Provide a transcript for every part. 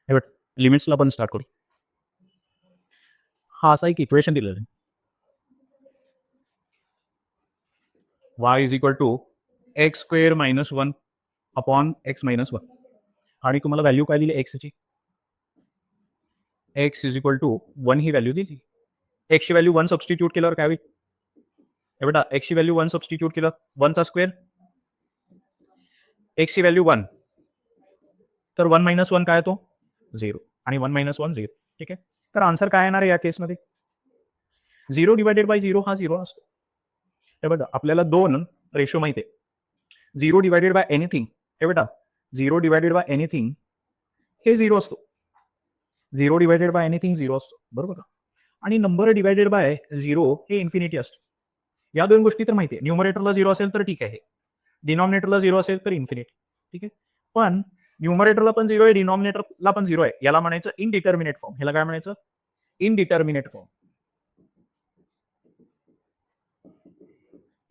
हे बघ, लिमिट्सला पण स्टार्ट करू. हा असा एक इक्वेशन दिलेलं आहे. y is equal to x square minus 1 upon x minus 1 आणि तुम्हाला व्हॅल्यू काय दिली एक्सची. एक्स इज इक्वल टू 1 ही व्हॅल्यू दिली. एक्सची व्हॅल्यू 1 सबस्टिट्यूट केल्यावर काय होईल. हे बेटा एक्सची व्हॅल्यू 1 सबस्टिट्यूट केलं 1चा स्क्वेअर, एक्सची व्हॅल्यू 1 तर 1 मायनस 1 काय येतो 0 आणि 1 मायनस 1 0. ठीक आहे. तर आन्सर काय येणार आहे या केसमध्ये. 0 डिवायडेड बाय 0 हा 0 असतो. हे बघा आपल्याला 2 रेशो माहिती आहे. 0 डिवायडेड बाय एनिथिंग हे बेटा 0 डिवायडेड बाय एनिथिंग हे 0 असतो. 0 डिवायडेड बाय एनिथिंग 0 असतो, बरोबर का. आणि नंबर डिवायडेड बाय 0 हे इन्फिनिटी असतो. या दोन गोष्टी तर माहिती आहे. न्यूमरेटरला 0 असेल तर ठीक आहे, डिनॉमिनेटरला 0 असेल तर इन्फिनिटी. ठीक आहे. पण न्यूमरेटरला पण 0 आहे, डिनॉमिनेटरला पण 0 आहे. याला म्हणायचं इनडिटर्मिनेट फॉर्म. ह्याला काय म्हणायचं इनडिटर्मिनेट फॉर्म.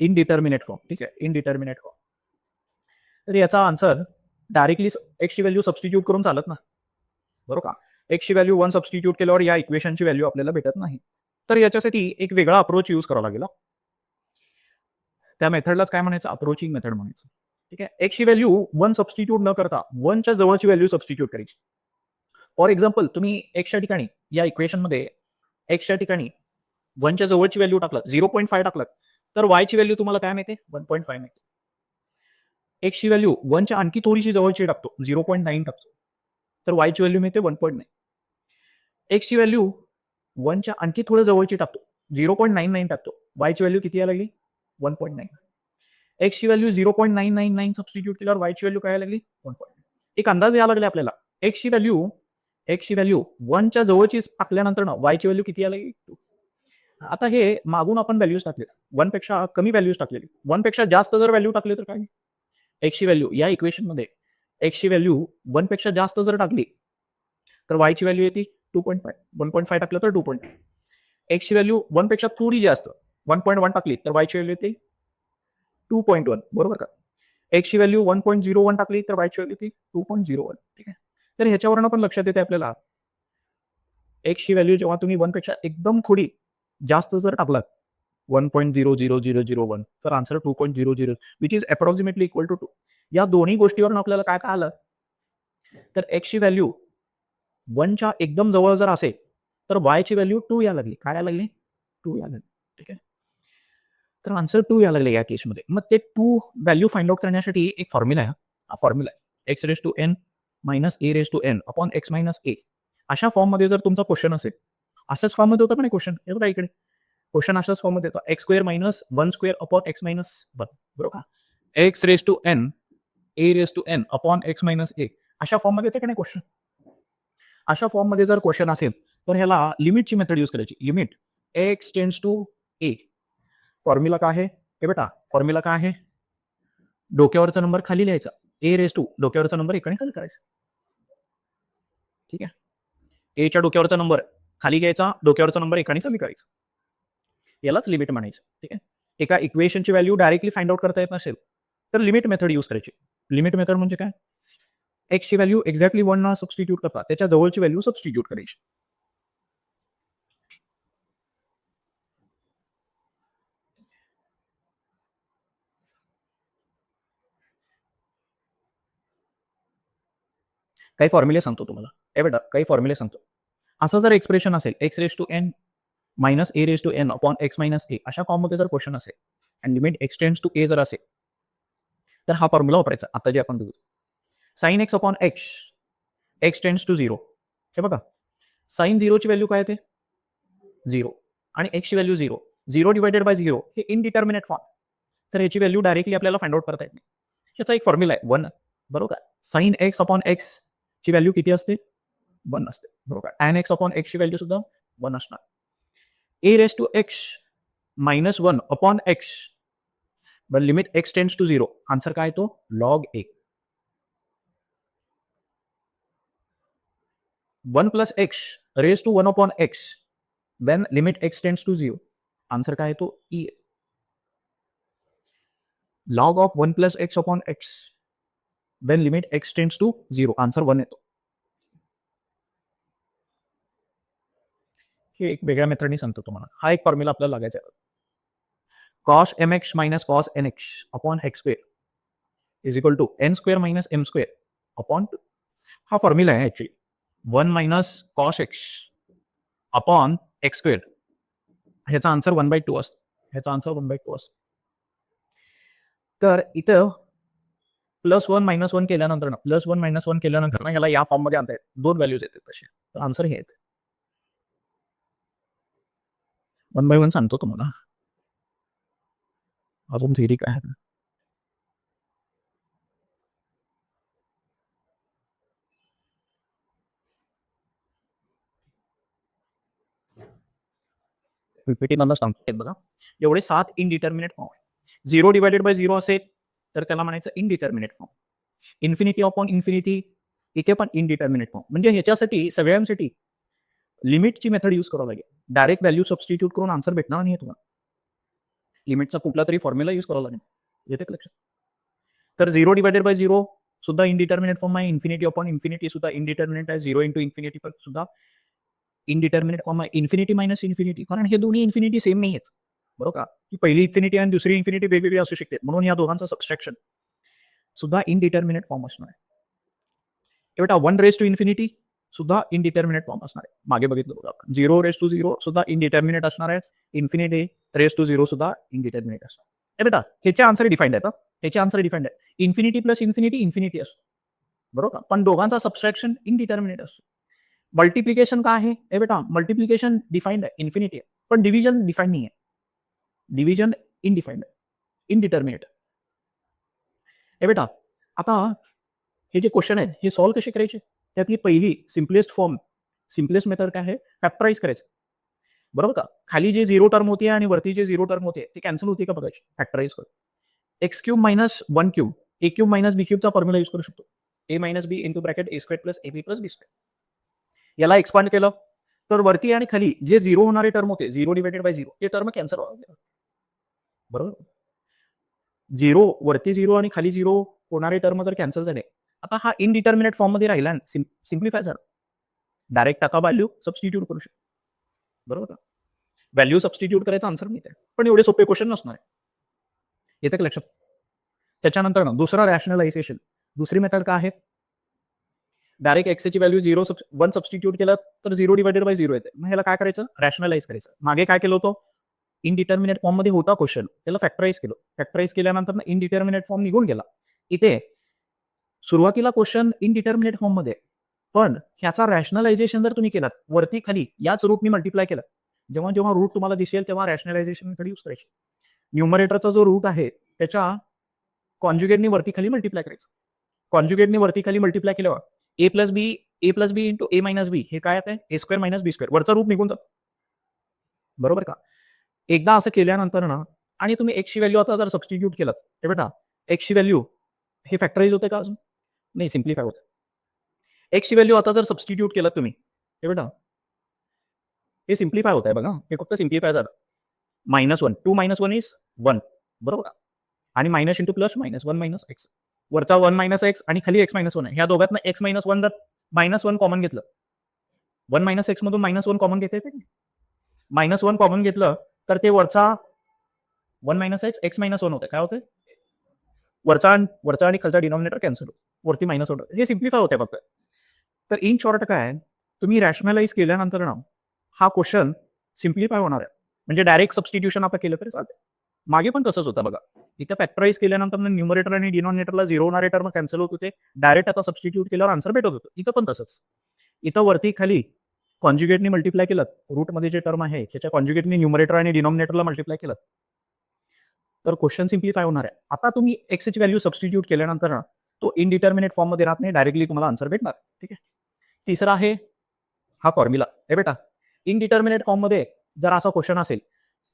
Indeterminate form. ठीक आहे, इनडिटर्मिनेट फॉर्म. तर याचा आन्सर डायरेक्टली एक्सची व्हॅल्यू सबस्टिट्यूट करून चालत ना, बरोबर का. एक्सची व्हॅल्यू 1 सबस्टिट्यूट केल्यावर या इक्वेशनची व्हॅल्यू आपल्याला भेटत नाही. तर याच्यासाठी एक वेगळा अप्रोच यूज करावा लागेल. त्या मेथडलाच काय म्हणायचं अप्रोचिंग मेथड म्हणायचं. ठीक आहे. एक्सची व्हॅल्यू 1 सबस्टिट्यूट न करता 1च्या जवळची व्हॅल्यू सबस्टिट्यूट करायची. फॉर एक्झाम्पल तुम्ही एक्सच्या ठिकाणी या इक्वेशनमध्ये एक्सच्या ठिकाणी 1च्या जवळची व्हॅल्यू टाकलं 0.5 टाकलं तर वायची व्हॅल्यू तुम्हाला काय मिळते 1.5 मिळते. एक्सची व्हॅल्यू 1च्या आणखी थोडीशी जवळची टाकतो 0.9 टाकतो तर वायची व्हॅल्यू मिळते 1.9. एक्सची व्हॅल्यू 1च्या आणखी थोडं जवळची टाकतो 0.99 टाकतो वायची व्हॅल्यू किती यायला लागली 1.9. एक्सची व्हॅल्यू 0.999 सबस्टिट्यूट केल्यावर वायची व्हॅल्यू काय लागली 1.9. एक अंदाज यायला लागले आपल्याला एक्सची व्हॅल्यू 1च्या जवळची टाकल्यानंतर ना वायची व्हॅल्यू किती यायला लागली 2. आता हे मागून आपण व्हॅल्यूज टाकले 1 पेक्षा कमी व्हॅल्यूज टाकलेली 1 पेक्षा जास्त जर व्हॅल्यू टाकले तर काय एक्सची व्हॅल्यू या इक्वेशनमध्ये एक्सची व्हॅल्यू 1 पेक्षा जास्त जर टाकली तर वायची व्हॅल्यू येते 2.5. 1.5 टाकलं तर 2.5. एक्सची व्हॅल्यू 1 पेक्षा थोडी जास्त 1.1 टाकली तर वायची व्हॅल्यू येते 2.1, बरोबर का. एक्सची व्हॅल्यू 1.01 टाकली तर वायची व्हॅल्यू येते 2.01. ठीक आहे. तर ह्याच्यावरनं पण लक्षात येते आपल्याला एक्सची व्हॅल्यू जेव्हा तुम्ही 1 पेक्षा एकदम थोडी जास्त जर टाकलात 1.00001 तर answer 2.00 which is approximately equal to 2. या दोन्ही गोष्टीवरून आपल्याला काय काय आलं तर एक्सची व्हॅल्यू 1च्या एकदम जवळ जर असेल तर वायची व्हॅल्यू 2 या लागली. काय या लागली 2 या लागली. ठीक आहे. तर आन्सर 2 या लागले या केसमध्ये. मग ते 2 व्हॅल्यू फाइंड आउट करण्यासाठी एक फॉर्म्युला आहे. हा फॉर्म्युला आहे x raise to n minus a raise to n upon x minus a. अशा फॉर्ममध्ये जर तुमचा क्वेश्चन असेल अशाच फॉर्ममध्ये होता पण क्वेश्चन हे बघा इकडे क्वेश्चन अशाच फॉर्ममध्ये येतो x square minus 1 square upon x minus 1, बरोबर का. X raise to n a raise to n upon x minus a अशा फॉर्ममध्ये येते का नाही क्वेश्चन. अशा फॉर्ममध्ये जर क्वेश्चन असेल तर ह्याला लिमिटची मेथड यूज करायची. Limit x tends to a. Formula काय आहे हे बेटा फॉर्म्युला काय आहे डोक्यावरचा नंबर खाली लिहायचा ए रेज टू डोक्यावरचा नंबर इकडे खाली करायचा. ठीक आहे. एच्या डोक्यावरचा नंबर खाली घ्यायचा डोक्यावरचा नंबर एकाने कमी करायचा. यालाच लिमिट म्हणायचं. ठीक आहे. एका इक्वेशनची व्हॅल्यू डायरेक्टली फाइंड आउट करता येत नसेल तर लिमिट मेथड यूज करायची. लिमिट मेथड म्हणजे काय एक्सची व्हॅल्यू एक्झॅक्टली 1 ना सबस्टिट्यूट करता त्याच्या जवळची व्हॅल्यू सबस्टिट्यूट करायची. काही फॉर्म्युले सांगतो तुम्हाला हे बेटा काही फॉर्म्युले सांगतो. असं जर एक्सप्रेशन असेल x raise to n minus a raise to n upon x minus a अशा फॉर्ममध्ये जर क्वेश्चन असेल and limit x tends to a जर असेल तर हा फॉर्म्युला वापरायचा. आता जे आपण बघू sine x upon x x tends to 0. हे बघा साइन 0ची व्हॅल्यू काय येते 0 आणि एक्सची व्हॅल्यू 0. 0 डिवायडेड बाय 0 हे इनडिटर्मिनेट फॉर्म. तर याची व्हॅल्यू डायरेक्टली आपल्याला फाइंड आउट करता येत नाही. याचा एक फॉर्म्युला आहे 1, बरोबर. साइन एक्स अपॉन एक्स ची व्हॅल्यू किती असते 1 असते, बरोबर. टॅन एक्स अपॉन एक्सची व्हॅल्यू सुद्धा 1 असणार. A raise to x minus 1 upon x but limit x tends to 0 answer काय तो log a. 1 plus x raise to 1 upon x when limit x tends to 0 answer काय तो e. Log of 1 plus x upon x then limit x tends to 0, answer 1 येतो. हे एक वेगळ्या मेथडनी सांगतो तुम्हाला. हा एक फॉर्म्युला आपल्याला लागायचा आहे. cos mx minus cos nx upon x square is equal to n square minus m square upon 2. हा फॉर्म्युला आहे actually. 1 minus cos x upon x square. ह्याचा आन्सर 1/2 असतो. ह्याचा आन्सर 1/2 असतो. तर इथं +1 -1 केल्यानंतर ना, +1 -1 केल्यानंतर ना, ह्याला या फॉर्ममध्ये आणता येत. 2 व्हॅल्यूज येतात तसे. तर आन्सर हे आहेत. 1 बाय 1 सांगतो तुम्हाला. अजून थिअरी काय आहे? पीपीटी मधलं सांगतो बघा. एवढे 7 इनडिटर्मिनेट फॉर्म आहे. 0 डिवायडेड बाय 0 असेल तर त्याला म्हणायचं indeterminate form. Infinity upon infinity इथे पण इनडिटर्मिनेट फॉर्म. म्हणजे ह्याच्यासाठी सगळ्यांसाठी लिमिटची मेथड यूज करावं लागेल. डायरेक्ट व्हॅल्यू सबस्टिट्यूट करून आन्सर भेटणार नाही तुम्हाला. लिमिटचा कुठला तरी फॉर्म्युला यूज करावा लागेल. येते का लक्षात? तर 0 डिवायडेड बाय 0 सुद्धा इनडिटर्मिनेट फॉर्म आहे. इन्फिनिटी अपॉन इन्फिनिटी सुद्धा इनडिटर्मिनेट आहे. 0 इंटू इन्फिनिटी पण सुद्धा इनडिटर्मिनेट फॉर्म आहे. इन्फिनिटी मायनस इन्फिनिटी, कारण हे दोन्ही इन्फिनिटी सेम नाही आहेत. बरोबर का? की पहिली इन्फिनिटी आणि दुसरी इन्फिनिटी वेगवेगळी असू शकते. म्हणून या दोघांचं सबस्ट्रॅक्शन सुद्धा इनडिटर्मिनेट फॉर्म असणार आहे. हे बेटा 1 रेस टू इन्फिनिटी सुद्धा इनडिटर्मिनेट फॉर्म असणार आहे. मागे बघितलं बघा आपण. 0 रेस टू 0 सुद्धा इनडिटर्मिनेट असणार आहे. इन्फिनिटी रेस टू 0 सुद्धा इनडिटर्मिनेट असणार. हे बेटा ह्याचे आन्सर डिफाईंड आहेत. ह्याचे आन्सर डिफाईंड आहे. इन्फिनिटी प्लस इन्फिनिटी इन्फिनिटी असतो. बरोबर का? पण दोघांचा सबस्ट्रॅक्शन इनडिटर्मिनेट असतो. मल्टिप्लिकेशन काय आहे? हे बेटा मल्टिप्लिकेशन डिफाईंड आहे, इन्फिनिटी आहे. पण डिव्हिजन डिफाईंड नाही आहे. डिव्हिजन इनडिफाईंड आहे, इनडिटर्मिनेट. हे बेटा आता हे जे क्वेश्चन आहे हे सॉल्व्ह कसे करायचे? त्यातली पहिली सिम्पलेस्ट मेथड काय आहे? फॅक्टराईज करायचं. बरोबर का? खाली जे 0 टर्म होती आणि वरती जे 0 टर्म होते ते कॅन्सल होते का बघायची. फॅक्टराईज करून x cube minus 1 cube a cube minus b क्यूबचा फॉर्म्युला यूज करू शकतो. A minus b into bracket a square plus a b plus b square. याला एक्सपांड केलं तर वरती आणि खाली जे 0 होणारे टर्म होते 0 डिवायडेड बाय 0 ते टर्म कॅन्सल व्हावं. बरोबर. 0 वरती 0 आणि खाली 0 होणारे टर्म जर कॅन्सल झाले, आता हा इनडिटर्मिनेट फॉर्म मध्ये राहिला. सिम्प्लिफाय झाला. डायरेक्ट टाका व्हॅल्यू सबस्टिट्यूट करू शकतो. बरोबर का? व्हॅल्यू सबस्टिट्यूट करायचा आन्सर मिळते. पण एवढे सोपे क्वेश्चन नसणार आहे. येते का लक्षात? त्याच्यानंतर ना दुसरा रॅशनलायझेशन. दुसरी मेथड काय आहे? डायरेक्ट एक्सची व्हॅल्यू 1 सबस्टिट्यूट केलं तर 0 डिवायडेड बाय 0 येते. मग ह्याला काय करायचं? रॅशनलाइज करायचं. मागे काय केलं होतं? इनडिटर्मिनेट फॉर्म मध्ये होता क्वेश्चन, त्याला फॅक्टराईज केलं. फॅक्टराईज केल्यानंतर इनडिटर्मिनेट फॉर्म निघून गेला. इथे सुरुवातीला क्वेश्चन इनडिटर्मिनेट फॉर्म मध्ये, पण ह्याचा रॅशनलायझेशन जर तुम्ही केलात वरती खाली याच रूटनी मल्टिप्लाय केलं, जेव्हा जेव्हा रूट तुम्हाला दिसेल तेव्हा रॅशनलायझेशन मेथड यूज करायची. न्यूमरेटरचा जो रूट आहे त्याच्या कॉन्ज्युगेटनी वरती खाली मल्टिप्लाय करायचं. कॉन्ज्युगेटनी वरती खाली मल्टिप्लाय केल्यावर ए प्लस बी इंटू ए मायनस बी हे काय आहे? ए स्क्वेअर मायनस बी स्क्वेअर. वरचा रूट निघून जातो. बरोबर का? एकदा असं केल्यानंतर ना आणि तुम्ही एक्सची व्हॅल्यू आता जर सबस्टिट्यूट केलं तर बेटा एक्सची व्हॅल्यू हे फॅक्टराईज होते का अजून? नाही, सिम्प्लिफाय होते. एक्सची व्हॅल्यू आता जर सबस्टिट्यूट केलं तुम्ही हे बेटा हे सिम्प्लिफाय होत आहे बघा. हे फक्त सिम्प्लिफाय झालं. -1 2 - 1 इज 1. बरोबर का? आणि minus into plus minus 1 minus x. वरचा 1 मायनस एक्स आणि खाली एक्स मायनस 1 आहे. ह्या दोघांना एक्स मायनस 1 जर -1 कॉमन घेतलं, 1 मायनस एक्स मधून -1 कॉमन घेता येते. -1 कॉमन घेतलं तर ते वरचा 1 मायनस एक्स एक्स मायनस 1 होतं. काय होतं? वरचा आणि खालचा डिनॉमिनेटर कॅन्सल होतो. वरती मायनस होतं. हे सिम्प्लिफाय होते फक्त. तर इन शॉर्ट काय तुम्ही रॅशनलाइज केल्यानंतर ना हा क्वेश्चन सिम्प्लिफाय होणार आहे. म्हणजे डायरेक्ट सबस्टिट्यूशन आता केलं तरी चालते. मागे पण तसंच होतं बघा. इथं फॅक्टराईज केल्यानंतर न्यूमरेटर आणि डिनॉमिनेटरला 0 होणारे टर्म कॅन्सल होत होते. डायरेक्ट आता सबस्टिट्यूट केल्यावर आन्सर भेटत होतं. इथं पण तसंच. इथं वरती खाली कॉन्ज्युगेटनी मल्टिप्लाय केलं, रूटमध्ये जे टर्म आहे त्याच्या कॉन्ज्युगेटनी न्यूमरेटर आणि डिनॉमिनेटरला मल्टिप्लाय केलं तर क्वेश्चन सिम्प्लिफाय होणार आहे. आता तुम्ही एक्सची व्हॅल्यू सबस्टिट्यूट केल्यानंतर ना तो इनडिटर्मिनेट फॉर्म मध्ये राहत नाही, डायरेक्टली तुम्हाला आन्सर भेटणार. ठीक आहे. तिसरा आहे हा फॉर्म्युला. हे बेटा इनडिटर्मिनेट फॉर्म मध्ये जर असा क्वेश्चन असेल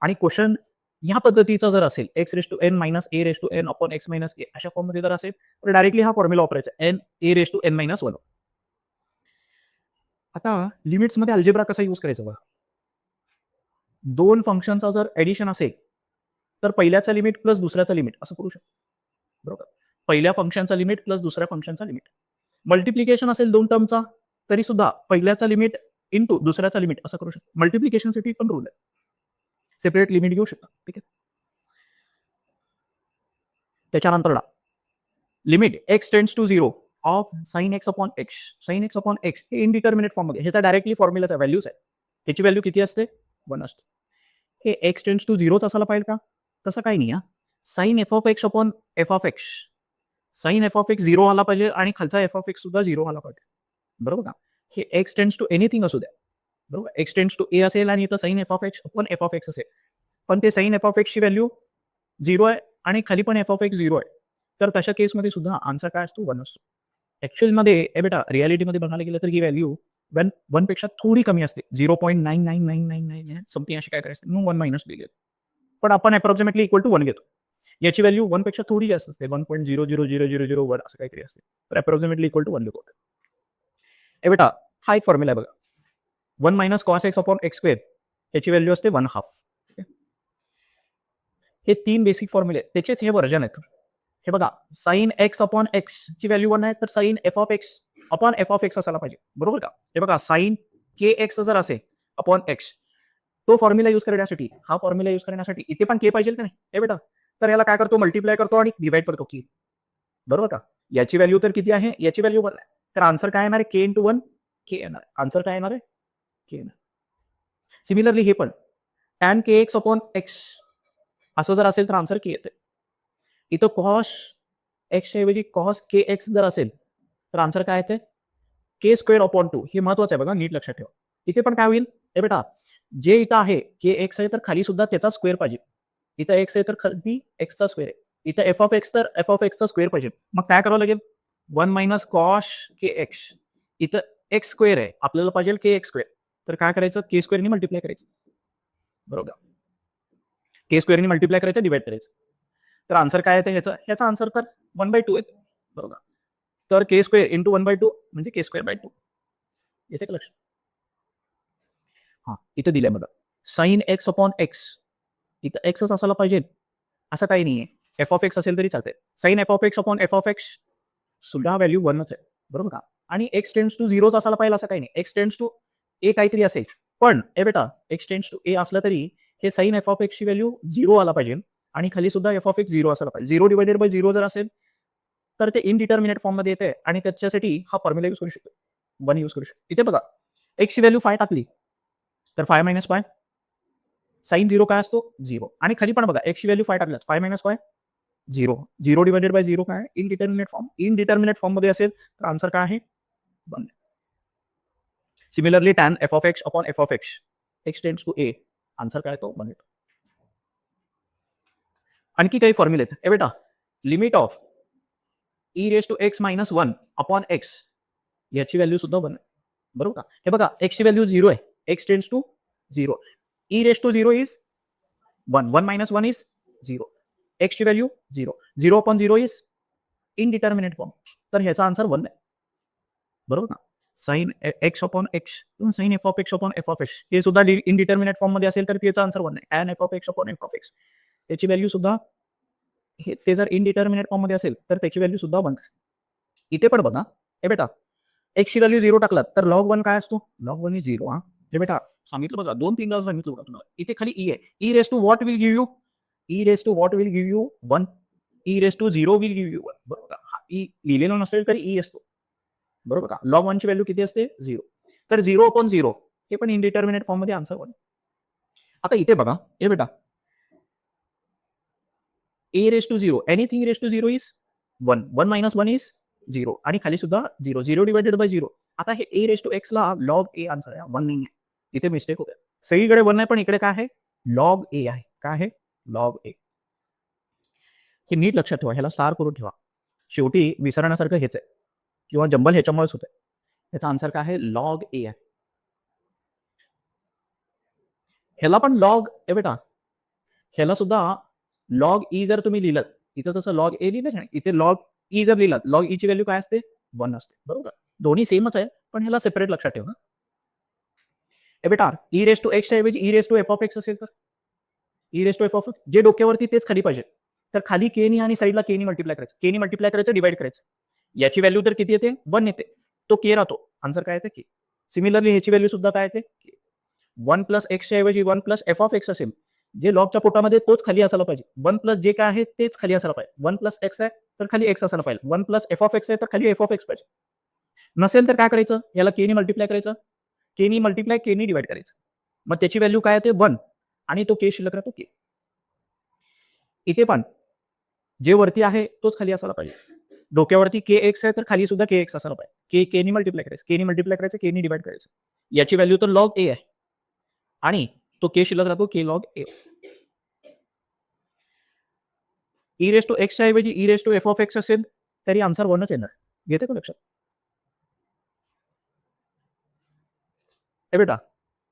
आणि क्वेश्चन ह्या पद्धतीचा जर असेल x raise to n minus a raise to n upon x minus a अशा फॉर्म मध्ये जर असेल तर डायरेक्टली हा फॉर्म्युला वापरायचा n a raise to n minus 1. आता लिमिट्स मध्ये अल्जेब्रा कसा यूज करायचा बघा. दोन फंक्शनचा जर एडिशन असेल तर पहिल्याचा लिमिट प्लस दुसऱ्याचा लिमिट असं करू शकतो. बरोबर. पहिल्या फंक्शनचा लिमिट प्लस दुसऱ्या फंक्शनचा लिमिट. मल्टिप्लिकेशन असेल दोन टर्मचा तरी सुद्धा पहिल्याचा लिमिट इंटू दुसऱ्याचा लिमिट असं करू शकतो. मल्टिप्लिकेशनसाठी पण रूल आहे. सेपरेट लिमिट घेऊ शकता. ठीक आहे. त्याच्यानंतर limit x tends to 0 of sine x upon x. Sine x upon x हे इनडिटर्मिनेट फॉर्ममध्ये, ह्याचा डायरेक्टली फॉर्म्युलाचा व्हॅल्यूज आहे. ह्याची व्हॅल्यू किती असते? 1 असते. हे एक्स टेंड्स टू 0च असायला पाहिजे का? तसं काही नाही. Sine f of x upon f of x. Sine f of x 0 आला पाहिजे आणि खालचा एफ ऑफ एक्स सुद्धा 0 आला पाहिजे. बरोबर का? हे एक्स टेंड्स टू एनिथिंग असू द्या. बरोबर, एक्स टेंड्स टू ए असेल आणि इथं sine f of x upon f of x असेल, पण ते साइन एफ ऑफ एक्सची व्हॅल्यू 0 आहे आणि खाली पण एफ ऑफ एक्स 0 आहे, तर तशा केसमध्ये सुद्धा आन्सर काय असतो? 1 असतो. ॲक्च्युअलमध्ये बेटा रियालिटीमध्ये बघायला गेलं तर ही व्हॅल्यू 1 पेक्षा थोडी कमी असते. 0.99999 समथिंग अशी काय करायचं म्हणून 1 मायनस दिली. पण आपण अप्रॉक्सिमेटली इक्वल टू 1 घेतो. याची व्हॅल्यू 1 पेक्षा थोडी जास्त असते. 1.0000001 असं काहीतरी असते. तर अप्रॉक्सिमेटली इक्वल टू 1 लिहतो. बेटा हा एक फॉर्म्युला आहे बघा. 1 minus cos x upon x square याची व्हॅल्यू असते 1/2. हे 3 बेसिक फॉर्म्युले आहेत. त्याचेच हे व्हर्जन आहेत. हे बघा, साइन एक्स अपॉन एक्स ची व्हॅल्यू 1 आहे, तर sine f of x upon f of x असायला पाहिजे. बरोबर का? हे बघा, साइन के एक्स जर असेल अपॉन एक्स, तो फॉर्म्युला यूज करण्यासाठी, हा फॉर्म्युला यूज करण्यासाठी इथे पण के पाहिजे का नाही? हे बेटा, तर याला काय करतो? मल्टिप्लाय करतो आणि डिवाइड करतो की. बरोबर का? याची व्हॅल्यू तर किती आहे? याची व्हॅल्यू 1 आहे. तर आन्सर काय येणार आहे? के इंटू 1 के येणार आहे. आन्सर काय येणार आहे? के येणार. सिमिलरली हे पण टॅन के एक्स अपॉन एक्स असं जर असेल तर आन्सर के येते. इथं कॉस एक्सच्या ऐवजी कॉस के एक्स जर असेल तर आन्सर काय येते? के स्क्वेअर अपॉन 2. हे महत्वाचं आहे बघा, नीट लक्षात ठेवा. इथे पण काय होईल? हे बेटा, जे इथं आहे के एक्स आहे तर खाली सुद्धा त्याचा स्क्वेअर पाहिजे. इथं एक्स आहे तर खाली एक्सचा स्क्वेअर आहे. इथं एफ ऑफ एक्स तर एफ ऑफ एक्सचा स्क्वेअर पाहिजे. मग काय करावं लागेल? 1 मायनस कॉस के एक्स. इथं एक्स स्क्वेअर आहे, आपल्याला पाहिजे के एक्स स्क्वेअर. तर काय करायचं? के स्क्वेअरनी मल्टिप्लाय करायचं. बरोबर, के स्क्वेअरनी मल्टिप्लाय करायचं, डिवाइड करायचं. तर आन्सर काय येतं याचा? याचा आन्सर तर 1/2 येते. बरोबर, तर के स्क्वेअर इंटू 1/2 म्हणजे के स्क्वेअर बाय 2. येते का लक्ष? हा, इथं दिलंय बघा, साइन एक्स अपॉन एक्स. इथं एक्सच असायला पाहिजे असं काही नाहीये. एफ ऑफ एक्स असेल तरी चालते. Sine f of x upon f of x सुद्धा व्हॅल्यू 1च आहे. बरोबर का? आणि एक्स टेंड्स टू 0च असायला पाहिजे असं काही नाही. एक्स टेंड्स टू ए काहीतरी असेल, पण बेटा एक्स टेंड्स टू ए असलं तरी हे साइन एफ ऑफ एक्सची व्हॅल्यू 0 आला पाहिजे आणि खाली सुद्धा एफ ऑफ एक्स 0 असायला पाहिजे. 0 डिवायडेड बाय 0 जर असेल तर ते इनडिटर्मिनेट फॉर्ममध्ये येते आणि त्याच्यासाठी हा फॉर्म्युला यूज करू शकतो. 1 यूज करू शकतो. इथे बघा, एक्सची व्हॅल्यू 5 टाकली तर 5 मायनस 5, साइन 0 काय असतो? 0. आणि खाली पण बघा, एक्सची व्हॅल्यू 5 टाकल्यात, 5 मायनस 5 0. 0 डिवायडेड बाय 0 काय? Indeterminate form. इनडिटर्मिनेट फॉर्ममध्ये असेल तर आन्सर काय आहे? 1. Similarly tan f of x upon f of x, x tends to a, answer काय तो? 1. आणखी काही फॉर्म्युले आहेत. ए बेटा, limit of e raise to x minus 1 upon x याची व्हॅल्यू सुद्धा 1 आहे. बरोबर का? हे बघा, एक्सची व्हॅल्यू 0 आहे, x tends to 0. E raise to 0 is 1. 1 minus 1 is 0. एक्सची value 0. 0 upon 0 is indeterminate form. तर ह्याचा आन्सर 1 आहे. बरोबर ना? Sine x upon x, sine f of x upon f of x हे सुद्धा इनडिटर्मिनेट फॉर्म मध्ये असेल तर त्याचा आन्सर 1 आहे. Tan f of x upon f of x त्याची व्हॅल्यू सुद्धा, हे ते जर इनडिटर्मिनेट फॉर्म मध्ये असेल तर त्याची व्हॅल्यू सुद्धा 1. इथे पण बघा, हे बेटा, एक्सची व्हॅल्यू 0 टाकलात तर लॉग 1 काय असतो? Log 1 is 0. हे बेटा सांगितलं बघा, 2-3दा सांगितलं बघा तुम्हाला. इथे खाली ई आहे. E raise to what will give you? E raise to what will give you? 1. E raise to 0 will give you 1. बरोबर का? ई लिहिलेलं नसेल तरी ई असतो. बरोबर का? लॉग 1 ची व्हॅल्यू किती असते? 0. तर 0 अपॉन 0 हे पण इनडिटर्मिनेट फॉर्म मध्ये आन्सर 1. आता इथे बघा, हे बेटा, a raise to 0, anything raise to 0 is 1. 1 minus 1 is 0 आणि खाली सुद्धा 0. 0 डिवायडेड बाय 0. आता हे ए रेस टू एक्स ला लॉग ए आन्सर आहे, 1 नाही आहे. इथे मिस्टेक होते. सगळीकडे 1 आहे पण इकडे काय आहे? लॉग ए आहे. काय आहे? लॉग ए. हे नीट लक्षात ठेवा, ह्याला स्टार करून ठेवा. शेवटी विसरण्यासारखं हेच आहे किंवा जंबल ह्याच्यामुळेच होते. ह्याचा आन्सर काय आहे? लॉग ए आहे. ह्याला पण लॉग ए बेटा, ह्याला सुद्धा लॉग ई जर तुम्ही लिहिलं, इथं जसं लॉग ए लिहिलं नाही, इथे लॉग ई जर लिहिलं, लॉग ई ची व्हॅल्यू काय असते? 1 असते. बरोबर, दोन्ही सेमच आहे पण ह्याला सेपरेट लक्षात ठेवा. ए बेटा, ई रेस टू एक्सच्या ऐवजी e raise to f of x असेल तर e raise to f of, जे डोक्यावरती तेच खाली पाहिजे. तर खाली केनी आणि साईडला केनी मल्टिप्लाय करायचं, केनी मल्टिप्लाय करायचं, डिवाइड करायचं. याची व्हॅल्यू तर किती येते? 1 येते. तो के राहतो. आन्सर काय येते? के. सिमिलरली ह्याची व्हॅल्यू सुद्धा काय येते? 1 प्लस एक्सच्या ऐवजी 1 प्लस एफ ऑफ एक्स असेल. जे लॉगच्या पोटामध्ये तोच खाली असायला पाहिजे. 1 प्लस जे काय आहे तेच खाली असायला पाहिजे. 1 प्लस एक्स आहे तर खाली एक्स असायला पाहिजे. 1 प्लस एफ ऑफ एक्स आहे तर खाली एफ ऑफ एक्स पाहिजे. नसेल तर काय करायचं? याला केनी मल्टिप्लाय करायचं. केनी मल्टिप्लाय केनी डिवाइड करायचं. मग त्याची व्हॅल्यू काय येते? 1 आणि तो के शिल्लक राहतो के. इथे पण जे वरती आहे तोच खाली असायला पाहिजे. डोक्यावरती के एक्स आहे तर खाली सुद्धा के एक्स असायला पाहिजे. केनी मल्टिप्लाय करायचं, केनी मल्टिप्लाय करायचं, केनी डिवाइड करायचं. याची व्हॅल्यू तर लॉग ए आहे आणि तो के शिल्लक राहतो k log a. E raise to एक्सच्या ऐवजी e raise to f of x असेल तरी आन्सर 1च येणार. येते का लक्षात? हे बेटा,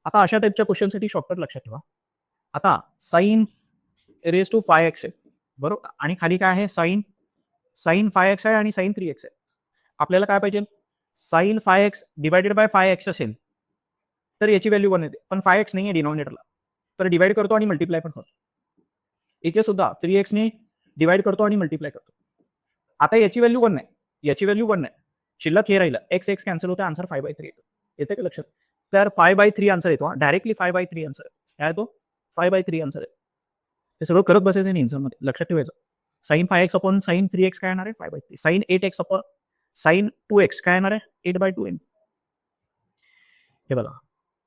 आता अशा टाईपच्या क्वेश्चनसाठी शॉर्टकट लक्षात ठेवा. आता साइन रेस टू 5x आहे बरोबर, आणि खाली काय आहे? साइन 5x आहे आणि साइन 3x आहे. आपल्याला काय पाहिजे? Sign 5x divided by 5x असेल तर याची व्हॅल्यू 1 येते, पण 5x नाही आहे डिनॉमिनेटरला, तर डिवाइड करतो आणि मल्टिप्लाय पण करतो. इथे सुद्धा 3x ने डिवाइड करतो आणि मल्टिप्लाय करतो. आता याची व्हॅल्यू 1 नाही, याची व्हॅल्यू 1 नाही, शिल्लक हे राहिलं. एक्स एक्स कॅन्सल होतं, आन्सर 5/3 येतो. येते का लक्षात? तर 5/3 आन्सर येतो. डायरेक्टली 5/3 आन्सर काय येतो? 5/3 आन्सर आहे. हे सगळं करत बसायचं नाही आन्सरमध्ये, लक्षात ठेवायचं. Sign 5x upon sine 3x काय येणार आहे? 5/3. Sign 8x upon sine 2x काय येणार आहे? 8/2 येईल. हे बघा,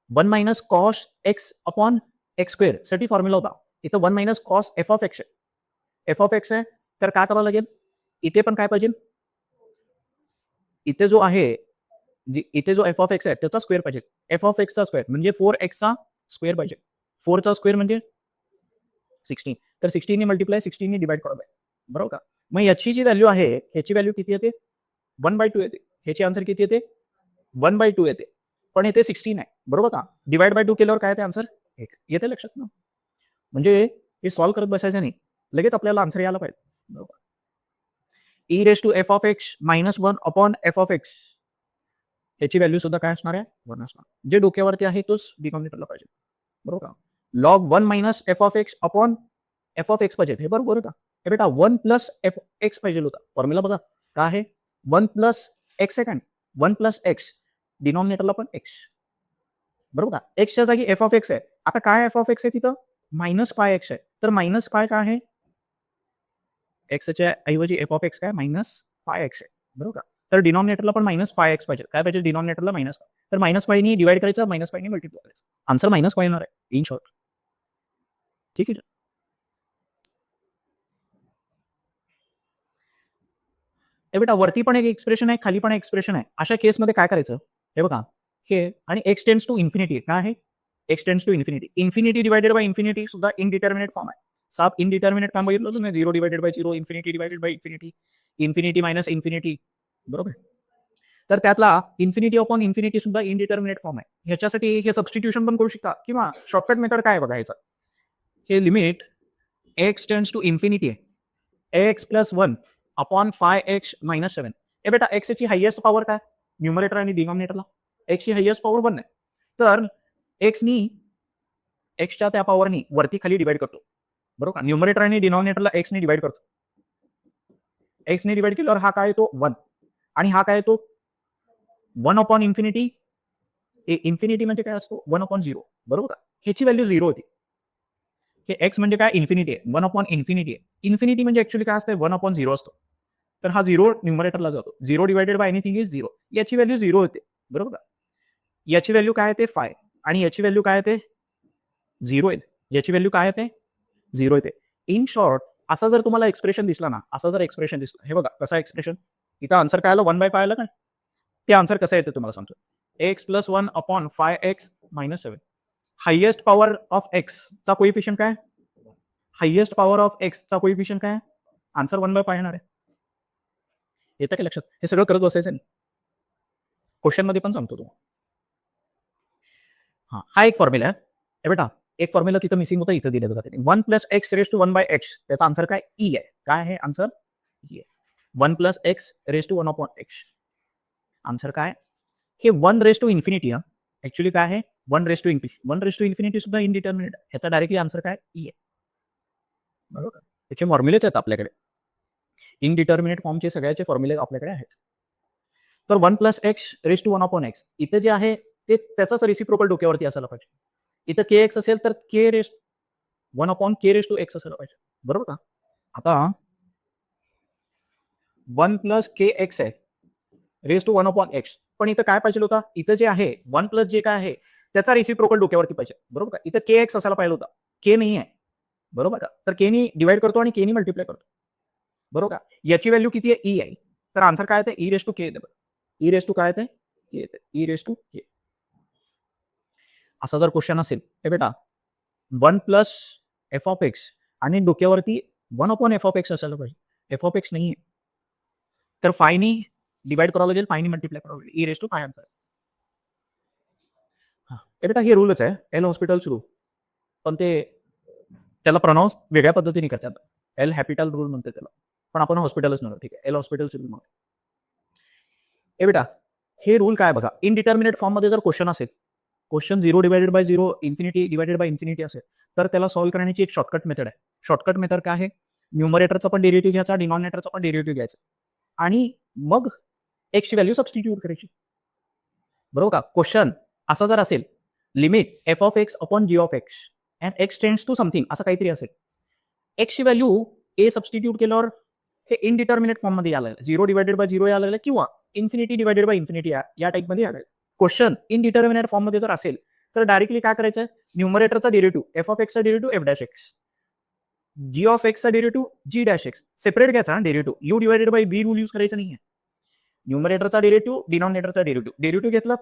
1 minus cos x upon x square साठी फॉर्म्युला होता. इथं 1 minus cos F of x आहे. एफ ऑफ एक्स आहे तर काय करावं लागेल? इथे पण काय पाहिजे? इथे जो आहे, इथे जो एफ ऑफ एक्स आहे त्याचा स्क्वेअर पाहिजे. एफ ऑफ एक्सचा स्क्वेअर म्हणजे 4x चा स्क्वेअर पाहिजे. 4 चा स्क्वेअर म्हणजे 16. तर 16 ने मल्टिप्लाय 16 ने डिवाइड करावं, बरोबर का? मग याची जी व्हॅल्यू आहे ह्याची व्हॅल्यू किती येते? 1/2 येते. ह्याची आन्सर किती येते? 1/2 येते. पण इथे 16 आहे, बरोबर का? डिवाइड बाय 2 केल्यावर काय येते आन्सर? 1. येते लक्षात ना? म्हणजे हे सॉल्व्ह करत बसायचं नाही, लगेच आपल्याला आन्सर यायला पाहिजे, बरोबर? E raise to f of x minus 1 upon f of x ह्याची व्हॅल्यू सुद्धा काय असणार आहे? 1 असणार. जे डोक्यावरती आहे तोच डिनॉमिनेटरला पाहिजे, बरोबर का? Log 1 minus F of x upon f of x पाहिजे, हे बरोबर का? हे बेटा 1 प्लस एफ एक्स पाहिजे होता. फॉर्म्युला बघा काय आहे? 1 plus x second, 1 plus x, डिनॉमिनेटरला पण एक्स, बरोबर का? एक्सच्या जागी एफ ऑफ एक्स आहे. आता काय एफ ऑफ एक्स आहे तिथं? मायनस पाय एक्स आहे. तर मायनस पाय काय आहे? एक्सच्या ऐवजी एफ ऑफ एक्स काय? मायनस पाय एक्स आहे, बरोबर का? तर डिनॉमिनेटरला पण मायनस पाय एक्स पाहिजे. काय पाहिजे डिनॉमिनेटरला? Minus pi. तर मायनस पायनी डिवाइड करायचं, मायनस पायनी मल्टिप्लाय करायचं. आन्सर मायनस पाय येणार आहे इन शॉर्ट. ठीक आहे. हे बेटा, वरती पण एक एक्सप्रेशन आहे, खाली पण एक एक्सप्रेशन आहे. अशा केसमध्ये काय करायचं? हे बघा, हे आणि एक्स टेन्स टू इन्फिनिटी काय आहे? X tends to infinity. Infinity divided by infinity सुद्धा इनडिटर्मिनेट फॉर्म आहे. साफ इनडिटर्मिनेट काम बघितलं तुम्ही? 0 divided by 0, infinity divided by infinity, infinity minus infinity, बरोबर? तर त्यातला इन्फिनिटी अपॉन इन्फिनिटी सुद्धा इनडिटर्मिनेट फॉर्म आहे. ह्याच्यासाठी हे सबस्टिट्यूशन पण करू शकता किंवा शॉर्टकट मेथड काय बघायचं? हे limit x tends to infinity आहे. X plus 1 upon 5x minus 7. ए बेटा, एक्सची हायएस्ट पॉवर काय? न्यूमरेटर आणि डिनॉमिनेटरला एक्सची हायएस्ट पॉवर 1 आहे. तर एक्सनी एक्सच्या त्या पॉवरनी वरती खाली डिवाइड करतो, बरोबर का? न्यूमरेटर आणि डिनॉमिनेटरला एक्सने डिवाइड करतो. एक्सने डिवाइड केल्यावर हा काय येतो? 1 आणि हा काय येतो? 1 अपॉन इन्फिनिटी. इन्फिनिटी म्हणजे काय असतो? 1 अपॉन 0, बरोबर का? ह्याची व्हॅल्यू 0 होती. हे एक्स म्हणजे काय? इन्फिनिटी आहे. 1 अपॉन इन्फिनिटी आहे. इन्फिनिटी म्हणजे ऍक्च्युअली काय असतं? 1 अपॉन 0 असतो. तर हा 0 न्यूमरेटरला जातो. 0 डिवाइडेड बाय एनिथिंग इज 0. याची व्हॅल्यू 0 होते, बरोबर का? याची व्हॅल्यू काय येते? 5 आणि याची व्हॅल्यू काय येते? 0 येते. याची व्हॅल्यू काय येते? 0 येते. इन शॉर्ट, असा जर तुम्हाला एक्सप्रेशन दिसला ना, असा जर एक्सप्रेशन दिसला, हे बघा कसा एक्सप्रेशन, इथं आन्सर काय आलं? 1/5 आलं का? ते आन्सर कसं येतं तुम्हाला सांगतो. X plus 1 upon 5x minus 7. Highest power of x चा कोइफिशियंट काय? हायएस्ट पॉवर ऑफ एक्स चा कोइफिशियंट काय? आन्सर 1/5 येणार आहे. येतं का लक्षात? हे सगळं करत बसायचं नाही. क्वेश्चन मध्ये पण सांगतो तुम्हाला. हा एक फॉर्म्युला आहे. हे बेटा, एक फॉर्म्युला तिथं मिसिंग होतं, इथं दिलं बघा त्यांनी. 1 plus x raise to 1/x. त्याचा आन्सर काय? ई आहे. काय आहे आन्सर? ई आहे. 1 plus x raise to 1 upon x. Answer काय? हे 1 रेस टू इन्फिनिटी हा. ऍक्च्युअली काय आहे? 1 raise to infinity. 1 raise to infinity सुद्धा इनडिटर्मिनेट. ह्याचा डायरेक्टली आन्सर काय? ई आहे, बरोबर. त्याचे फॉर्म्युलेच आहेत आपल्याकडे. इनडिटर्मिनेट फॉर्मचे सगळ्याचे फॉर्म्युले आपल्याकडे आहेत. तर 1+x⁻1/x इथे जे आहे ते त्याचाच रेसिप्रोकल डोक्यावरती असायला पाहिजे. इथं kx असेल तर 1/k⁻x असायला पाहिजे. बरोबर का? आता 1+kx आहे raised to 1/x. पण इथं काय पाहिजे होता? इथं जे आहे 1+ जे काय आहे त्याचा रेसिप्रोकल डोक्यावरती पाहिजे. बरोबर का? इथं kx असायला पाहिजे होता. k नाही आहे. बरोबर का? तर k नी डिव्हाइड करतो आणि k नी मल्टिप्लाय करतो. बरोबर का? याची व्हॅल्यू किती आहे? e आहे. तर आन्सर काय येते? e⁻k येते बघा. e⁻ काय येते? k येते. e⁻k. असा जर क्वेश्चन असेल, हे बेटा 1+f(x) आणि डोक्यावरती 1/f(x) असायला पाहिजे. f(x) नाहीये. तर फायनी डिवाइड करावं लागेल, फायनी मल्टिप्लाय करावं लागेल. e⁻ answer. हे बेटा हे रूलच आहे. L Hospital's rule. पण ते त्याला प्रोनाउन्स वेगळ्या पद्धतीने करतात. एल हॅपिटल रूल म्हणते त्याला. पण आपण हॉस्पिटलच म्हणू. ठीक आहे. एल हॉस्पिटल्स रूल म्हणू. हे बेटा हे रूल काय बघा. इनडिटर्मिनेट फॉर्ममध्ये जर क्वेश्चन असेल, क्वेश्चन 0/0 इन्फिनिटी असेल, तर त्याला सॉल्व्ह करण्याची एक शॉर्टकट मेथड आहे. शॉर्टकट मेथड काय आहे? न्यूमरेटरचा पण डेरिव्हेटिव्ह घ्यायचा, डिनॉमिनेटरचा पण डेरिव्हेटिव्ह घ्यायचा आणि मग एक्सची व्हॅल्यू सबस्टिट्यूट करायची. बरोबर का? क्वेश्चन असा जर असेल, limit f(x)(g)(x) and x tends to something असं काहीतरी असेल. एक्सची व्हॅल्यू ए सबस्टिट्यूट केल्यावर हे इनडिटर्मिनेट फॉर्ममध्ये यायला लागलं. 0/0 यायला लागलं किंवा इन्फिनिटी/इन्फिनिटी या टाइपमध्ये यायला लागलं. क्वेश्चन इनडिटर्मिनेट फॉर्ममध्ये जर असेल, तर डायरेक्टली काय करायचं? न्यूमरेटरचा डेरिव्हेटिव्ह f(x)चा डेरिव्हेटिव्ह f'(x), g(x)चा डेरिव्हेटिव्ह g'(x) सेपरेट घ्यायचा डेरिव्हेटिव्ह. u/v रूल यूज करायचा नाहीये. न्यूमरेटरचा डेरिव्हेटिव्ह, डिनॉमिनेटरचा डेरिव्हेटिव्ह. डेरिव्हेटिव्ह घेतला,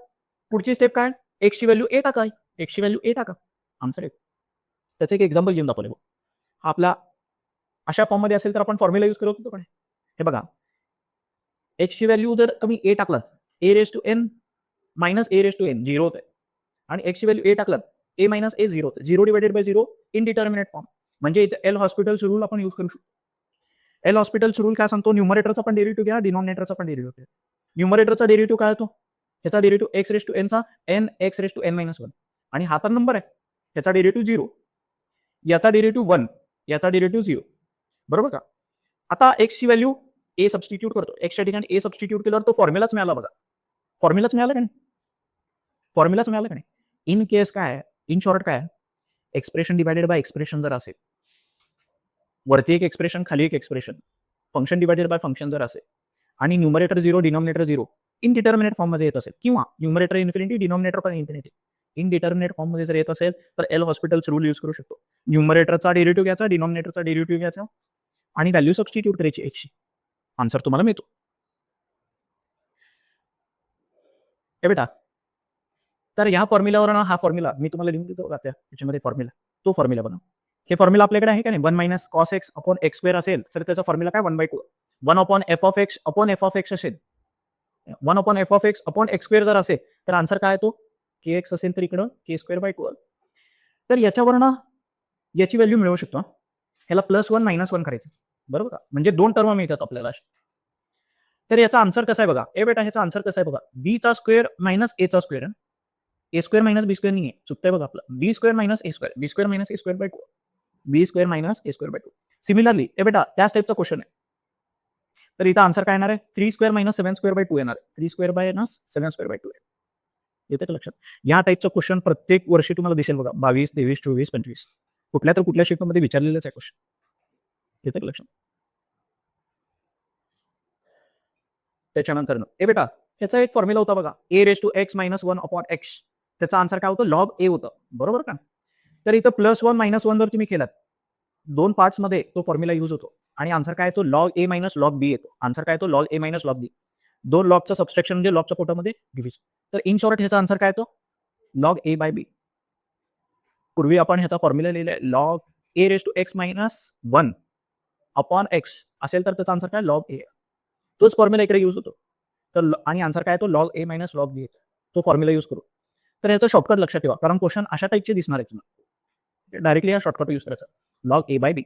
पुढची स्टेप काय? एक्सची व्हॅल्यू ए टाका. एक्सची व्हॅल्यू ए टाका. आन्सर आहे. त्याचं एक एक्झाम्पल घेऊन दाखवलं. हा आपला अशा फॉर्ममध्ये असेल तर आपण फॉर्म्युला यूज करत होतो पण हे बघा. एक्सची व्हॅल्यू जर तुम्ही ए टाकलात, a⁻n - a⁻n 0 होते आणि एक्सची व्हॅल्यू ए टाकलात, a - a 0 होते. 0/0 इनडिटर्मिनेट फॉर्म. म्हणजे इथे एल हॉस्पिटल्स रूल आपण यूज करू शकतो. एल हॉस्पिटल्स रूल काय सांगतो? न्यूमरेटरचा पण डेरिव्हेटिव्ह घ्या, डिनॉमिनेटरचा पण डेरिव्हेटिव्ह घ्या. न्यूमरेटरचा डेरिव्हेटिव्ह काय होतो? ह्याचा डेरिव्हेटिव्ह x⁻n चा n x⁻n-1 आणि हा तर नंबर आहे. ह्याचा डेरिव्हेटिव्ह 0, याचा डेरिव्हेटिव्ह 1, याचा डेरिव्हेटिव्ह 0. बरोबर का? आता एक्सची व्हॅल्यू ए सबस्टिट्यूट करतो. एक्सच्या ठिकाणी ए सबस्टिट्यूट केल्यावर तो फॉर्म्युलाच मिळाला बघा. फॉर्म्युलाच मिळाला का नाही? फॉर्म्युलाच मिळाला का नाही? इन केस काय आहे? इन शॉर्ट काय आहे? एक्सप्रेशन डिवाइडेड बाय एक्सप्रेशन जर असेल, वरती एक एक्सप्रेशन, खाली एक expression, function divided by function जर असेल आणि न्यूमरेटर 0, डिनॉमिनेटर 0 इनडिटर्मिनेट फॉर्ममध्ये येत असेल किंवा न्यूमरेटर इन्फिनिटी, डिनॉमिनेटर पण इन्फिनिटी इनडिटर्मिनेट फॉर्ममध्ये जर येत असेल, तर एल हॉस्पिटल्स रूल यूज करू शकतो. न्यूमरेटरचा डेरिव्हेटिव्ह घ्यायचा, डिनॉमिनेटरचा डेरिव्हेटिव्ह घ्यायचा आणि व्हॅल्यू सबस्टिट्यूट करायची एक्सची. आन्सर तुम्हाला मिळतो. हे बेटा तर ह्या फॉर्म्युलावर हा फॉर्म्युला मी तुम्हाला लिहून देतो बघा त्याच्यामध्ये फॉर्म्युला. तो फॉर्म्युला बघा. हे फॉर्म्युला आपल्याकडे आहे का नाही? 1 - cos(x)(x² असेल तर त्याचा फॉर्म्युला काय? 1/2. 1/f(x)(f) असेल. 1/f(x)(x² जर असेल तर आन्सर काय येतो? kx असेल तर इकडं k²/2. तर याच्यावरनं याची व्हॅल्यू मिळवू शकतो. ह्याला +1 - 1 करायचं. बरोबर का? म्हणजे 2 टर्म मिळतात आपल्याला. तर याचा आन्सर कसा आहे बघा. ए बेटा ह्याचा आन्सर कसा आहे बघा. b² - a². a² - b² नाहीये. चुकतंय बघा आपलं. b² - a². b² - a²/2. b² - a²/2. Similarly ए बेटा त्याच टाईपचा क्वेश्चन आहे. तर इथं आन्सर काय येणार आहे? 3² - 7²/2 येणार आहे. 3² - 7²/2 आहे. येतं का लक्षात? या टाईपचा क्वेश्चन प्रत्येक वर्षी तुम्हाला दिसेल बघा. 22, 23, 24, 25 कुठल्या तर कुठल्या शिफ्टमध्ये विचारलेलंच आहे क्वेश्चन. येतं का लक्षात? त्याच्यानंतर ए बेटा ह्याचा एक फॉर्म्युला होता बघा. a⁻x - 1/x त्याचा आन्सर काय होतं? log a होतं. बरोबर का? तर इथं +1 - 1 जर तुम्ही केलात, 2 पार्ट्समध्ये तो फॉर्म्युला यूज होतो आणि आन्सर काय येतो? log a - log b येतो. आन्सर काय येतो? log a - log b. 2 लॉगचं सबस्ट्रॅक्शन म्हणजे लॉगच्या पोटामध्ये डिव्हिजन. तर इन शॉर्ट ह्याचा आन्सर काय येतो? log a/b. पूर्वी आपण ह्याचा फॉर्म्युला लिहिलाय log a⁻x - 1/x असेल तर त्याचा आन्सर काय? log a. तोच फॉर्म्युला इकडे यूज होतो. तर आणि आन्सर काय येतो? log a - log b. तो फॉर्म्युला यूज करू. तर याचा शॉर्टकट लक्षात ठेवा. कारण क्वेश्चन अशा टाईपचे दिसणार आहे तुम्हाला. डायरेक्टली हा शॉर्टकट यूज करायचा. log a/b.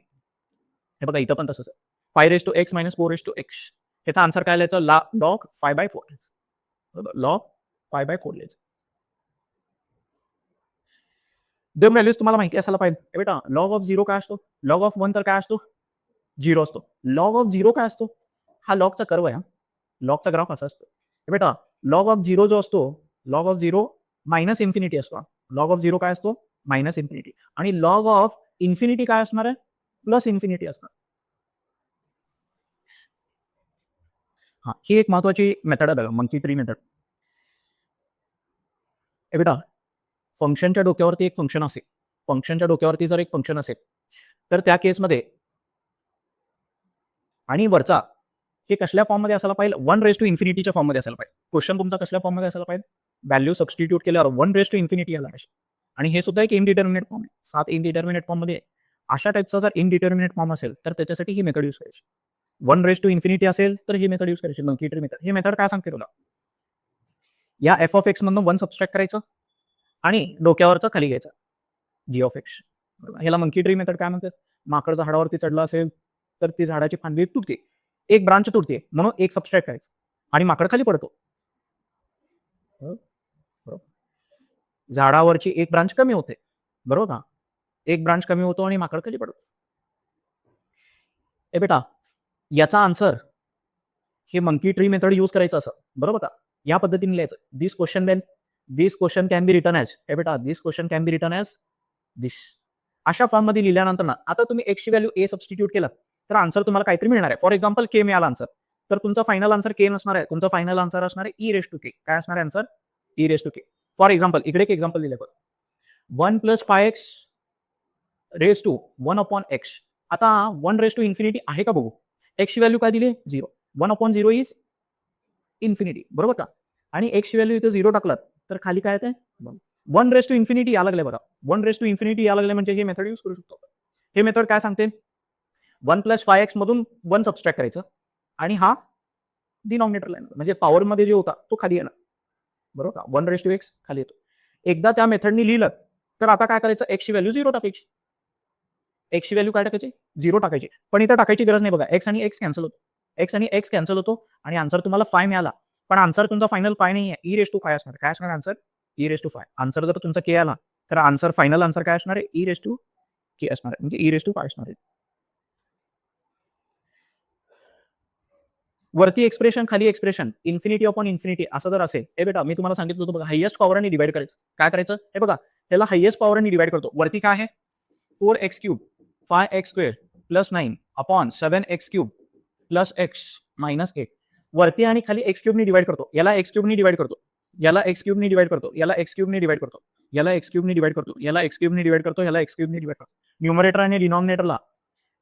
हे बघा इथं पण तसंच आहे. 5⁻x - 4⁻x ह्याचा आन्सर काय लिहायचा? log 5/4. log 5/4 लिहायचं. दोन व्हॅल्यूज तुम्हाला माहिती असायला पाहिजे. बेटा लॉग ऑफ 0 काय असतो? लॉग ऑफ 1 तर काय असतो? झिरो असतो. लॉग ऑफ झिरो काय असतो? हा लॉगचा कर्व आहे. लॉगचा ग्राफ असा असतो. बेटा लॉग ऑफ झिरो जो असतो, log of zero minus infinity असतो. लॉग ऑफ झिरो काय असतो? Minus infinity. आणि लॉग ऑफ इन्फिनिटी काय असणार आहे? प्लस इन्फिनिटी असणार. हा, ही एक महत्वाची मेथड आहे बघा, मंकी ट्री मेथड. बेटा फंक्शनच्या डोक्यावरती एक फंक्शन असेल, फंक्शनच्या डोक्यावरती जर एक फंक्शन असेल, तर त्या केसमध्ये आणि वरचा हे कसल्या फॉर्ममध्ये असायला पाहिजे? 1:इन्फिनिटीच्या फॉर्ममध्ये असायला पाहिजे. क्वेश्चन तुमचा कसल्या फॉर्ममध्ये असायला पाहिजे? व्हॅल्यू सबस्टिट्यूट केल्यावर 1:इन्फिनिटी आला पाहिजे. आणि हे सुद्धा एक इनडिटर्मिनेट फॉर्म आहे. 7 इनडिटर्मिनेट फॉर्ममध्ये अशा टाईपचा जर इनडिटर्मिनेट फॉर्म असेल तर त्याच्यासाठी ही मेथड यूज करायची. 1:इन्फिनिटी असेल तर ही मेथड यूज करायची, मंकी ट्री मेथड. ही मेथड काय सांगते तुला? या एफ ऑफ एक्स मधून 1 सबस्ट्रॅक्ट करायचं आणि डोक्यावरचं खाली घ्यायचं, जी ऑफ एक्स. ह्याला मंकी ट्री मेथड काय म्हणतात? माकड झाडावरती चढलं असेल तर ती झाडाची फांदी तुटते, एक ब्रांच तुटते, म्हणून एक सबस्ट्रॅक्ट करायचं आणि माकड खाली पडतो. झाडावरची एक ब्रांच कमी होते, बरोबर का? एक ब्रांच कमी होतो आणि माकड खाली पडतो. ए बेटा याचा आन्सर हे मंकी ट्री मेथड यूज करायचं असं, बरोबर का? या पद्धतीने लिहायचं. This question can be written as, ए बेटा this question can be written as this. अशा फॉर्ममध्ये लिहिल्यानंतर ना, आता तुम्ही एक्सची व्हॅल्यू ए सबस्टिट्यूट केलं तर आन्सर तुम्हाला काहीतरी मिळणार आहे. फॉर एक्झाम्पल के मिळाला आन्सर, तर तुमचा फायनल आन्सर के नसणार आहे. तुमचा फायनल आन्सर असणार आहे ई रेस टू के. काय असणार आहे answer? E raise to k. For example इकडे एक एक्झाम्पल दिलं बघा, 1 + 5x रेस टू 1/x. आता 1:इन्फिनिटी आहे का बघू. एक्सची व्हॅल्यू काय दिली? 0. 1/0 इज इन्फिनिटी, बरोबर का? आणि एक्सची व्हॅल्यू इथे 0 टाकलात तर खाली काय येते? 1:इन्फिनिटी या लागले बघा. 1:इन्फिनिटी या लागले म्हणजे हे मेथड यूज करू शकतो. हे मेथड काय सांगते? 1 + 5x मधून 1 सबस्ट्रॅक्ट करायचं आणि हा डिनॉमिनेटरला येणार, म्हणजे पॉवरमध्ये जे होता तो खाली येणार, बरोबर का? 1:x खाली येतो. एकदा त्या मेथडनी लिहिलं तर आता काय करायचं? एक्सची व्हॅल्यू 0 टाकायची. एक्सची व्हॅल्यू काय टाकायची? 0 टाकायची. पण इथं टाकायची गरज नाही बघा. एक्स आणि एक्स कॅन्सल होतो. एक्स आणि एक्स कॅन्सल होतो आणि आन्सर तुम्हाला 5 मिळाला. पण आन्सर तुमचा फायनल 5 नाही आहे. ई रेस टू 5 असणार. काय असणार answer? E raise to 5. Answer जर तुमचा के आला तर आन्सर फायनल आन्सर काय असणार आहे? ई रेस टू के असणार आहे, म्हणजे ई रेस टू 5 असणार आहे. वरती एक्सप्रेशन खाली एक्सप्रेशन इन्फिनिटी अपॉन इन्फिनिटी असं जर असेल, हे बेटा मी तुम्हाला सांगितलं होतं बघा, हायेस्ट पॉवरने डिवाइड करायचं. काय करायचं? हे बघा त्याला हायेस्ट पॉवरने डिवाइड करतो. वरती काय आहे? 4x³ 5x² + 9 upon 7x³ + x - 8. वरती आणि खाली x³ ने डिवाइड करतो. याला x³ ने डिवाइड करतो, याला x³ ने डिवाइड करतो, याला x³ ने डिवाइड करतो, याला x³ ने डिवाइड करतो, याला x³ ने डिवाइड करतो, याला x³ ने डिवाइड करतो. न्यूमरेटर आणि डिनॉमिनेटरला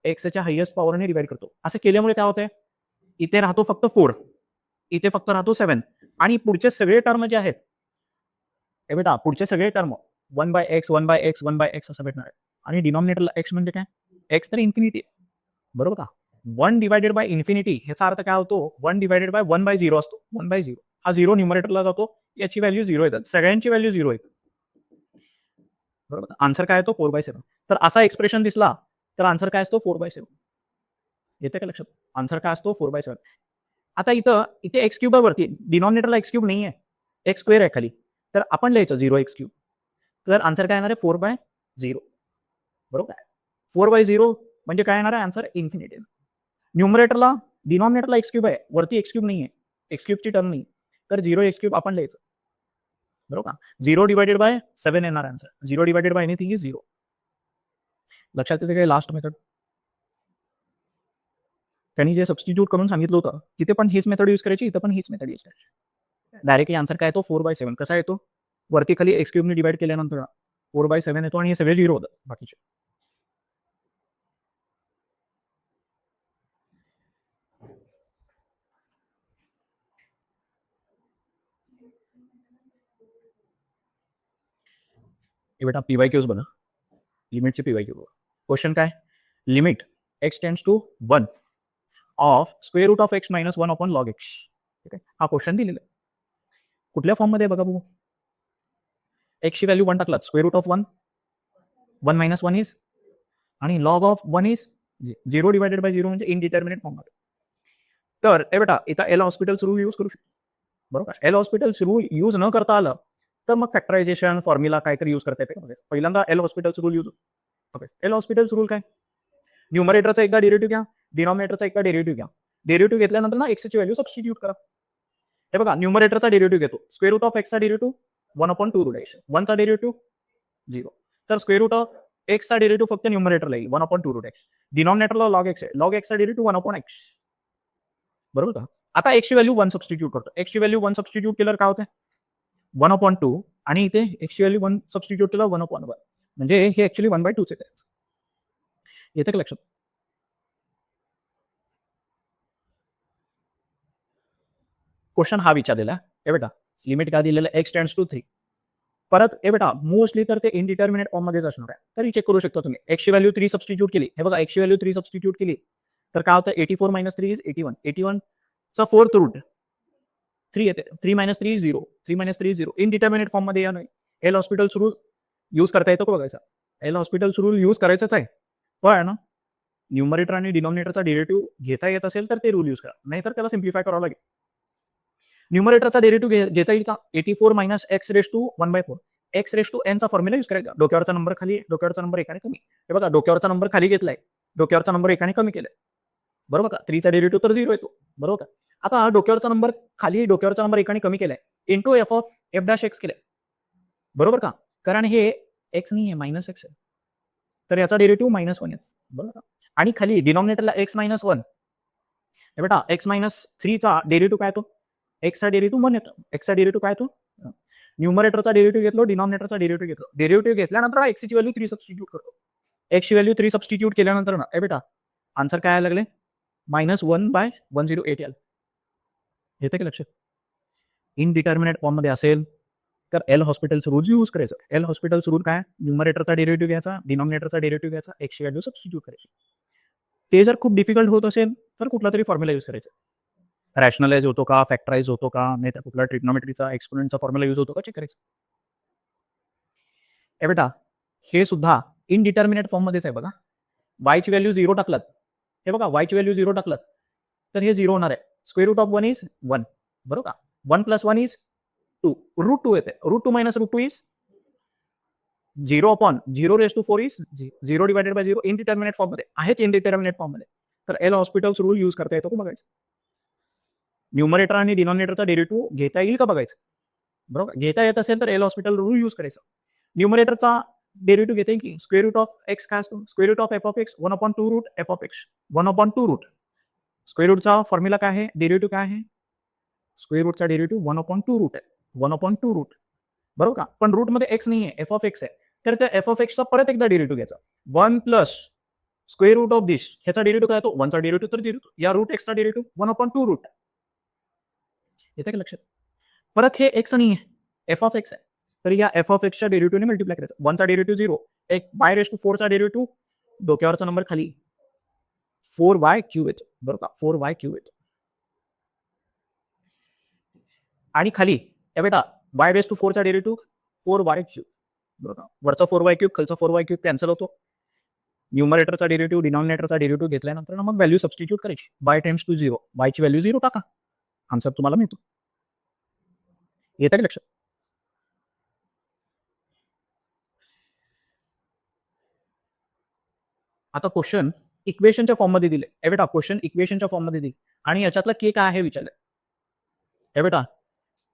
एक्सच्या हायेस्ट पॉवरने डिवाइड करतो. असं केल्यामुळे काय होतंय? इथे राहतो फक्त 4, इथे फक्त राहतो 7 आणि पुढचे सगळे टर्म जे आहेत, हे बेटा पुढचे सगळे टर्म 1/x 1/x 1/x असं भेटणार आहे. आणि डिनॉमिनेटरला x म्हणजे काय? x तर इन्फिनिटी, बरोबर का? 1/इन्फिनिटी ह्याचा अर्थ काय होतो? 1/1/0 असतो. 1/0 हा 0 न्यूमरेटरला जातो, याची व्हॅल्यू 0 येतात, सगळ्यांची व्हॅल्यू 0 येते, बरोबर. आन्सर काय येतो? 4/7. तर असा एक्सप्रेशन दिसला तर आन्सर काय असतो? 4/7. येते का लक्षात? आन्सर काय असतो? 4/7. आता इथे x³ वरती, डिनॉमिनेटरला x³ नाही आहे, x² आहे खाली, तर आपण लिहायचं 0x³. तर आन्सर काय येणार आहे? 4/0, बरोबर आहे. 4/0 म्हणजे काय येणार आहे आन्सर? इन्फिनिटी. न्यूमरेटरला डिनॉमिनेटरला x³ आहे, वरती x³ नाही आहे, x³ ची टर्म नाही, तर 0x³ आपण लिहायचं, बरोबर का? 0/7 येणार आन्सर. 0/, anything is 0. लक्षात येते काय? लास्ट मेथड त्यांनी जे सबस्टिट्यूट करून सांगितलं होतं, तिथे पण हीच मेथड यूज करायची, इथं पण हीच मेथड यूज करायची. डायरेक्टली आन्सर काय येतो? 4/7. कसा येतो? वरती खाली x³ ने डिवाइड केल्यानंतर 4/7 येतो आणि हे सगळे 0 होतात बाकीचे. हे बेटा PYQs बघा, लिमिटचे PYQ बघा. क्वेश्चन काय? Limit x tends to 1 of square root of x - 1 upon log x. ठीक आहे, हा क्वेश्चन दिलेला आहे. कुठल्या फॉर्म मध्ये बघा बघू. x ची व्हॅल्यू 1 टाकलात, स्क्वेअर रूट ऑफ 1 1 - 1 इज, आणि लॉग ऑफ 1 इज 0/0 म्हणजे इनडिटर्मिनेट फॉर्म मध्ये. तर हे बेटा इथं एल हॉस्पिटल्स रूल यूज करू शकतो, बरोबर. एल हॉस्पिटल्स रूल यूज न करता आलं तर मग फॅक्टरायझेशन फॉर्म्युला काहीतरी यूज करता येते. पहिल्यांदा L Hospital's rule use. L Hospital's rule काय? न्यूमरेटरचा एकदा डेरिव्हेटिव्ह घ्या, डिनॉमिनेटरचा एकदा डेरिव्हेटिव्ह घ्या. डेरिव्हेटिव्ह घेतल्यानंतर ना एक्सची व्हॅल्यू सबस्टिट्यूट करा. हे बघा, न्यूमरेटरचा डेरिव्हेटिव्ह घेतो. स्क्वेअर रूट ऑफ एक्सचा डेरिव्हेटिव्ह 1/2 रूट एक्स. 1चा डेरिव्हेटिव्ह 0. तर स्क्वेअर रूट ऑफ एक्सचा डेरिव्हेटिव्ह फक्त न्यूमरेटरला येईल 1/2 रूट एक्स. डिनॉमिनेटरला लॉग एक्स आहे. लॉग एक्सचा डेरिव्हेटिव्ह 1/x. बरोबर का? आता एक्सची व्हॅल्यू 1 सबस्टिट्यूट करतो. एक्सची व्हॅल्यू 1 सबस्टिट्यूट केल्यावर काय होते? 1/2 आणि इथे एक्सची व्हॅल्यू 1 सबस्टिट्यूट केलं 1/1. म्हणजे हे ऍक्च्युली 1/2 येते. येते का लक्षात? क्वेश्चन हा विचारलेला हे बेटा, लिमिट काय दिलेलं एक्स टेंड्स टू 3. परत हे बेटा मोस्टली तर ते इनडिटर्मिनेट फॉर्म मध्येच असणार आहे. तरी चेक करू शकता तुम्ही. एक्सची व्हॅल्यू 3 सबस्टिट्यूट केली. हे बघा, एक्सची व्हॅल्यू 3 सबस्टिट्यूट केली तर काय होतं? 84 - 3 इज 81. 81 चा 4th रूट 3 येते. 3 - 3 इज 0. 3 - 3 इज 0. इनडिटर्मिनेट फॉर्म मध्ये या नाही. एल हॉस्पिटल्स रूल यूज करता येतो का बघायचा? एल हॉस्पिटल्स रूल यूज करायचाच आहे. पण न्यूमरेटर आणि डिनॉमिनेटरचा डेरिव्हेटिव्ह घेता येत असेल तर ते रूल यूज करा. नाहीतर त्याला सिम्प्लिफाय करावं लागेल. न्यूमरेटरचा डेरिव्हेटिव्ह घेता येईल का? 84 - x raise to 1/4. x raise to n चा फॉर्म्युला यूज करायचा. डोक्यावरचा नंबर खाली, डोक्यावरचा नंबर एकाने कमी. हे बघा, डोक्यावरचा नंबर खाली घेतलाय, डोक्यावरचा नंबर एकाने कमी केलाय. बरोबर का? 3 चा डेरिव्हेटिव्ह तर 0 येतो. बरोबर का? आता डोक्यावरचा नंबर खाली, डोक्यावरचा नंबर एकाने कमी केलाय. Into F of F dash x केलाय. बरोबर का? कारण हे एक्स नाही आहे, -x आहे. तर याचा डेरिव्हेटिव्ह -1 येतो. बरोबर का? आणि खाली डिनॉमिनेटरला x - 1. हे बेटा, x - 3 चा डेरिव्हेटिव्ह काय येतो? एक्सचा डेरिव्हेटिव्ह 1 येतो. एक्सचा डेरिव्हेटिव्ह काय येतो? न्यूमरेटरचा डेरिव्हेटिव्ह घेतलो, डिनॉमिनेटरचा डेरिव्हेटिव्ह घेतलो. डेरिव्हेटिव्ह घेतल्यानंतर एक्सची व्हॅल्यू 3 सबस्टिट्यूट करतो. एक्सची व्हॅल्यू 3 सबस्टिट्यूट केल्यानंतर ना हे बेटा आन्सर काय यायला लागले? -1/108 याल. येते का लक्षात? इनडिटर्मिनेट फॉर्म मध्ये असेल तर एल हॉस्पिटल्स रूल यूज करायचं. एल हॉस्पिटल्स रूल काय? न्यूमरेटरचा डेरिव्हेटिव्ह घ्यायचा, डिनॉमिनेटरचा डेरिव्हेटिव्ह घ्यायचा, एक्सची व्हॅल्यू सबस्टिट्यूट करायची. ते जर खूप डिफिकल्ट होत असेल तर कुठला तरी फॉर्म्युला यूज करायचा. रॅशनलाइज होतो का, फॅक्टराइज होतो का, नाही तर कुठला ट्रिग्नोमेट्रीचा एक्सपोनेंटचा फॉर्म्युला यूज होतो का चेक करायचं. हे बेटा, हे सुद्धा इनडिटर्मिनेट फॉर्म मध्येच आहे बघा. वायची व्हॅल्यू 0 टाकलात. हे बघा, वायची व्हॅल्यू 0 टाकलात तर हे 0 होणार आहे. Square root of 1 is 1. बरोबर का? 1 + 1 इज 2. √2 येते. √2 - √2 is 0/0 raise to 4 is 0/0. Indeterminate form मध्ये आहेच, इनडिटर्मिनेट फॉर्म मध्ये. तर एल हॉस्पिटल्स रूल यूज करता येतो का बघायचं. न्यूमरेटर आणि डिनॉमिनेटरचा डेरिव्हेटिव्ह घेता येईल का बघायचं. बरोबर, घेता येत असेल तर एल हॉस्पिटल रूल यूज करायचं. न्यूमरेटरचा डेरिव्हेटिव्ह घेता येईल की स्क्वेअर रूट ऑफ एक्स काय असतो? Square root of f of x 1/2 root f of x. 1/2 root square रूटचा फॉर्म्युला काय आहे? डेरिव्हेटिव्ह काय आहे? स्क्वेअर रूटचा डेरिव्हेटिव्ह 1/2 रूट आहे. 1/2 रूट. बरोबर का? पण रूट मध्ये एक्स नाही आहे, एफ ऑफ एक्स आहे. तर त्या एफ ऑफ एक्सचा परत एकदा डेरिव्हेटिव्ह घ्यायचा. 1 प्लस स्क्वेअर रूट ऑफ दिस, ह्याचा डेरिव्हेटिव्ह काय येतो? 1 चा डेरिव्हेटिव्ह तर 0. या रूट एक्सचा डेरिव्हेटिव्ह 1/2 रूट. येते का लक्षात? परत हे एक्स नाही आहे, एफ ऑफ एक्स आहे. तर या एफ ऑफ एक्सच्या डेरिव्हेटिव्हने मल्टिप्लाय करायचं. 1 चा डेरिव्हेटिव्ह 0. एक बाय रेस टू 4 चा डेरिव्हेटिव्ह, डोक्यावरचा नंबर खाली 4y³ येतो. बरोबर का? 4y³ येतो. आणि खाली हे बेटा y रेस टू 4 चा डेरिव्हेटिव्ह 4y³. बरोबर का? वरचा 4y³, खालचा 4y³ कॅन्सल होतो. न्यूमरेटरचा डेरिव्हेटिव्ह, डिनॉमिनेटरचा डेरिव्हेटिव्ह घेतल्यानंतर मग व्हॅल्यू सबस्टिट्यूट करायची. y tends to 0. y ची व्हॅल्यू 0 टाका. आन्सर तुम्हाला मिळतो. येतं का लक्षात? आता क्वेश्चन इक्वेशनच्या फॉर्ममध्ये दिले. हे बेटा, क्वेश्चन इक्वेशनच्या फॉर्ममध्ये दिले आणि याच्यातला के काय आहे विचारलं. हे बेटा,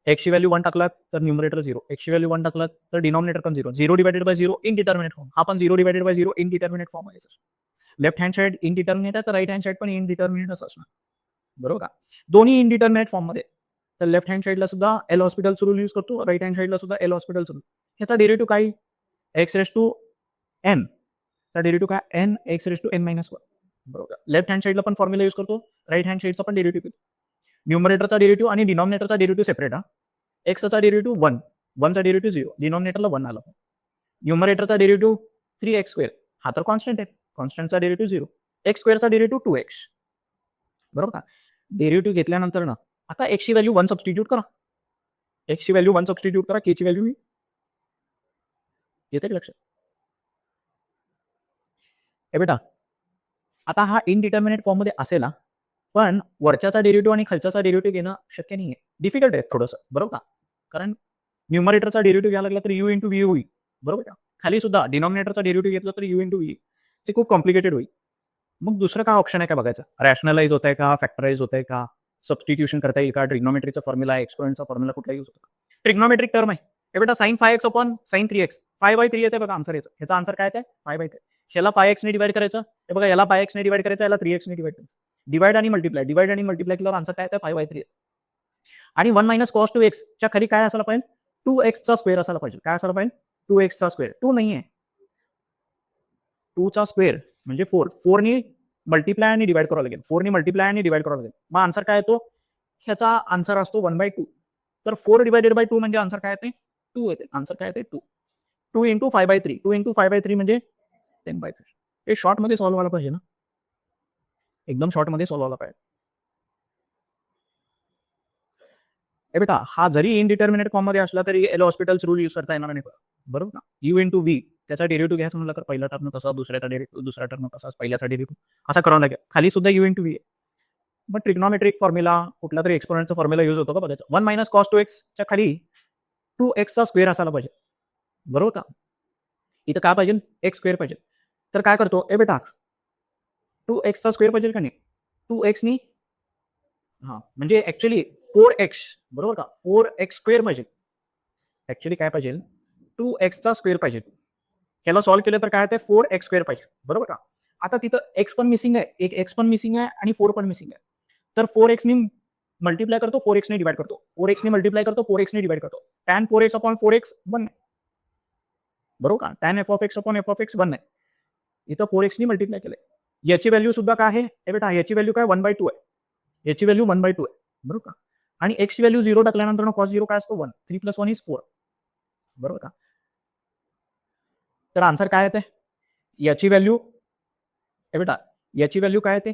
एक्सची व्हॅल्यू 1 टाकलात तर न्यूमरेटर 0. एक्सची व्हॅल्यू 1 टाकलात तर डिनॉमिनेटर पण 0. 0/0 इनडिटर्मिनेट फॉर्म. हा पण 0/0 इनडिटर्मिनेट फॉर्म आहे. लेफ्ट हँड साइड इनडिटर्मिनेट आहे तर राईट हँड साइड पण इनडिटर्मिनेटच असणार. बरोबर का? दोन्ही इनडिटर्मिनेट फॉर्म मध्ये. तर लेफ्ट हँड साइडला सुद्धा एल हॉस्पिटल्स रूल यूज करतो, राईट हँड साइडला सुद्धा एल हॉस्पिटल्स रूल. ह्याचा डेरिव्हेटिव्ह काय? एक्स रेस टू एन चा डेरिव्हेटिव्ह काय? N x raise to n - 1. बरोबर. लेफ्ट हँड साइडला पण फॉर्म्युला यूज करतो, राईट हँड साइडचा पण डेरिव्हेटिव्ह. न्यूमरेटरचा डेरिव्हेटिव्ह आणि डिनॉमिनेटरचा डेरिव्हेटिव्ह सेपरेट. हा एक्सचा डेरिव्हेटिव्ह 1, 1 चा डेरिव्हेटिव्ह 0, डिनॉमिनेटरला 1 आला. न्यूमरेटरचा डेरिव्हेटिव्ह 3x². हा तर कॉन्स्टंट आहे, कॉन्स्टंटचा डेरिव्हेटिव्ह 0. x² derivative 2x. बरोबर का? डेरिव्हेटिव्ह घेतल्यानंतर ना आता x ची व्हॅल्यू 1 सबस्टिट्यूट करा. x ची व्हॅल्यू 1 सबस्टिट्यूट करा, k ची व्हॅल्यू येते का लक्षात? हे बेटा, आता हा इनडिटर्मिनेट फॉर्म मध्ये असेल, पण वरच्याचा डेरिव्हेटिव्ह आणि खालच्याचा डेरिव्हेटिव्ह घेणं शक्य नाहीये. डिफिकल्ट आहे थोडंसं. बरोबर का? कारण न्यूमरेटरचा डेरिव्हेटिव्ह घ्यायला लागला तर u × v होईल. बरोबर का? खाली सुद्धा डिनॉमिनेटरचा डेरिव्हेटिव्ह घेतला तर u × v. ते खूप कॉम्प्लिकेटेड होईल. मग दुसरं काय ऑप्शन आहे का बघायचं, रॅशनलाइज होत आहे का, फॅक्टराइज होत आहे का, सबस्टिट्यूशन करता येईल का, ट्रिग्नोमेट्रीचा फॉर्म्युला आहे, एक्सपोनेंटचा फॉर्म्युला कुठला यूज होतो. ट्रिग्नोमेट्रिक टर्म आहे हे बेटा, sign 5x upon sine 3x, 5/3 येते बघा आन्सर याचं. ह्याचा आन्सर काय येते 5/3. ह्याला πx ने डिवाइड करायचं, हे बघा याला πx ने डिवाइड करायचं, याला 3x ने डिवाइड करायचं. डिवाइड आणि मल्टिप्लाय केल्यावर आन्सर काय येते 5/3. आणि 1 मायनस कॉस 2x च्या खाली काय असायला पाहिजे, 2x चा स्क्वेअर असायला पाहिजे. काय असायला पाहिजे, 2x चा स्क्वेअर. 2 नाहीये, 2 चा स्क्वेअर म्हणजे 4. 4 नी मल्टिप्लाय आणि डिवाइड करावं लागेल, 4 नी मल्टिप्लाय आणि डिवाइड करावं लागेल. मग आन्सर काय येतो, ह्याचा आन्सर असतो 1/2. तर 4 डिवायडेड बाय 2 म्हणजे आन्सर काय येते 2 येते. आन्सर काय येते 2. 2 इंटू 5/3, 2 इंटू 5/3 म्हणजे 10/3. हे शॉर्टमध्ये सॉल्व्ह व्हायला पाहिजे ना, एकदम शॉर्टमध्ये सॉल्व्ह व्हायला पाहिजे. ए बेटा, हा जरी इनडिटर्मिनेट फॉर्म मध्ये असला तरी एल हॉस्पिटल्स रूल यूज करता येणार नाही, बरोबर ना. यू इंटू व्ही त्याचा डेरिव्हेटिव्ह घ्यायचा म्हणलं तर पहिला टर्म तसा, दुसऱ्याचा डेरिव्हेटिव्ह दुसऱ्या टर्म तसाच, पहिल्याचा डेरिव्हेटिव्ह असा करावं लागेल. खाली सुद्धा यू इंटू व्ही. मग ट्रिग्नोमेट्रिक फॉर्म्युला कुठला तरी एक्सपोनेंटचा फॉर्म्युला यूज होतो का बघायचं. 1 मायनस कॉस 2x च्या खाली 2x चा स्क्वेअर असायला पाहिजे, बरोबर का. इथं काय पाहिजे, एक्स स्क्वेअर पाहिजे. तर काय करतो, ए बेटा 2x चा स्क्वेअर पाहिजे का नाही, 2x नी हा म्हणजे ऍक्च्युली 4x, बरोबर का, 4x स्क्वेअर पाहिजे. ऍक्च्युली काय पाहिजे, 2x चा स्क्वेअर पाहिजे. ह्याला सॉल्व्ह केलं तर काय येते 4x स्क्वेअर पाहिजे, बरोबर का. आता तिथं x पण मिसिंग आहे, एक x पण मिसिंग आहे आणि 4 पण मिसिंग आहे. तर 4x नी मल्टिप्लाय करतो, 4x ने डिवाइड करतो, 4x ने मल्टिप्लाय करतो, 4x ने डिवाइड करतो. tan 4x अपॉन 4x 1, बरोबर का. tan f of x upon f of x 1 आहे. इथं 4x ने मल्टिप्लाय केलंय. याची व्हॅल्यू सुद्धा काय आहे, हे बेटा याची व्हॅल्यू काय 1/2 आहे. याची व्हॅल्यू 1/2 आहे, बरोबर का. आणि x ची व्हॅल्यू 0 टाकल्यानंतर cos 0 काय असतो 1. 3 + 1 = 4, बरोबर का. तर आन्सर काय येते, याची व्हॅल्यू, हे बेटा याची व्हॅल्यू काय येते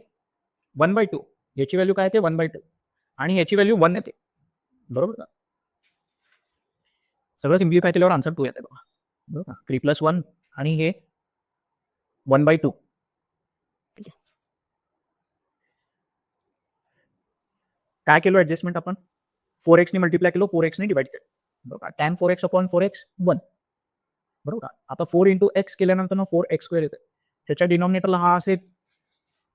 1/2, याची व्हॅल्यू काय येते 1/2 आणि याची व्हॅल्यू 1 येते, बरोबर का. सगळं सिम्प्लिफाय केल्यावर आन्सर 2 येते बघा, बरोबर का. 3 + 1 आणि हे 1/2. काय केलं ऍडजस्टमेंट आपण, 4x ने मल्टिप्लाय केलो, 4x ने डिवाइड केलं, बरोबर का. tan 4x अपॉन 4x 1, बरोबर का. आता 4 इंटू एक्स केल्यानंतर 4x स्क्वेअर येते. त्याच्या डिनॉमिनेटरला हा असेल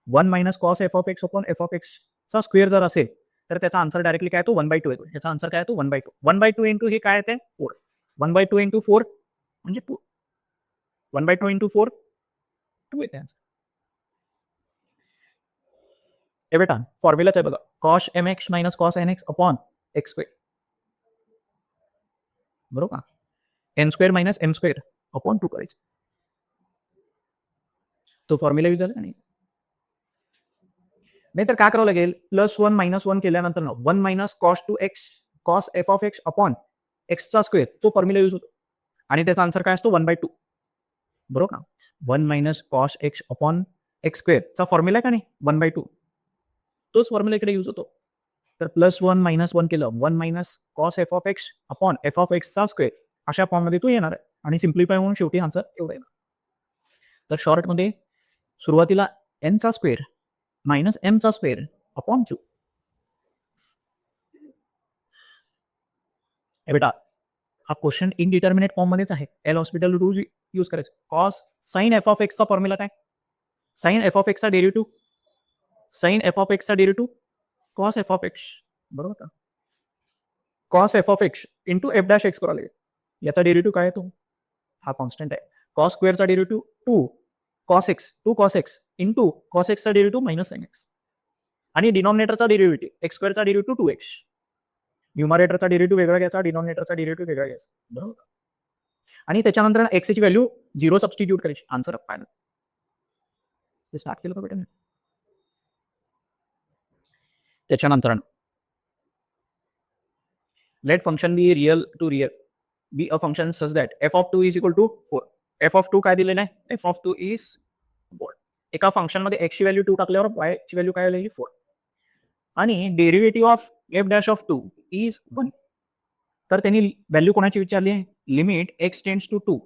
1 minus cos f of x upon f of x चा स्क्वेअर जर असेल तर त्याचा आन्सर डायरेक्टली काय येतो 1/2 येतो. ह्याचा आन्सर काय येतो 1/2. 1/2 इंटू हे काय येते 4, 1/2 इंटू 4 म्हणजे 1/2 इंटू 4 2 येते आन्सर. हे बेटा फॉर्म्युलाच आहे बघा, cos mx minus cos nx upon x square, बरोबर का. n square minus m square upon 2 करायचं. तो फॉर्म्युला यूज झाला का नाही. नाहीतर काय करावं लागेल, +1 - 1 केल्यानंतर 1 minus cos 2x cos f of x upon x चा स्क्वेअर, तो फॉर्म्युला यूज होतो आणि त्याचा आन्सर काय असतो 1/2, बरोबर का. 1 minus cos x upon x square चा फॉर्म्युला आहे का नाही 1/2, तोच फॉर्म्युला इकडे यूज होतो. तर +1 - 1 केलं, 1 minus cos f of x upon f of x चा स्क्वेअर अशा फॉर्ममध्ये तो येणार आहे आणि सिम्प्लिफाय होऊन शेवटी आन्सर एवढा येणार. तर शॉर्टमध्ये सुरुवातीला n चा स्क्वेअर मायनस m चा स्क्वेअर अपॉन 2. हे बेटा हा क्वेश्चन इनडिटर्मिनेट फॉर्म मध्येच आहे. एल हॉस्पिटल रूल यूज करायचं. Cos sine f of x चा फॉर्म्युला काय, साइन f ऑफ x चा derivative, sine f of x चा derivative cos f of x, बरोबर का. Cos f of x into f dash x करावं लागेल. याचा डेरिव्हेटिव्ह काय येतो, हा कॉन्स्टंट आहे. कॉस स्क्वेअरचा derivative 2 cos x into cos x चा डेरिव्हेटिव्ह मायनस साइन x आणि डिनॉमिनेटरचा डेरिव्हेटिव्ह x स्क्वेअरचा डेरिव्हेटिव्ह 2x. न्यूमरेटरचा डेरिव्हेटिव्ह वेगळा घ्यायचा, डिनॉमिनेटरचा डेरिव्हेटिव्ह वेगळा घ्यायचा, बरोबर. आणि त्याच्यानंतर x ची व्हॅल्यू 0 सबस्टिट्यूट करायची, आन्सर फायनल. ते स्टार्ट केलं का बेटा. त्याच्यानंतर let function be real to real be a function such that f of 2 is equal to 4. f of 2 काय दिलेलं आहे, f ऑफ 2 इज 4. एका फंक्शन मध्ये x ची व्हॅल्यू 2 टाकल्यावर y ची व्हॅल्यू काय आली 4 आणि derivative of f dash of 2 is 1. तर त्यांनी व्हॅल्यू कोणाची विचारली आहे, limit x tends to 2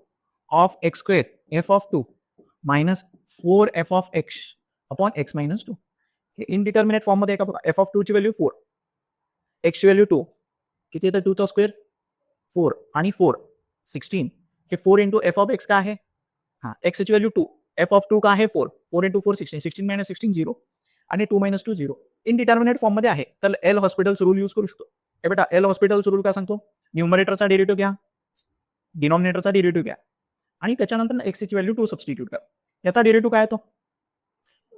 of x square f of 2 minus 4f of x upon x minus 2. हे इनडिटर्मिनेट फॉर्म मध्ये आहे का बघा. f ऑफ 2 ची व्हॅल्यू 4, x ची व्हॅल्यू 2, किती येतं 2 चा स्क्वेअर 4 आणि 4 16. हे 4 इंटू f ऑफ x काय आहे, हा x ची व्हॅल्यू 2, एफ ऑफ 2 का आहे 4, 4 इंटू 4 16, 16 मायनस 16 0 आणि 2 मायनस 2 0 इनडिटर्मिनेट फॉर्ममध्ये आहे. तर एल हॉस्पिटल्स रूल यूज करू शकतो. हे बेटा एल हॉस्पिटल्स रूल काय सांगतो, न्यूमरेटरचा डेरिव्हेटिव्ह घ्या, डिनॉमिनेटरचा डेरिव्हेटिव्ह घ्या आणि त्याच्यानंतर एक्सची व्हॅल्यू 2 सबस्टिट्यूट करा. याचा डेरिव्हेटिव्ह काय येतो,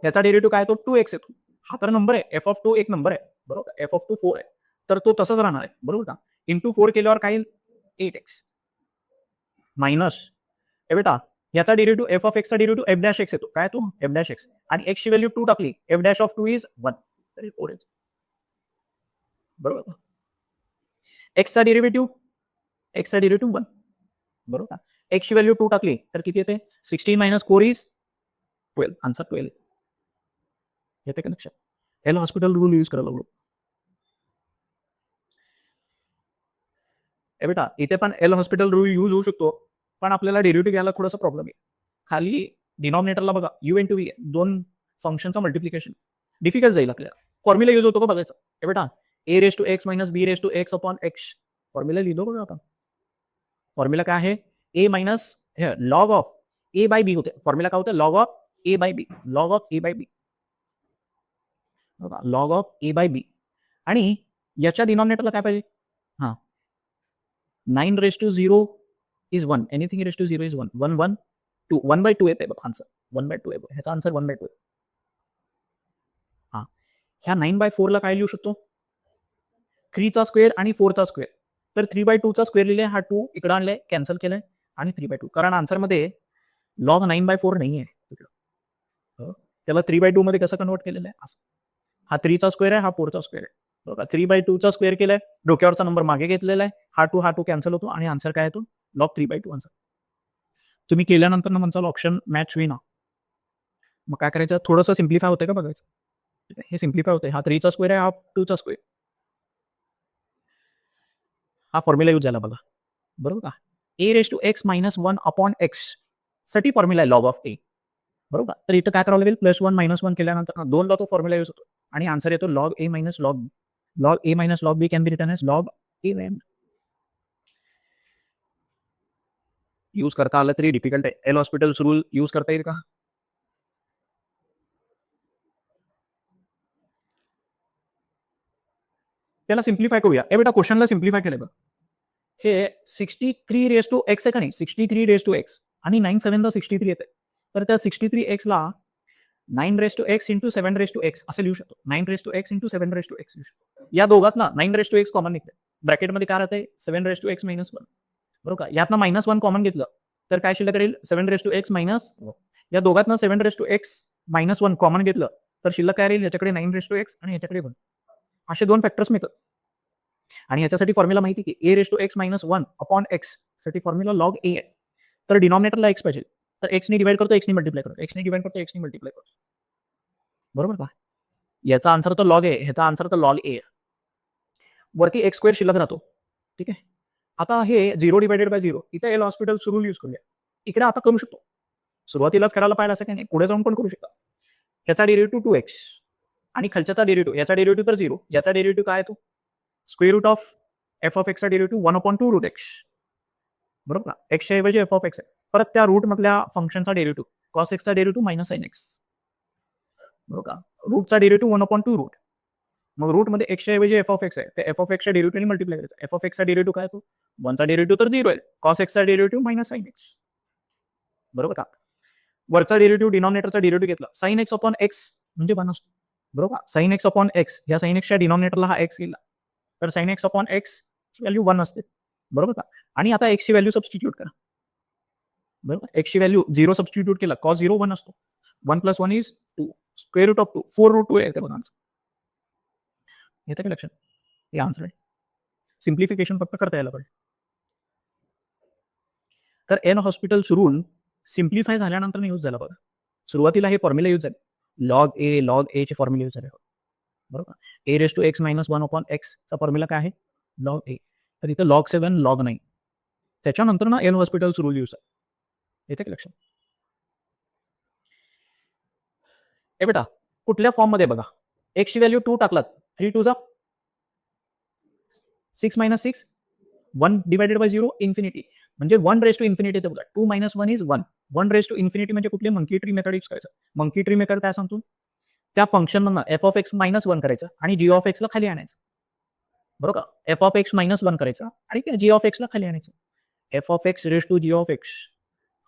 याचा डेरिव्हेटिव्ह काय येतो 2x येतो. हा तर नंबर आहे, एफ ऑफ 2 एक नंबर आहे बरोबर, एफ ऑफ 2 4 आहे, तर तो तसंच राहणार आहे बरोबर का. इंटू 4 केल्यावर काय येईल 8x मायनस हे बेटा याचा डेरिव्हेटिव्ह एफ ऑफ एक्सचा डेरिव्हेटिव्ह एफ डॅश एक्स येतो, काय तो एफ डॅश एक्स आणि एक्सची व्हॅल्यू 2 टाकली, एफ डॅश ऑफ 2 इज 1 तर 4 येतो बरोबर. एक्सचा डेरिव्हेटिव्ह 1 बरोबर का. एक्सची व्हॅल्यू 2 टाकली तर किती येते 16 मायनस 4 इज 12, आन्सर 12 येते का लक्षात. एल हॉस्पिटल रूल यूज करायला लागलो. ए बेटा इथे पण एल हॉस्पिटल रूल यूज होऊ शकतो, पण आपल्याला डेरिव्हेटिव्ह घ्यायला थोडासा प्रॉब्लेम आहे. खाली डिनॉमिनेटरला बघा यू इंटू व्ही दोन फंक्शनचं मल्टिप्लिकेशन डिफिकल्ट जाईल आपल्याला. फॉर्म्युला यूज होतो का बघायचं. ए बेटा a raise to x minus b raise to x upon x formula लिहिलो बघा आता. फॉर्म्युला काय आहे a minus log of a by b होते. फॉर्म्युला काय होतं log of a by b, log of a by b, log of a by b आणि याच्या डिनॉमिनेटरला काय पाहिजे हां 9 raised to 0 is 1. Anything raised to 0 is 1. 1, 1, 2. 1 by 2 येते बघ आन्सर. 1 by 2 आहे बघ. ह्याचा आन्सर 1 by 2 आहे. हां. ह्या 9 by 4 ला काय लिहू शकतो 3 चा स्क्वेअर आणि 4 चा स्क्वेअर. तर 3 by 2 चा स्क्वेअर लिहिले, हा 2 इकडे आणलाय कॅन्सल केलाय आणि 3 by 2 कारण आन्सरमध्ये लॉग 9 by 4 नाही आहे. त्याला 3 by 2 मध्ये कसं कन्वर्ट केलेलं आहे असं. हा 3 चा स्क्वेअर आहे, हा 4 चा स्क्वेअर आहे बघा. 3 by 2 चा स्क्वेअर केलाय, डोक्यावरचा नंबर मागे घेतलेला आहे, हा 2 कॅन्सल होतो आणि आन्सर काय येतो लॉग 3 by 2 आन्सर. तुम्ही केल्यानंतर ना म्हणसाल ऑप्शन मॅच होईना, मग काय करायचं थोडंसं सिम्प्लिफाय होतंय का बघायचं. हे सिम्प्लिफाय होतंय, हा 3 चा स्क्वेअर आहे, हा 2 चा स्क्वेअर. हा फॉर्म्युला यूज झाला बघा बरोबर का. A raise to x minus 1 upon x साठी फॉर्म्युला आहे लॉग ऑफ ए बरोबर. तर इथं काय करावं लागेल +1 -1 केल्यानंतर 2ला तो फॉर्म्युला यूज होतो आणि आन्सर येतो log a minus log b. Log a minus log b can be written as log a m. Use करता आलं तरी डिफिकल्ट आहे. एल हॉस्पिटल्स रूल यूज करता येईल का. त्याला सिम्प्लिफाय करूया. ए बेटा क्वेश्चनला सिम्प्लिफाय केलं बघ. हे 63 रेस टू एक्स आहे का नाही 63 रेस टू एक्स आणि 9 7 63 येते. तर त्या 63 एक्सला 9 raise to x into 7 raise to x असं लिहू शकतो. 9 raise to x into 7 raise to x लिहू शकतो. या दोघात ना 9 रेस टू एक्स कॉमन निघते. ब्रॅकेटमध्ये काय राहते 7 रेस टू एक्स -1 बरोबर का. यातनं -1 कॉमन घेतलं तर काय शिल्लक राहील 7 रेस टू एक्स मायनस. या दोघातनं 7 रेस टू एक्स -1 कॉमन घेतलं तर शिल्लक काय राहील याच्याकडे 9 रेस टू एक्स आणि याच्याकडे 1. असे दोन फॅक्टर्स मिळतात आणि याच्यासाठी फॉर्म्युला माहिती की a raise to x -1 upon x साठी फॉर्म्युला लॉग ए आहे. तर डिनॉमिनेटरला एक्स पाहिजे तर एक्सने डिवाइड करतो, एक्सने मल्टिप्लाय करतो, एक्सने डिवाइड करतो, एक्सने मल्टिप्लाय करतो बरोबर का. याचा आन्सर तर लॉग आहे, ह्याचा आन्सर तर लॉग ए आहे. वरती एक्स स्क्वेअर शिल्लक राहतो ठीक आहे. आता हे 0 डिवायडेड बाय 0 इथे एल हॉस्पिटल रूल यूज करूया. इकडे आता करू शकतो, सुरुवातीलाच करायला पाहिजे असं काही नाही, पुढे जाऊन पण करू शकता. ह्याचा डेरिव्हेटिव्ह 2x आणि खालच्याचा डेरिव्हेटिव्ह, याचा डेरिव्हेटिव्ह तर 0, याचा डेरिव्हेटिव्ह काय तो square root of f of एक्सचा डेरिव्हेटिव्ह 1/2 रूट एक्स बरोबर का. एक्सच्या ऐवजी एफ ऑफ एक्स आहे. परत त्या रूट मधल्या फंक्शनचा डेरिव्हेटिव्ह कॉस एक्सचा डेरिव्हेटिव्ह मायनस साइन एक्स बरोबर का. रूटचा डेरिव्हेटिव्ह 1/2 रूट. मग रूट मध्ये एक्सच्या ऐवजी एफ ऑफ एक्स आहे, ते एफ ऑफ एक्सच्या डेरिव्हेटिव्हने मल्टिप्लाय करायचं. एफ ऑफ एक्सचा डेरिव्हेटिव्ह काय तो 1चा डेरिव्हेटिव्ह तर 0 आहे, कॉस एक्सचा डेरिव्हेटिव्ह मायनस साइन एक्स बरोबर का. वरचा डेरिव्हेटिव्ह डिनॉमिनेटरचा डेरिव्हेटिव्ह घेतला साइन एक्स अपॉन एक्स म्हणजे 1 असतो बरोबर. साइन एक्स अपॉन एक्स या साइन एक्सच्या डिनॉमिनेटरला हा एक्स गेला तर sign x upon x value 1 असते बरोबर का. आणि आता एक्सची व्हॅल्यू सबस्टिट्यूट करा बरोबर. एक्सची व्हॅल्यू 0 सबस्टिट्यूट केला कॉस 0 1 असतो. 1 + 1 is 2 square root of 2 4 root 2 येते बघा आन्सर. येतं का लक्षात. हे आन्सर आहे. सिम्प्लिफिकेशन फक्त करता यायला पाहिजे. तर एल हॉस्पिटल्स रूल सिम्प्लिफाय झाल्यानंतर यूज झाला बघा. सुरुवातीला हे फॉर्म्युला यूज झाले लॉग ए चे फॉर्म्युला यूज झाले बरोबर. A raise to x -1 upon x चा फॉर्म्युला काय आहे लॉग ए. तर इथं लॉग 7 लॉग 9 त्याच्यानंतर ना एल हॉस्पिटल्स रूल यूज आहे. येते का लक्षात. ए बेटा कुठल्या फॉर्म मध्ये बघा एक्सची व्हॅल्यू 2 टाकलात 3 2 6 - 6 1 डिवायडेड बाय 0 इन्फिनिटी म्हणजे 1 रेस टू इन्फिनिटी येते बघा. 2 - 1 इज 1 1 रेस टू इन्फिनिटी म्हणजे कुठली मंकी ट्री मेथड यूज करायचं. मंकी ट्री मेथड काय सांगतो, त्या फंक्शनमधनं एफ ऑफ एक्स मायनस 1 करायचं आणि जी ऑफ एक्सला खाली आणायचं. बरोबर का? एफ ऑफ एक्स मायनस 1 करायचं आणि जी ऑफ एक्सला खाली आणायचं. F of x raise to g of x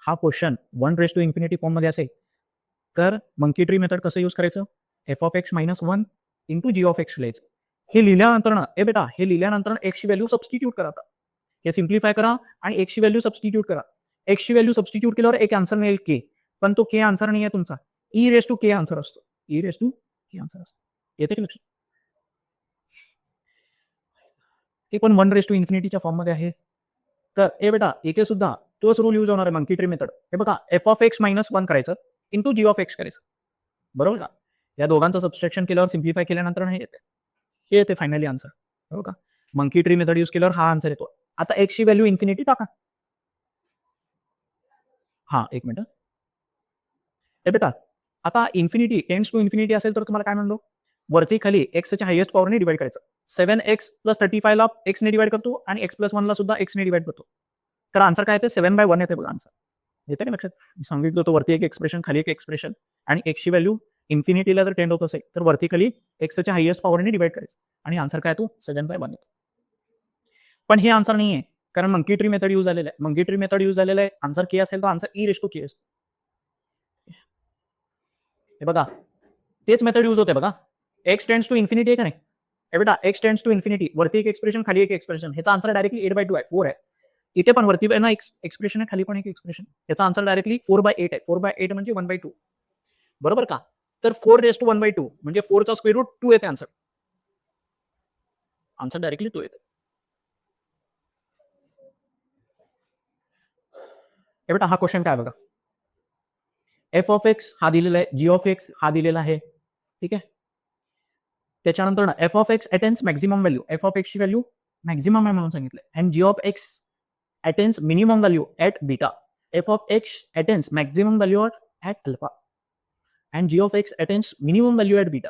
हा क्वेश्चन 1 रेस टू इन्फिनिटी फॉर्ममध्ये असेल तर मंकी ट्री मेथड कसं यूज करायचं, f of x minus 1 into g of x लिहायचं. हे लिहिल्यानंतर ना बेटा हे लिहिल्यानंतर एक्सची व्हॅल्यू सबस्टिट्यूट करा. हे सिम्प्लिफाय करा आणि एक्सची व्हॅल्यू सबस्टिट्यूट करा. एक्सची व्हॅल्यू सबस्टिट्यूट केल्यावर एक आन्सर मिळेल के, पण तो के आन्सर नाही आहे तुमचा, e raise to k answer असतो. E raise to k answer असतो. येते की लक्षात? हे पण 1 रेस टू इन्फिनिटीच्या फॉर्ममध्ये आहे. तर ए बेटा इथे सुद्धा तोच रूल यूज होणार आहे मंकी ट्री मेथड. हे बघा एफ ऑफ एक्स मायनस 1 करायचं इंटू जी ऑफ एक्स करायचं. बरोबर का? या दोघांचं सबस्ट्रॅक्शन केल्यावर सिम्प्लिफाय केल्यानंतर हे येते. हे येते फायनली आन्सर. बरोबर का? मंकी ट्री मेथड यूज केल्यावर हा आन्सर येतो. आता एक्सची व्हॅल्यू इन्फिनिटी टाका. हां, एक मिनिट. हे बेटा आता इन्फिनिटी टेन्स टू इन्फिनिटी असेल तर तुम्हाला काय म्हणलो, वरती खाली एक्सच्या हायेस्ट पॉवरने डिवाइड करायचं. 7x प्लस 35 ला एक्सने डिवाइड करतो आणि एक्स प्लस 1 ला सुद्धा एक्सने डिवाइड करतो. तर आन्सर काय येते 7/1 येते बघा आन्सर. येते का लक्षात? मी सांगितलं होतं वरती एक एक्सप्रेशन खाली एक एक्सप्रेशन आणि एक्सची व्हॅल्यू इन्फिनिटीला जर टेंड होत असेल तर वरती खाली एक्सच्या हायेस्ट पॉवरने डिवाइड करायचं आणि आन्सर काय येतो 7/1 येतो. पण हे आन्सर नाही आहे कारण मंकी ट्री मेथड यूज झालेलं आहे. मंकी ट्री मेथड यूज झालेलं आहे. आन्सर के असेल तर आन्सर ई रेस टू के असतो. हे बघा तेच मेथड यूज होते बघा. एक्स टेंड्स टू इन्फिनिटी आहे का नाही? हे बेटा एक्स टेंड्स टू इन्फिनिटी वरती एक एक्सप्रेशन खाली एक एक्सप्रेशन. ह्याचा आन्सर डायरेक्टली 8/2 आहे, 4 आहे. इथे पण वरती ना एक एक्सप्रेशन आहे खाली पण एक एक्सप्रेशन. याचा आन्सर डायरेक्टली 4/8 आहे. 4/8 म्हणजे 1/2. बरोबर का? तर 4 रेस टू 1/2 म्हणजे 4 चा स्क्वेअर रूट 2 येते आन्सर. आन्सर डायरेक्टली 2 येते. हे बेटा हा क्वेश्चन काय बघा. एफ ऑफ एक्स हा दिलेला आहे, जी ऑफ एक्स हा दिलेला आहे. ठीक आहे. त्याच्यानंतर ना f of x attains maximum value. F of एक्सची व्हॅल्यू मॅक्झिमम आहे म्हणून सांगितलंय. And g of x attains minimum value at beta. F of x attains maximum value at alpha and g of x attains minimum value at beta.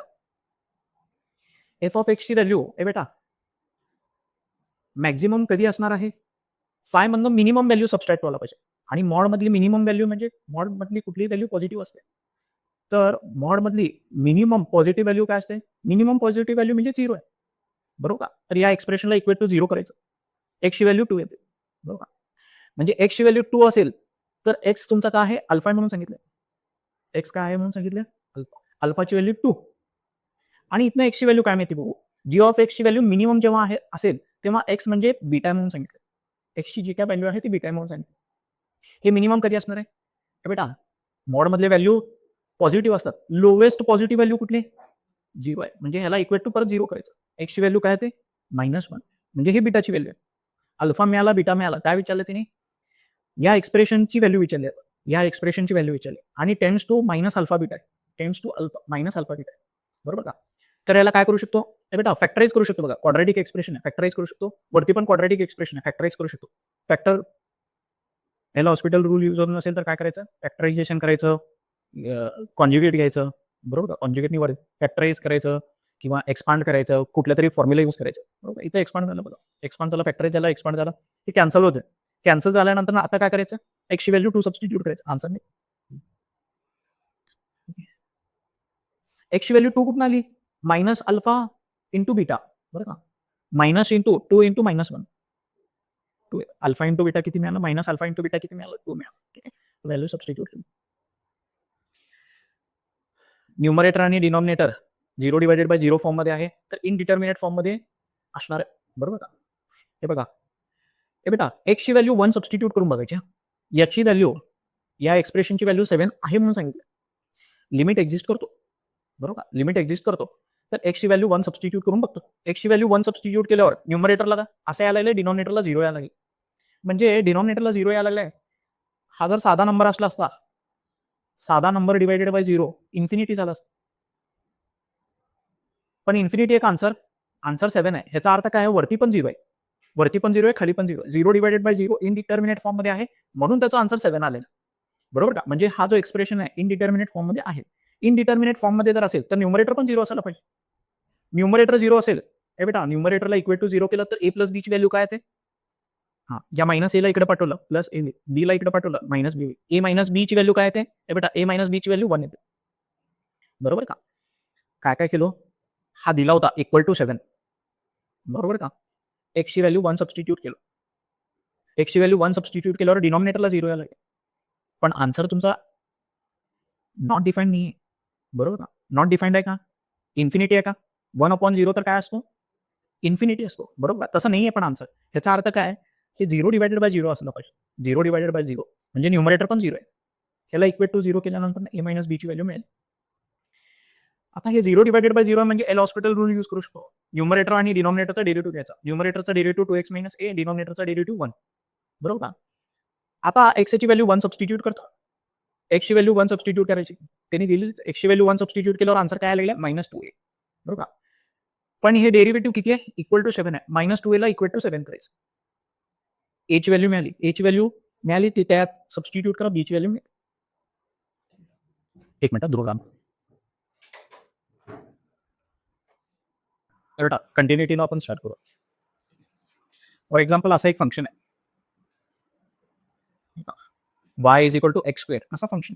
F of एक्सची value ए बेटा maximum कधी असणार आहे? Five मधनं minimum value subtract व्हायला पाहिजे आणि मॉडमधली मिनिमम व्हॅल्यू म्हणजे मॉडमधली कुठली व्हॅल्यू पॉझिटिव्ह असते. तर मॉडमधली मिनिमम पॉझिटिव्ह व्हॅल्यू काय असते? मिनिमम पॉझिटिव्ह व्हॅल्यू म्हणजे 0 आहे. बरोबर का? तर या एक्सप्रेशनला इक्वेट टू 0 करायचं. एक्सची व्हॅल्यू 2 येते. बरोबर का? म्हणजे एक्सची व्हॅल्यू 2 असेल तर एक्स तुमचा काय आहे? अल्फा म्हणून सांगितलं. एक्स काय आहे म्हणून सांगितलं? अल्फा. अल्फाची व्हॅल्यू 2 आणि इथनं एक्सची व्हॅल्यू काय माहिती बघू. जी ऑफ एक्सची व्हॅल्यू मिनिमम जेव्हा आहे असेल तेव्हा एक्स म्हणजे बीटा म्हणून सांगितलं. एक्सची जी काय व्हॅल्यू आहे ती बीटा म्हणून सांगितलं. हे मिनिमम कधी असणार आहे? हे बेटा मॉडमधले व्हॅल्यू पॉझिटिव्ह असतात. लोवेस्ट पॉझिटिव्ह व्हॅल्यू कुठली? 0 आहे. म्हणजे ह्याला इक्वेट टू परत 0 करायचं. एक्सची व्हॅल्यू काय येते? -1 म्हणजे ही बीटाची व्हॅल्यू आहे. अल्फा मिळाला, बीटा मिळाला. काय विचारलं तिने? या एक्सप्रेशनची व्हॅल्यू विचारली. या एक्सप्रेशनची व्हॅल्यू विचारली आणि tends to minus alpha beta आहे. Tends to alpha minus alpha beta आहे. बरोबर का? तर याला काय करू शकतो? हे बेटा फॅक्टराइज करू शकतो बघा. क्वाड्रॅटिक एक्सप्रेशन आहे. फॅक्टराइज करू शकतो. वरती पण क्वाड्रॅटिक एक्सप्रेशन आहे. फॅक्टराइज करू शकतो. फॅक्टर याला हॉस्पिटल रूल यूज होत नसेल तर काय करायचं? फॅक्टरायझेशन करायचं, कॉन्ज्युगेट घ्यायचं. बरोबर का? कॉन्ज्युगेटनी वर फॅक्टराइज करायचं किंवा एक्सपांड करायचं. कुठल्या तरी फॉर्म्युला यूज करायचं. बरोबर. इथे एक्सपांड झालं बघा. एक्सपांड झालं, फॅक्टराइज झाला, एक्सपांड झाला. हे कॅन्सल होतं. कॅन्सल झाल्यानंतर आता काय करायचं? एक्सची व्हॅल्यू 2 सबस्टिट्यूट करायचं. आन्सर नाही. एक्सची व्हॅल्यू 2 कुठून आली? Minus alpha into beta. बरं का? Minus into 2 into -1. 2 alpha into beta किती मिळालं? मायनस अल्फा इंटू बीटा किती मिळालं? 2 मिळालं. ठीक आहे. व्हॅल्यू सबस्टिट्यूट केली. न्यूमरेटर आणि डिनॉमिनेटर 0/0 फॉर्ममध्ये आहे. तर इनडिटर्मिनेट फॉर्ममध्ये असणार आहे. बरोबर का? हे बघा. हे बेटा एक्सची व्हॅल्यू 1 सबस्टिट्यूट करून बघायची. याची व्हॅल्यू या एक्सप्रेशनची व्हॅल्यू 7 आहे म्हणून सांगितलं. लिमिट एक्झिस्ट करतो. बरोबर का? लिमिट एक्झिस्ट करतो. तर एक्सची व्हॅल्यू 1 सबस्टिट्यूट करून बघतो. एक्सची व्हॅल्यू 1 सबस्टिट्यूट केल्यावर न्यूमरेटरला का असं यायला लागलं, डिनॉमिनेटरला 0 यायला लागले. म्हणजे डिनॉमिनेटरला 0 यायला लागलाय. हा जर साधा नंबर असला असता, साधा नंबर डिवाइडेड बाय 0 इन्फिनिटी झाला असता. पण इन्फिनिटी एक आन्सर 7 आहे. ह्याचा अर्थ काय आहे? वरती पण 0 आहे. वरती पण 0 आहे, खाली पण 0. 0/0 इनडिटर्मिनेट फॉर्ममध्ये आहे म्हणून त्याचा आन्सर 7 आलेला. बरोबर का? म्हणजे हा जो एक्सप्रेशन आहे इनडिटर्मिनेट फॉर्ममध्ये आहे. इनडिटर्मिनेट फॉर्ममध्ये जर असेल तर न्यूमरेटर पण 0 असायला पाहिजे. न्यूमरेटर 0 असेल, हे बेटा न्यूमरेटरला इक्वेट टू 0 केलं तर a प्लस b ची व्हॅल्यू काय येते? हां, या मायनस एला इकडे पाठवलं, प्लस ए बीला इकडे पाठवलं, मायनस बी. ए मायनस बीची व्हॅल्यू काय येते? हे बेटा ए मायनस बीची व्हॅल्यू 1 येते. बरोबर का? काय केलं? हा दिला होता इक्वल टू 7. बरोबर का? एक्सची व्हॅल्यू 1 सबस्टिट्यूट केलं. एक्सची व्हॅल्यू 1 सबस्टिट्यूट केल्यावर डिनॉमिनेटरला 0 यायला लागेल. पण आन्सर तुमचा नॉट डिफाईन्ड नाही आहे. बरोबर का? नॉट डिफाईन्ड आहे का? इन्फिनिटी आहे का? 1/0 तर काय असतो? इन्फिनिटी असतो. बरोबर? तसं नाही आहे पण आन्सर. ह्याचा अर्थ काय? की 0 डिवायडेड बाय 0 असलं पाहिजे. 0 डिवायडेड बाय 0 म्हणजे न्यूमरेटर पण 0 आहे. ह्याला इक्वेट टू 0 केल्यानंतर ए मायनस बीची व्हॅल्यू मिळेल. आता हे 0 डिवायडेड बाय 0 म्हणजे एल हॉस्पिटल रूल यूज करू शकतो. न्यूमरेटर आणि डिनॉमिनेटरचा डेरिव्हेटिव्ह घ्यायचा. न्यूमरेटरचा डेरिव्हेटिव्ह 2x मायनस ए, डिनॉमिनेटरचा डेरिव्हेटिव्ह 1. बरोबर का? आता एक्सची व्हॅल्यू 1 सबस्टिट्यूट करतो. एक्सची व्हॅल्यू 1 सबस्टिट्यूट करायची. त्यांनी दिलेलीच एक्सची व्हॅल्यू 1 सबस्टिट्यूट केल्यावर आन्सर काय आलेला आहे? -2a. बरोबर का? पण हे डेरिव्हेटिव्ह किती आहे? इक्वल टू 7 आहे. -2a ला इक्वल टू 7 करायचं. एची व्हॅल्यू मिळाली. एची व्हॅल्यू मिळाली ती त्यात सबस्टिट्यूट करा. बीची व्हॅल्यू मिळेल. एक मिनिट दुर्गाम. बेटा कंटिन्युटीनं आपण स्टार्ट करू. फॉर एक्झाम्पल असं एक फंक्शन आहे. y is equal to x square असा फंक्शन.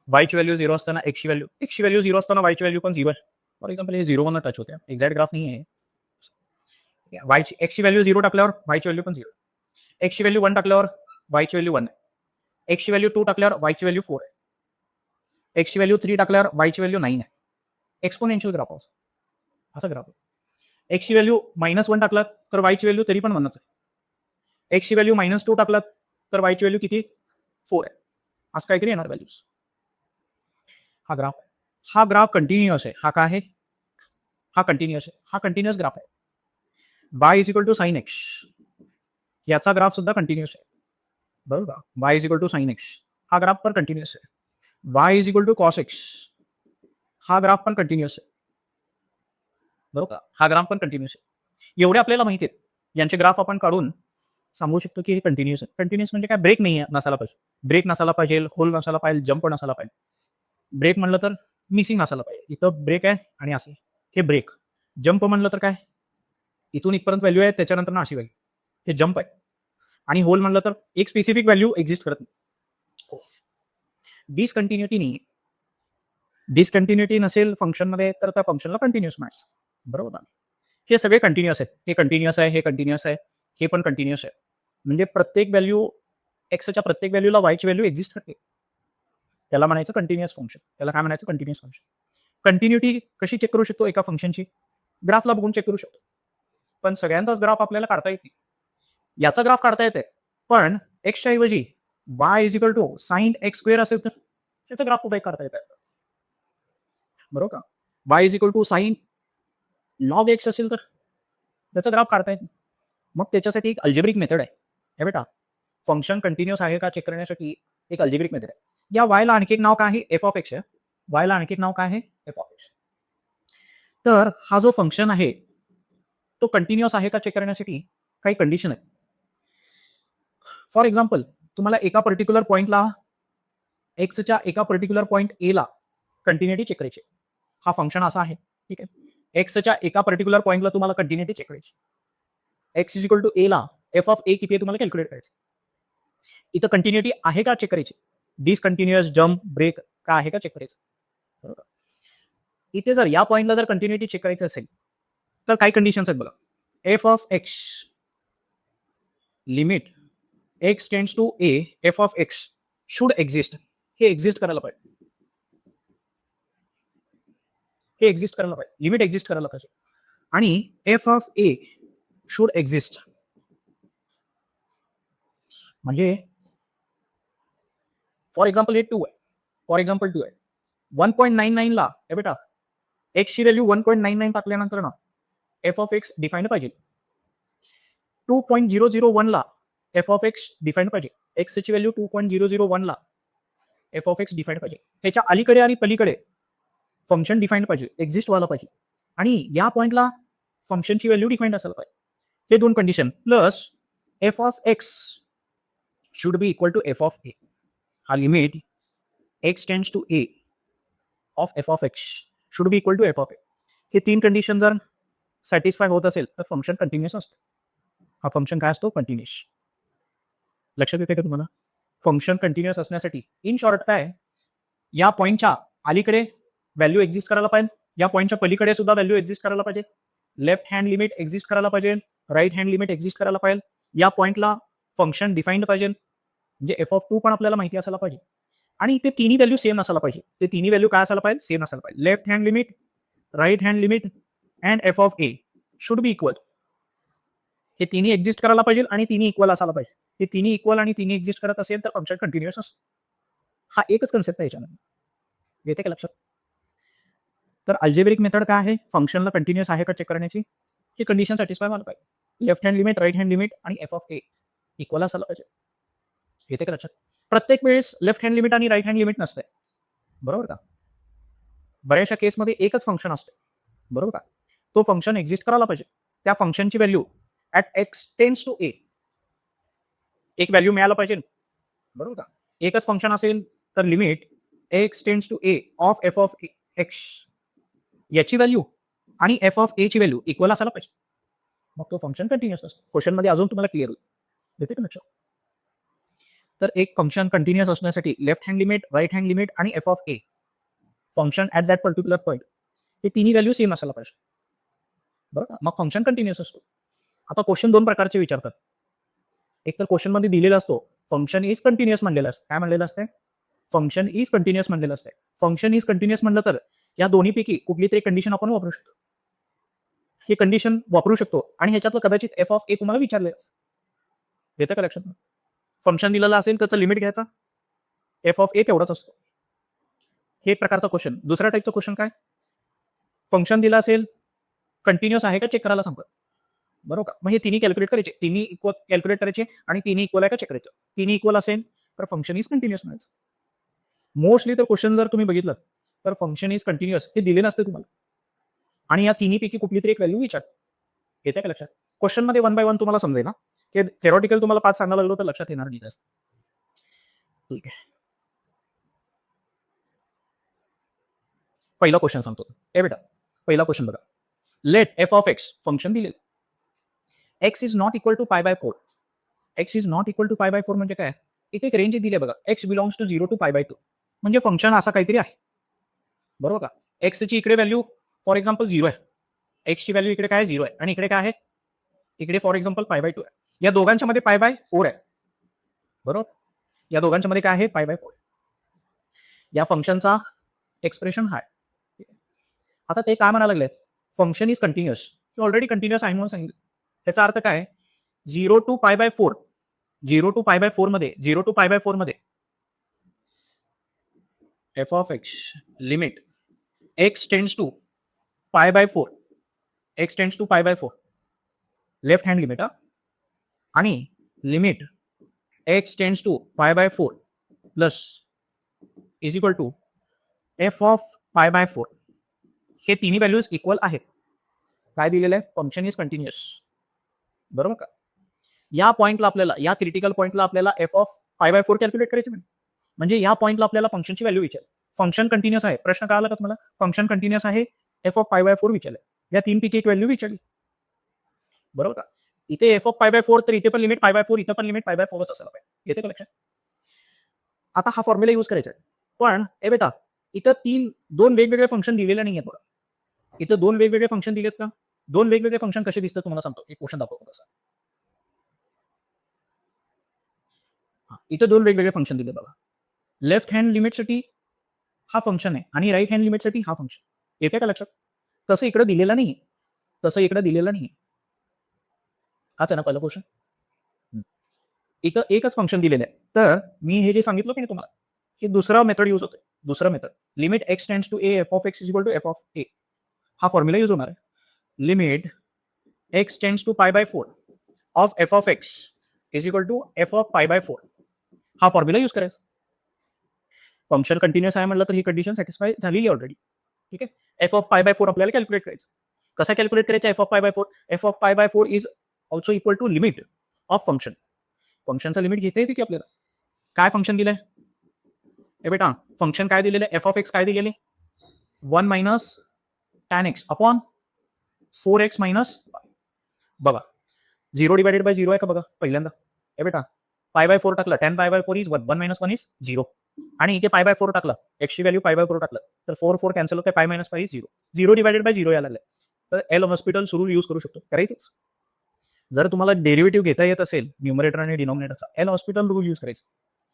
वायची व्हॅल्यू 0 असताना एक्सची व्हॅल्यू 0 असताना वायची व्हॅल्यू पण 0 आहे. फॉर एक्झाम्पल हे 0 टच होते. एक्झॅक्ट ग्राफ नाही आहे. वायची एक्सची व्हॅल्यू 0 टाकल्यावर वायची व्हॅल्यू पण 0. एक्सची व्हॅल्यू 1 टाकल्यावर वायची व्हॅल्यू 1 आहे. एक्सची व्हॅल्यू 2 टाकल्यावर वायची व्हॅल्यू 4 आहे. एक्सची व्हॅल्यू 3 टाकल्यावर वायची व्हॅल्यू 9 आहे. एक्सपोनेन्शियल ग्राफ असा ग्राफ. एक्सची व्हॅल्यू -1 टाकलात तर वायची व्हॅल्यू तरी पण 1च आहे. एक्सची व्हॅल्यू -2 टाकलात तर वायची व्हॅल्यू किती? 4 आहे. असं काहीतरी येणार व्हॅल्यूज. हा ग्राफ कंटिन्युअस आहे. हा काय आहे? हा कंटिन्युअस आहे. हा कंटिन्युअस ग्राफ आहे. y is equal to sine x. याचा ग्राफ सुद्धा कंटिन्युअस आहे. बरोबर का? y is equal to sine x. हा ग्राफ पण कंटिन्युअस आहे. y is equal to cos x. हा ग्राफ पण कंटिन्युअस आहे. बरोबर का? हा ग्राफ पण कंटिन्युअस आहे. एवढे आपल्याला माहिती आहेत. यांचे ग्राफ आपण काढून सांगू शकतो की हे कंटिन्युअस आहे. कंटिन्युअस म्हणजे काय? ब्रेक नाही नसायला पाहिजे. ब्रेक नसायला पाहिजे, होल नसायला पाहिजे, जंप नसायला पाहिजे. ब्रेक म्हणलं तर मिसिंग नसायला पाहिजे. इथं ब्रेक आहे आणि असं हे ब्रेक. जंप म्हणलं तर काय? इथून इथपर्यंत व्हॅल्यू आहे त्याच्यानंतर अशी व्हॅल्यू. हे जंप आहे. आणि होल म्हणलं तर एक स्पेसिफिक व्हॅल्यू एक्झिस्ट करत नाही. डिसकंटिन्युटी नाही. डिसकंटिन्युटी नसेल फंक्शनमध्ये तर त्या फंक्शनला कंटिन्युअस म्हणायचं. बरोबर ना? हे सगळे कंटिन्युअस आहेत. हे कंटिन्युअस आहे, हे कंटिन्युअस आहे, हे पण कंटिन्युअस आहे. म्हणजे प्रत्येक व्हॅल्यू एक्सच्या प्रत्येक व्हॅल्यूला वायची व्हॅल्यू एक्झिस्ट करते. त्याला म्हणायचं कंटिन्युअस फंक्शन. त्याला काय म्हणायचं? Continuous function. कंटिन्युटी कशी चेक करू शकतो एका फंक्शनची? ग्राफला बघून चेक करू शकतो. पण सगळ्यांचाच ग्राफ आपल्याला काढता येत नाही. याचा ग्राफ काढता येते. पण एक्सच्या ऐवजी y is equal to sine x square असेल तर त्याचा ग्राफ कुठे काढता येत आहे? बरोबर का? y is equal to sine log x असेल तर त्याचा ग्राफ काढता येत नाही. मग त्याच्यासाठी एक अल्जेब्रिक मेथड आहे. हे बेटा फंक्शन कंटिन्युअस आहे का चेक करण्यासाठी एक अल्जेब्रिक मेथड आहे. या y ला आणखी एक नाव काय आहे? एफ ऑफ एक्स आहे. y ला आणखी एक नाव काय आहे? F of x. तर हा जो फंक्शन आहे तो कंटिन्युअस आहे का चेक करण्यासाठी काही कंडिशन आहे. फॉर एक्झाम्पल तुम्हाला एका पर्टिक्युलर पॉइंटला एक्सच्या एका पर्टिक्युलर पॉइंट ए ला कंटिन्युटी चेक करायची. हा फंक्शन असा आहे. ठीक आहे. एक्सच्या एका पर्टिक्युलर पॉइंटला तुम्हाला कंटिन्युटी चेक करायची. एक्स इज इक्वल टू ए ला एफ ऑफ ए किती आहे तुम्हाला कॅल्क्युलेट करायचं. इथं कंटिन्युटी आहे का चेक करायची. डिसकंटिन्युअस जम्प ब्रेक का आहे का चेक करायचं. बरोबर. इथे जर या पॉइंटला जर कंटिन्युटी चेक करायचं असेल तर काही कंडिशन्स आहेत बघा. F of x limit x tends to a f of x should exist. हे एक्झिस्ट करायला पाहिजे. हे एक्झिस्ट करायला पाहिजे. लिमिट एक्झिस्ट करायला पाहिजे. आणि F of A should exist म्हणजे फॉर एक्झाम्पल हे 2 आहे. फॉर एक्झाम्पल 2 आहे. 1.99 ला हे बेटा एक्सची व्हॅल्यू 1.99 टाकल्यानंतर ना एफ ऑफ एक्स डिफाईन पाहिजे. 2.001 ला एफ ऑफ एक्स डिफाईन पाहिजे. एक्सची व्हॅल्यू 2.001 ला एफ ऑफ एक्स डिफाईन पाहिजे. ह्याच्या अलीकडे आणि पलीकडे फंक्शन डिफाईन पाहिजे. एक्झिस्ट व्हायला पाहिजे. आणि या पॉइंटला फंक्शनची व्हॅल्यू डिफाईन असायला पाहिजे. हे दोन condition plus f of x should be equal to f of a. हा limit x tends to a of f of x should be equal to f of a. हे तीन कंडिशन जर satisfy होत असेल तर फंक्शन कंटिन्युअस असतं. हा function काय असतो? कंटिन्युअस. लक्षात येते का तुम्हाला? फंक्शन कंटिन्युअस असण्यासाठी इन शॉर्ट काय, या पॉईंटच्या अलीकडे व्हॅल्यू एक्झिस्ट करायला पाहिजे, या पॉईंटच्या पलीकडे सुद्धा व्हॅल्यू एक्झिस्ट करायला पाहिजे, लेफ्ट हँड लिमिट एक्झिस्ट करायला पाहिजे, राईट हँड लिमिट एक्झिस्ट करायला पाहिजे, या पॉईंटला फंक्शन डिफाईन्ड पाहिजे, म्हणजे f(2) पण आपल्याला माहिती असायला पाहिजे, आणि ते तिन्ही व्हॅल्यू सेम असायला पाहिजे. ते तिन्ही व्हॅल्यू काय असायला पाहिजे? सेम असायला पाहिजे. Left hand limit, right hand limit and f(a) should be equal. हे तिन्ही एक्झिस्ट करायला पाहिजे आणि तिन्ही इक्वल असायला पाहिजे. हे तिन्ही इक्वल आणि तिन्ही एक्झिस्ट करत असेल तर फंक्शन कंटिन्युअस असतो. हा एकच कन्सेप्ट आहे याच्यामध्ये. येते का लक्षात? तर अल्जेब्रिक मेथड काय आहे? फंक्शनला कंटिन्युअस आहे का चेक करण्याची, ही कंडिशन सॅटिस्फाय व्हायला पाहिजे. Left hand limit, right hand limit आणि f(a) इक्वल असायला पाहिजे. येते का लक्षात? प्रत्येक वेळेस लेफ्ट हँड लिमिट आणि राईट हँड लिमिट नसते, बरोबर का? बऱ्याचशा केसमध्ये एकच फंक्शन असते, बरोबर का? तो फंक्शन एक्झिस्ट करायला पाहिजे. त्या फंक्शनची value at x tends to a एक व्हॅल्यू मिळायला पाहिजे, बरोबर का? एकच फंक्शन असेल तर limit x tends to a of f(x) याची व्हॅल्यू आणि f(a) ची व्हॅल्यू इक्वल असायला पाहिजे. मग तो फंक्शन कंटिन्युअस असतो. क्वेश्चनमध्ये अजून तुम्हाला क्लिअर होईल. येते का लक्षात? तर एक फंक्शन कंटिन्युअस असण्यासाठी left hand limit, right hand limit आणि f(a) function at that particular point हे तिन्ही व्हॅल्यू सेम असायला पाहिजे, बरोबर. मग फंक्शन कंटिन्युअस असतो. आता क्वेश्चन दोन प्रकारचे विचारतात. एक तर क्वेश्चनमध्ये दिलेला असतो फंक्शन इज कंटिन्युअस म्हणलेलं असतं. काय म्हणलेलं असतं? फंक्शन इज कंटिन्युअस म्हणलेलं असतं. फंक्शन इज कंटिन्युअस म्हणलं तर या दोन्हीपैकी कुठली तरी कंडिशन आपण वापरू शकतो. ही कंडिशन वापरू शकतो आणि ह्याच्यातलं कदाचित f(a) तुम्हाला विचारले. येतं का लक्षात? फंक्शन दिलेलं असेल त्याचं लिमिट घ्यायचा, f(a) तेवढाच असतो. हे एक प्रकारचा क्वेश्चन. दुसऱ्या टाईपचा क्वेश्चन काय? फंक्शन दिलं असेल, कंटिन्युअस आहे का चेक करायला सांगतो, बरोबर का? मग हे तिन्ही कॅल्क्युलेट करायचे, तिन्ही इक्वल कॅल्क्युलेट करायचे आणि तिन्ही इक्वल आहे का चेक करायचं. तिन्ही इक्वल असेल तर फंक्शन इज कंटिन्युअस म्हणायचं. मोस्टली तर क्वेश्चन जर तुम्ही बघितलं तर फंक्शन इज कंटिन्युअस हे दिले नसते तुम्हाला, आणि या तिन्हीपैकी कुठली तरी एक व्हॅल्यू विचार. येते का लक्षात? क्वेश्चनमध्ये 1 बाय 1 तुम्हाला समजेल ना, की थेरॉटिकल तुम्हाला 5 सांगायला लागलो तर लक्षात येणार नाही जास्त. ठीक आहे. पहिला क्वेश्चन सांगतो. बेटा पहिला क्वेश्चन बघा. लेट f(x) फंक्शन दिले, x is not equal to π/4. x is not equal to π/4 म्हणजे काय? इथे एक रेंज दिली आहे बघा, x बिलॉंग्स टू 0 टू π/2 म्हणजे फंक्शन असा काहीतरी आहे, बरोबर का? x ची इकडे व्हॅल्यू फॉर एक्झाम्पल 0 आहे, x ची व्हॅल्यू इकडे काय 0 आहे आणि इकडे काय आहे? इकडे फॉर एक्झाम्पल π/2 आहे. या दोघांच्या मध्ये π/4 आहे, बरोबर. या दोघांच्या मध्ये काय आहे? π/4. या फंक्शनचा एक्सप्रेशन हा आहे. आता ते काय म्हणायला लागले? Function is continuous. Already continuous आहे म्हणून सांगितलं. त्याचा अर्थ काय? 0 टू π/4 0 टू π/4 मध्ये 0 टू π/4 मध्ये f(x) limit x tends to π/4 x tends to π/4 left hand limit आणि limit x tends to π/4 plus is equal to f(π/4) हे तिन्ही व्हॅल्यूज इक्वल आहेत. काय दिलेलं आहे? फंक्शन इज कंटिन्युअस, बरोबर का? या पॉइंटला आपल्याला, या क्रिटिकल पॉइंटला आपल्याला f(π/4) कॅल्क्युलेट करायचे म्हणजे या पॉइंटला आपल्याला फंक्शनची व्हॅल्यू विचार. फंक्शन कंटिन्युअस आहे, प्रश्न काय आला का तुम्हाला? फंक्शन कंटिन्युअस आहे, f(π/4) विचारलं, या तीनपैकी एक व्हॅल्यू विचारली, बरोबर का? इथे f(π/4) तर इथे पण लिमिट π/4, इथे पण लिमिट π/4 असायला पाहिजे. येते का लक्षात? आता हा फॉर्म्युला यूज करायचा आहे, पण बेटा इथं दोन वेगवेगळे फंक्शन दिलेले नाही आहेत बघा. इथं दोन वेगवेगळे फंक्शन दिलेत का? दोन वेगवेगळे फंक्शन कसे दिसतात तुम्हाला सांगतो. एक क्वेश्चन दाखवतो कसं. इथं दोन वेगवेगळे फंक्शन दिले बघा. लेफ्ट हँड लिमिटसाठी हा फंक्शन आहे आणि राईट हँड लिमिटसाठी हा फंक्शन. येते का लक्षात? तसं इकडे दिलेलं नाही, तसं इकडे दिलेलं नाही. हाच आहे ना पहिला क्वेश्चन. इथं एकच फंक्शन दिलेलं आहे. तर मी हे जे सांगितलं की नाही तुम्हाला, हे दुसरा मेथड यूज होतोय. दुसरं method limit x tends to a f(x) is equal to f(a) हा फॉर्म्युला यूज होणार आहे. Limit x tends to π/4 of f(x) is equal to f(π/4) हा फॉर्म्युला यूज करायचा. फंक्शन कंटिन्युअस आहे म्हटलं तर ही कंडिशन सॅटिस्फाय झालेली ऑलरेडी. ठीक आहे. f(π/4) आपल्याला कॅल्क्युलेट करायचं. कसा कॅल्क्युलेट करायचा f(π/4)? f(π/4) is also equal to limit of function. फंक्शनचा लिमिट घेता येते की आपल्याला. काय फंक्शन दिलंय? बेटा फंक्शन काय दिलेलं आहे? f(x) काय दिलेले? 1 - tan x अपॉन 4x - बघा 0 डिवायडेड बाय 0 आहे का बघा पहिल्यांदा. हे बेटा पाय बाय 4 टाकलं 10 पाय बाय 4 इज 1 1 - 1 इज 0 आणि इथे पाय बाय 4 टाकलं एक्सची व्हॅल्यू पाय बाय 4 टाकलं तर 4 4 कॅन्सल होते pi minus pi is 0 0 divided by 0 यायला लागलं तर एल हॉस्पिटल रूल यूज करू शकतो करायचंच. जर तुम्हाला डेरिव्हेटिव्ह घेता येत असेल न्यूमरेटर आणि डिनॉमिनेटरचा एल हॉस्पिटल रूल यूज करायचं.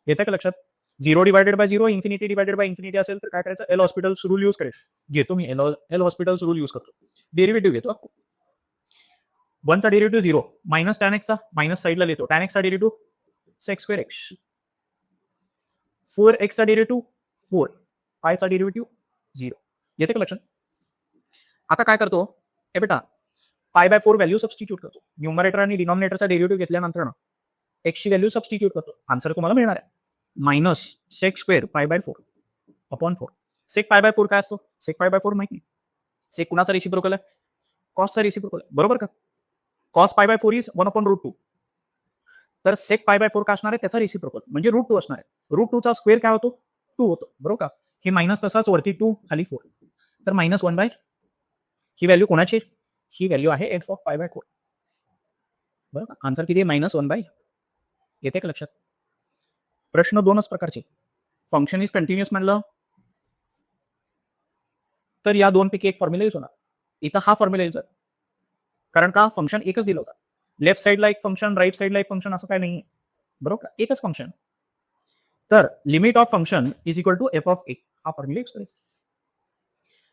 येतं का लक्षात. 0 divided by 0 infinity divided by infinity असेल तर काय करायचं एल हॉस्पिटल रूल यूज करायचं. घेतो मी एल हॉस्पिटल रूल यूज करतो. डेरिव्हेटिव्ह घेतो 1 चा डेरिव्हेटिव्ह 0 मायनस टॅन एक्सचा मायनस साईडला लिहितो टॅन एक्सचा डेरिव्हेटिव्ह सेक्स स्क्वेअर एक्स 4 एक्सचा डेरिव्हेटिव्ह 4 पायचा डेरिव्हेटिव्ह 0. येते का लक्षात. आता काय करतो हे बेटा पाय बाय 4 व्हॅल्यू सबस्टिट्यूट करतो न्यूमरेटर आणि डिनॉमिनेटरचा डेरिव्हेटिव्ह घेतल्यानंतर ना एक्सची व्हॅल्यू सबस्टिट्यूट करतो आन्सर तुम्हाला मिळणार आहे minus sec square pi by 4 upon 4. Sec pi by 4 काय असतो सेक पाय बाय 4 माहिती नाही. सेक कुणाचा रेसिप्रोकल आहे कॉसचा रेसिप्रोकल आहे बरोबर का. कॉस पाय बाय 4 इज 1/√2 तर सेक पाय बाय 4 काय असणार आहे त्याचा रेसिप्रोकल म्हणजे √2 असणार आहे. √2 चा स्क्वेअर काय होतो 2 होतो बरोबर का. हे मायनस तसाच वरती 2 खाली 4 तर मायनस 1 बाय ही व्हॅल्यू कोणाची ही व्हॅल्यू आहे एफ ऑफ पाय बाय 4 बरोबर. आन्सर किती आहे मायनस 1 बाय. येते का लक्षात. प्रश्न दोनच प्रकारचे फंक्शन इज कंटिन्युअस म्हणलं तर या दोनपैकी एक फॉर्म्युला यूज होणार. इथं हा फॉर्म्युला यूज आहे कारण का फंक्शन एकच दिलं होतं. लेफ्ट साईडला एक फंक्शन राईट साईडला एक फंक्शन असं काय नाही बरोबर का एकच फंक्शन. तर limit of function is equal to f of a हा फॉर्म्युला यूज करायचा.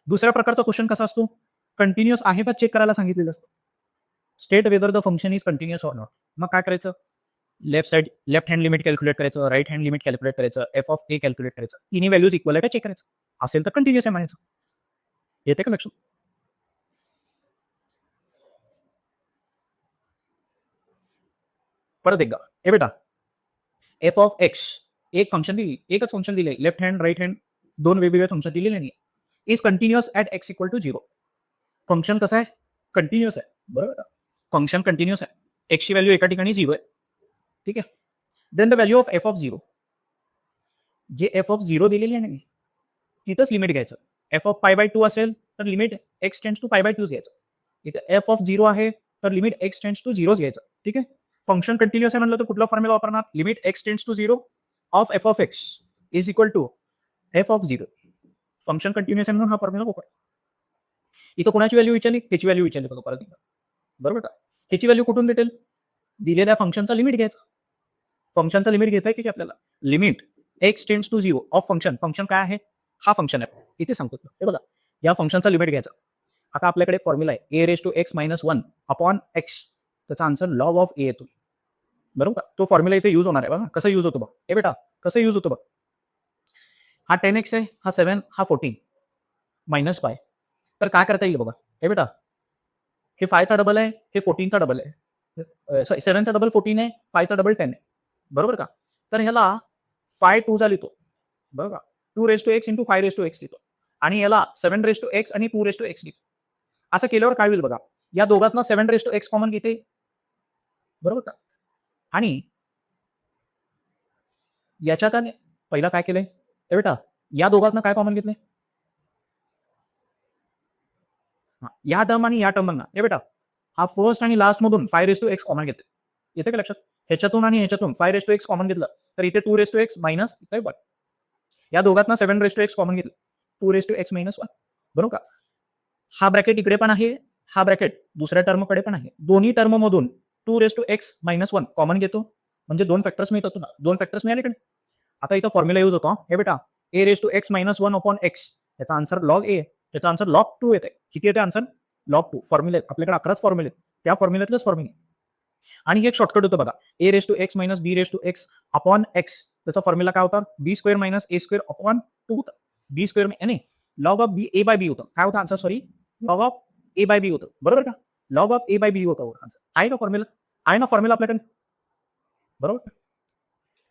दुसऱ्या प्रकारचा क्वेश्चन कसा असतो कंटिन्युअस आहे का चेक करायला सांगितलेलं असतं. State whether the function is continuous or not. मग काय करायचं लेफ्ट हँड लिमिट कॅल्क्युलेट करायचं राईट हँड लिमिट कॅल्क्युलेट करायचं एफ ऑफ ए कॅल्क्युलेट करायचं तिन्ही व्हॅल्यूज इक्वल आहे का चेक करायचं. असेल तर कंटिन्युअस आहे म्हणायचं. येते का लक्षात. परत एकदा हे बेटा एफ ऑफ एक्स एक फंक्शन दिली एकच फंक्शन दिले लेफ्ट हँड राईट हँड दोन वेगवेगळे फंक्शन दिलेले नाही is continuous at x equal to 0. Function कसं आहे कंटिन्युअस आहे बरोबर. फंक्शन कंटिन्युअस आहे एक्सची व्हॅल्यू एका ठिकाणी 0 आहे ठीक आहे. Then the value of f of 0 जे एफ ऑफ 0 दिलेली आहे ना इथंच लिमिट घ्यायचं. एफ ऑफ पाय बाय 2 असेल तर limit x tends to pi by 2 घ्यायचं. इथं एफ ऑफ 0 आहे तर लिमिट एक्स टेन्स टू 0 घ्यायचं ठीक आहे. फंक्शन कंटिन्युअस आहे म्हणलं तर कुठला फॉर्म्युला वापरणार limit x tends to 0 of f of x is equal to f of 0. Function continuous आहे म्हणून हा फॉर्म्युला वापर. इथं कोणाची व्हॅल्यू विचारली त्याची व्हॅल्यू विचारली बघा परत बरोबर का. त्याची व्हॅल्यू कुठून भेटेल दिलेल्या फंक्शनचा लिमिट घ्यायचा. फंक्शनचा लिमिट घेता येते की आपल्याला limit x tends to 0 of function function काय आहे हा फंक्शन आहे इथे सांगतो हे बघा या फंक्शनचा लिमिट घ्यायचा. आता आपल्याकडे फॉर्म्युला आहे a raise to x minus 1 upon x त्याचा आन्सर लॉग ऑफ ए येतो बरोबर. तो फॉर्म्युला इथे यूज होणार आहे बघा कसं यूज होतो बघ हे बेटा कसं यूज होतो बघ. हा 10x आहे हा 7 हा 14 मायनस पाय तर काय करता येईल बघा हे बेटा हे 5 चा डबल आहे हे 14 चा डबल आहे 7 चा डबल 14 आहे 5 चा डबल 10 आहे बरोबर का. तर ह्याला 5 2 चा लिहितो बरोबर 2 raise to x into 5 raise to x लिहितो आणि याला 7 रेस टू एक्स आणि 2 रेस टू एक्स लिहितो. असं केल्यावर काय होईल बघा या दोघांना 7 रेस टू एक्स कॉमन घेते बरोबर का. आणि याच्यात पहिला काय केलंय हे बेटा या दोघांना काय कॉमन घेतले या टर्म आणि या टर्मना हे बेटा हा फर्स्ट आणि लास्ट मधून 5 रेस टू एक्स कॉमन घेते. येते का लक्षात. ह्याच्यातून आणि ह्याच्यातून 5 रेस टू एक्स कॉमन घेतलं तर इथे 2 रेस टू एक्स मायनस इथे 1 या दोघांना 7 रेस टू एक्स कॉमन घेतलं 2 रेस टू एक्स मायनस 1 बरोबर का. हा ब्रॅकेट इकडे पण आहे हा ब्रॅकेट दुसऱ्या टर्मकडे पण आहे दोन्ही टर्म मधून 2 raise to x minus 1 common घेतो म्हणजे 2 फॅक्टर्स मिळतात तुला 2 फॅक्टर्स मिळाले इकडे. आता इथं फॉर्म्युला यूज होतो हे बेटा a raise to x minus 1 upon x याचा आन्सर लॉग ए याचा आन्सर लॉग 2 येते. किती येते आन्सर लॉग 2. फॉर्म्युले आपल्याकडे 11च फॉर्म्युले त्या फॉर्म्युल्यातलेच फॉर्म्युले. आणि एक शॉर्टकट होतं बघा a raise to x minus b raise to x upon x त्याचा फॉर्म्युला काय होता b square minus a square upon 2 होता. बी स्क्वेअर नाही log of b a by b होतं काय होतं answer sorry log of a by b होतं बरोबर का. Log of a by b होतं आन्सर आहे का फॉर्म्युला आहे ना फॉर्म्युला आपल्याकडे बरोबर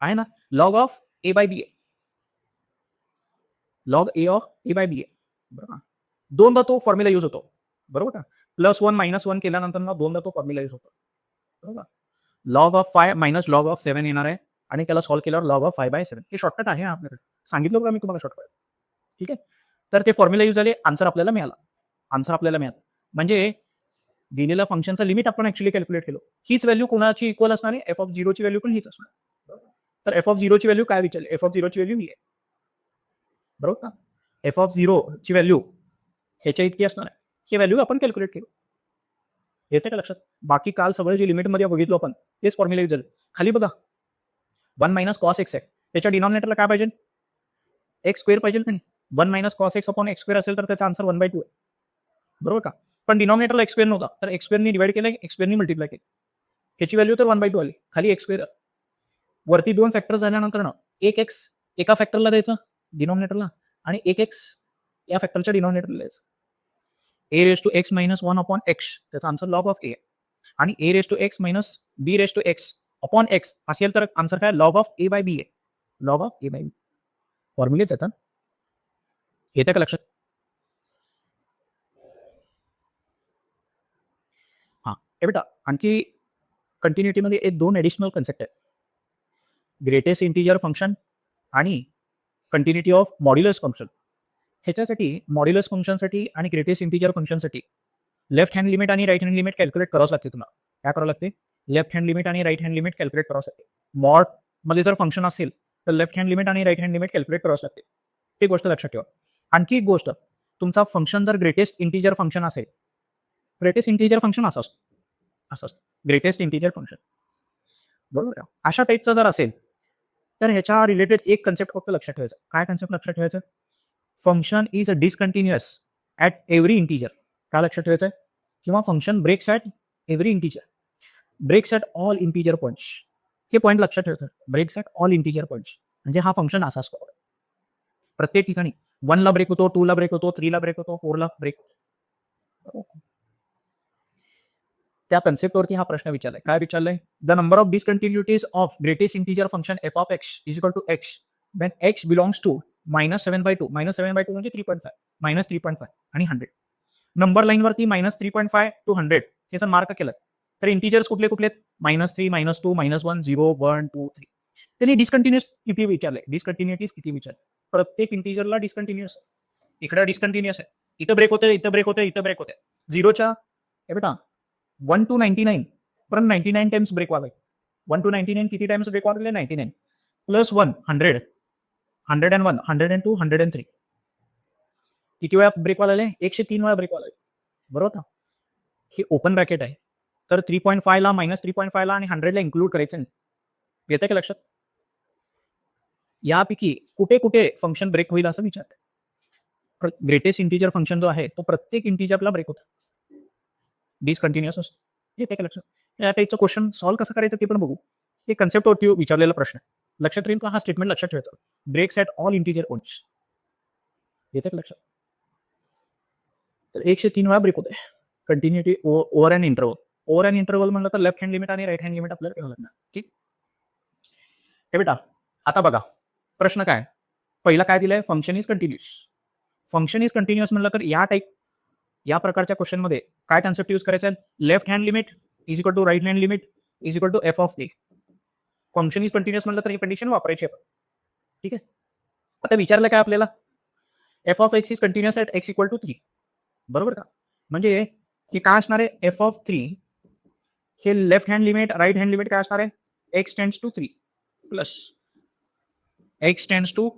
आहे ना log of a by b log a of a by b a बरोबर. दोनदा तो फॉर्म्युला यूज होतो बरोबर का. +1 -1 केल्यानंतर ना दोनदा तो फॉर्म्युला यूज होतो बरोबर. Log of 5 minus log of 7 येणार आहे आणि त्याला सॉल्व्ह केल्यावर लॉग ऑफ 5/7 हे शॉर्टकट आहे आपल्याकडे सांगितलं बघा मी तुम्हाला शॉर्टकट ठीक आहे. तर ते फॉर्म्युला यूज झाले आन्सर आपल्याला मिळाला म्हणजे दिलेल्या फंक्शनचं लिमिट आपण ऍक्च्युली कॅल्क्युलेट केलं. हीच व्हॅल्यू कोणाची इक्वल असणार आहे? एफ ऑफ झिरोची व्हॅल्यू पण हीच असणार. तर एफ ऑफ झिरोची व्हॅल्यू काय विचारली? एफ ऑफ झिरोची व्हॅल्यू ही आहे, बरोबर का? एफ ऑफ झिरोची व्हॅल्यू ह्याच्या इतकी असणार आहे. ही व्हॅल्यू आपण कॅल्क्युलेट केली. येते का लक्षात? बाकी काल सगळं जे लिमिटमध्ये बघितलो आपण तेच फॉर्म्युला यूज झालं. खाली बघा 1 मायनस कॉस एक्स आहे, त्याच्या डिनॉमिनेटरला काय पाहिजे? एक्स स्क्वेअर पाहिजे का नाही? 1 minus cos x upon x square असेल तर त्याचा आन्सर 1/2 आहे, बरोबर का? पण डिनॉमिनेटरला एक्स स्क्वेअर नव्हता, तर एक्स स्क्वेअरनी डिवाइड केलं, एक्स स्क्वेअरनी मल्टिप्लाय केलं, ह्याची व्हॅल्यू तर 1/2 आली. खाली एक्स स्क्वेअर, वरती 2 फॅक्टर झाल्यानंतर एक एक्स एका फॅक्टरला द्यायचं डिनॉमिनेटरला आणि एक एक्स या फॅक्टरच्या डिनॉमिनेटरला द्यायचं. A raise to x minus 1 upon x, त्याचा आन्सर लॉग ऑफ ए. आणि a raise to x minus b raise to x upon x असेल तर आन्सर काय? Log of a by b आहे. Log of a by b फॉर्म्युलेच येतात. येते का लक्षात? हां, हे बेटा आणखी कंटिन्युटीमध्ये एक 2 ॲडिशनल कन्सेप्ट आहेत. ग्रेटेस्ट इंटिजर फंक्शन आणि कंटिन्युटी ऑफ मॉड्युलस फंक्शन. ह्याच्यासाठी मॉड्युलस फंक्शनसाठी आणि ग्रेटेस्ट इंटिजर फंक्शनसाठी लेफ्ट हँड लिमिट आणि राईट हँड लिमिट कॅल्क्युलेट करावंच लागते. तुम्हाला काय करावं लागते? लेफ्ट हँड लिमिट आणि राईट हँड लिमिट कॅल्क्युलेट करावंच लागते. मॉडमध्ये जर फंक्शन असेल तर लेफ्ट हँड लिमिट आणि राईट हँड लिमिट कॅल्क्युलेट करावंच लागते. ती गोष्ट लक्षात ठेवा. आणखी एक गोष्ट, तुमचा फंक्शन जर ग्रेटेस्ट इंटिजर फंक्शन असेल, ग्रेटेस्ट इंटिजर फंक्शन असं असतं ग्रेटेस्ट इंटिजर फंक्शन, बरोबर का? अशा टाईपचं जर असेल तर ह्याच्या रिलेटेड एक कन्सेप्ट फक्त लक्षात ठेवायचं. काय कन्सेप्ट लक्षात ठेवायचं? Function is discontinuous at every integer. काय लक्षात ठेवायचं? किंवा function breaks at every integer, breaks at all integer points. हे पॉईंट लक्षात ठेवायचं. Breaks at all integer points म्हणजे हा फंक्शन असा असतो. प्रत्येक ठिकाणी 1 ला ब्रेक होतो, 2 ला ब्रेक होतो, 3 ला ब्रेक होतो, 4 ला ब्रेक. त्या कन्सेप्टवरती हा प्रश्न विचारलाय. काय विचारलंय? The number of discontinuities of greatest integer function f of x is equal to x when x belongs to -7/2. -7/2 म्हणजे 3.5, -3.5 आणि 100. नंबर लाईनवरती -3.5 to 100 हे जर मार्क केलं तर इंटिजर्स कुठले कुठले? -3, -2, -1, 0, 1, 2, 3. त्यांनी डिसकंटिन्युअस किती विचारले? डिसकंटिन्युटीज किती विचारले? प्रत्येक इंटिजरला डिसकंटिन्युअस. इकडे डिसकंटिन्युअस आहे, इथं ब्रेक होते, इथं ब्रेक होते, इथं ब्रेक होते. 0च्या हे बेटा 1 to 99 पण 99 टाइम्स ब्रेक वागले. 1 to 99 किती टाइम्स ब्रेक वागले? 99 प्लस 1 100, 101, 102, 103. किती वेळा ब्रेक वाले? 103 वेळा ब्रेक वाले, बरोबर का? हे ओपन ब्रॅकेट आहे, तर 3.5 ला -3.5 ला आणि 100 ला इन्क्लूड करायचं नाही. येतं का लक्षात? यापैकी कुठे कुठे फंक्शन ब्रेक होईल असं विचारतं. ग्रेटेस्ट इंटिजर फंक्शन जो आहे तो प्रत्येक इंटिजरला ब्रेक होतो, डिसकंटिन्युअस असतो. येते का लक्षात? या टाईपचं क्वेश्चन सॉल्व्ह कसं करायचं ते पण बघू. हे कन्सेप्टवरती विचारलेला प्रश्न लक्षात राहील का? हा स्टेटमेंट लक्षात ठेवायचा. Breaks at all integer points. येते का लक्षात? तर 103 वेळा ब्रेक होते. Continuity over and interval. Over and interval म्हणलं तर लेफ्ट हँड लिमिट आणि राईट हँड लिमिट आपल्याला ठेवावं लागणार. ठीक. हे बेटा आता बघा प्रश्न काय? पहिला काय दिलाय? Function is continuous. Function is continuous म्हणलं तर या प्रकारच्या क्वेश्चनमध्ये काय कन्सेप्ट यूज करायचा आहे? Left hand limit is equal to right hand limit is equal to f of a. Function is continuous म्हणलं तर ही कंडिशन वापरायची आहे. ठीक आहे. आता विचारलं काय आपल्याला? F of x is continuous at x equal to 3, बरोबर का? म्हणजे हे काय असणार आहे? एफ ऑफ 3 हे left hand limit right hand limit काय असणार आहे? X tends to 3 plus x tends to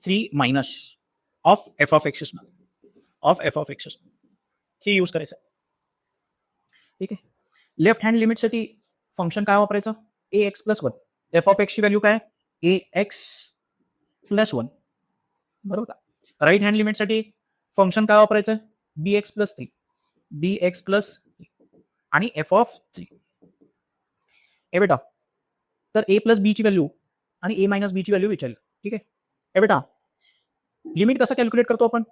3 minus of f of x हे यूज करायचं. ठीक आहे. लेफ्ट हँड लिमिटसाठी फंक्शन काय वापरायचं? A x plus 1. F of एक्सची व्हॅल्यू काय? ए एक्स प्लस 1, बरोबर का? राईट हँड लिमिटसाठी फंक्शन काय वापरायचं? बी एक्स प्लस 3 आणि एफ ऑफ 3. ए बेटा तर ए प्लस बी ची व्हॅल्यू आणि ए मायनस बी ची व्हॅल्यू विचारली. ठीक आहे. ए बेटा लिमिट कसं कॅल्क्युलेट करतो आपण?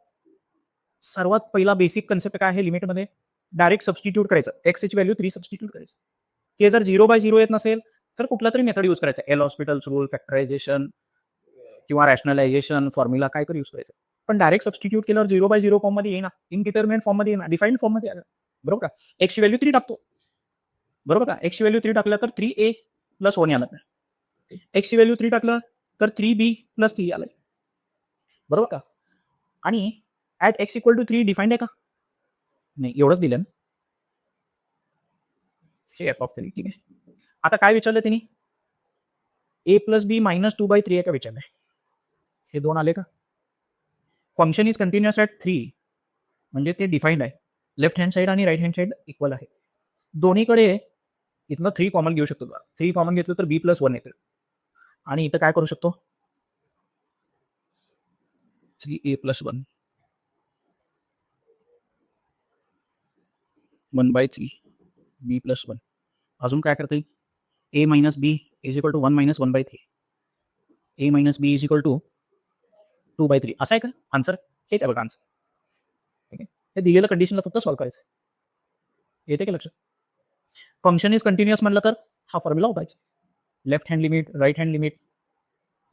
सर्वात पहिला बेसिक कन्सेप्ट काय आहे लिमिटमध्ये? डायरेक्ट सबस्टिट्यूट करायचं. एक्सची व्हॅल्यू 3 सबस्टिट्यूट करायचं. ते जर 0/0 येत नसेल तर कुठला तरी मेथड यूज करायचा. एल हॉस्पिटल्स रूल, फॅक्टरायझेशन किंवा रॅशनलायझेशन फॉर्म्युला काय तरी यूज करायचं. पण डायरेक्ट सबस्टिट्यूट केल्यावर 0/0 फॉर्म मध्ये येईना, इनडिटर्मिनेट फॉर्म मध्ये येईना, डिफाईन्ड फॉर्म मध्ये आलं, बरोबर का? एक्सची व्हॅल्यू 3 टाकतो, बरोबर का? एक्सची व्हॅल्यू 3 टाकलं तर 3a प्लस 1 आलं. एक्सची व्हॅल्यू 3 टाकलं तर 3b प्लस 3 आलं, बरोबर का? आणि at x equal to 3 defined आहे का? नाही, एवढंच दिलं ना. हे f(3). ठीक आहे. आता काय विचारलं त्यांनी? a प्लस बी मायनस 2/3 आहे का विचारलंय. हे 2 आले का? फंक्शन इज कंटिन्युअस ॲट 3 म्हणजे ते डिफाईन्ड आहे. लेफ्ट हँड साईड आणि राईट हँड साईड इक्वल आहे. दोन्हीकडे इथनं 3 कॉमन घेऊ शकतो. 3 कॉमन घेतलं तर b प्लस 1 येतं. आणि इथं काय करू शकतो? 3a plus 1 1/3 b plus 1. अजून काय करता येईल? a minus b is equal to 1 minus 1/3. a minus b is equal to 2/3. असं आहे का आन्सर? हेच आहे बघा आन्सर. ठीक आहे. हे दिलेलं कंडिशनला फक्त सॉल्व्ह करायचं. येते का लक्षात? फंक्शन इज कंटिन्युअस म्हटलं तर हा फॉर्म्युला वापरायचा. Left hand limit, right hand limit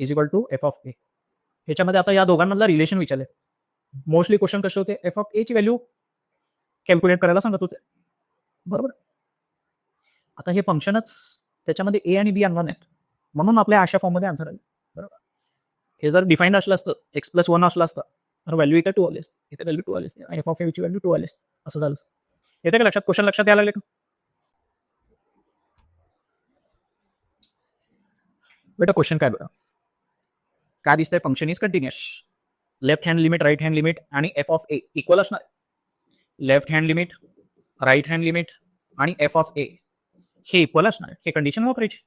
is equal to f of a. ह्याच्यामध्ये आता या दोघांमधला रिलेशन विचारले. मोस्टली क्वेश्चन कसे होते? f ऑफ a ची व्हॅल्यू कॅल्क्युलेट करायला सांगत होते. बरोबर. आता हे फंक्शनच त्याच्यामध्ये a आणि b आणणार नाहीत. म्हणून आपल्या अशा फॉर्ममध्ये आन्सर आले. बरोबर. हे जर डिफाईन्ड असलं असतं, x प्लस 1 असलं असतं, तर व्हॅल्यू इथे 2 आली असते. इथे व्हॅल्यू 2 आली असते आणि f ऑफ a ची व्हॅल्यू 2 आली असते. असं झालं. येते का लक्षात? क्वेश्चन लक्षात यायला लागले का? बेटा क्वेश्चन काय बघा. काय दिसतंय? Function is continuous. Left hand limit, right hand limit आणि f ऑफ a इक्वल असणार. Left hand limit, right hand limit आणि f ऑफ a हे इक्वल असणार. हे कंडिशन वापरायची.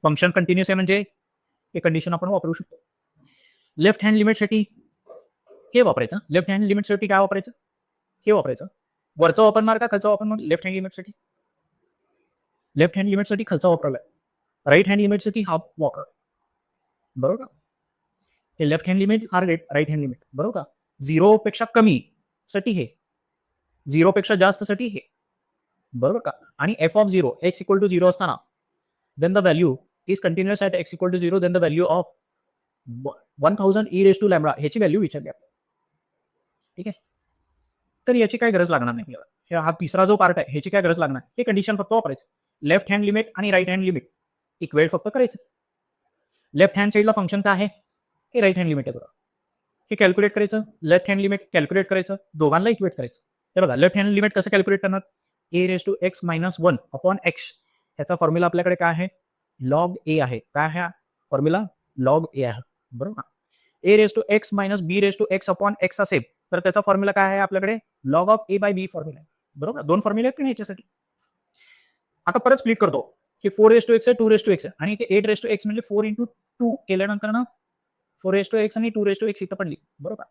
फंक्शन कंटिन्युअस आहे म्हणजे हे कंडिशन आपण वापरू शकतो. लेफ्ट हँड लिमिटसाठी हे वापरायचं. लेफ्ट हँड लिमिटसाठी काय वापरायचं? हे वापरायचं. वरचं वापरणार का खालचं वापरणार? लेफ्ट हँड लिमिटसाठी लेफ्ट हँड लिमिटसाठी खालचा वापरलाय. राईट हँड लिमिटसाठी हा वापर. बरोबर का? हे लेफ्ट हँड लिमिट हा राईट हँड लिमिट. बरोबर का? 0 पेक्षा कमी साठी हे, 0 पेक्षा जास्त साठी हे. बरोबर का? आणि f of 0 x equal to 0 असताना then the value is continuous at x equal to 0 then the value of 1000 e raise to lambda ह्याची व्हॅल्यू विचारली आपल्याला. ठीक आहे. तर याची काय गरज लागणार नाही आपल्याला. हा तिसरा जो पार्ट आहे ह्याची काय गरज लागणार. हे कंडिशन फक्त वापरायचं. लेफ्ट हँड लिमिट आणि राईट हँड लिमिट इक्वेट फक्त करायचं. लेफ्ट हँड साईडला फंक्शन काय आहे? हे राईट हँड लिमिट आहे बघा. हे कॅल्क्युलेट करायचं. लेफ्ट हँड लिमिट कॅल्क्युलेट करायचं. दोघांना इक्वेट करायचं. हे बघा लेफ्ट हँड लिमिट कसं कॅल्क्युलेट करणार? a raise to x minus 1 upon x. ह्याचा फॉर्म्युला आपल्याकडे काय आहे? लॉग a आहे. काय आहे फॉर्म्युला? लॉग a आहे. बरोबर. a raise to x minus b raise to x upon x असेल तर त्याचा फॉर्म्युला काय आहे आपल्याकडे? Log of a by b formula आहे. बरोबर. 2 फॉर्म्युले आहेत की नाही याच्यासाठी. आता परत स्प्लिट करतो. हे 4 रेज टू x आहे, 2 रेज टू x आहे आणि इथे 8 रेज टू x म्हणजे 4 इंटू 2 केल्यानंतर ना 4 रेज टू x आणि 2 रेज टू x इथं पडली. बरोबर.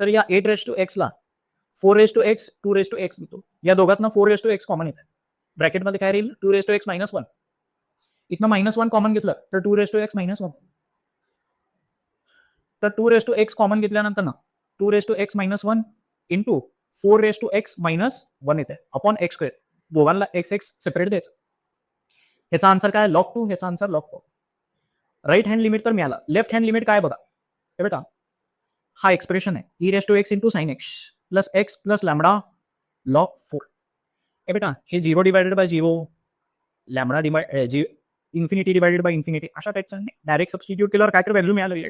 तर या 8 रेज टू x ला 4 raise to x, 2 raise to x लिहितो. या दोघांना 4 रेज टू x कॉमन येतं. ब्रॅकेटमध्ये काय राहील? 2 रेज टू x मायनस 1. इथनं मायनस 1 कॉमन घेतलं तर 2 रेज टू x मायनस 1. तर 2 रेज टू x कॉमन घेतल्यानंतर ना 2 raise to x minus 1 into 4 raise to x minus 1 येते अपॉन x स्क्वेअर. दोघांना x सेपरेट द्यायचं. ह्याचा आन्सर काय? लॉग 2. ह्याचा answer log 4. Right hand limit तर मिळाला. लेफ्ट हँड लिमिट काय बघा. हे बेटा हा एक्सप्रेशन आहे e raise to x into sine x plus x plus lambda log 4. हे बेटा हे 0 divided by 0 lambda infinity divided by infinity अशा टाईपचं डायरेक्ट सबस्टिट्यूट केल्यावर काय तर व्हॅल्यू मिळाली.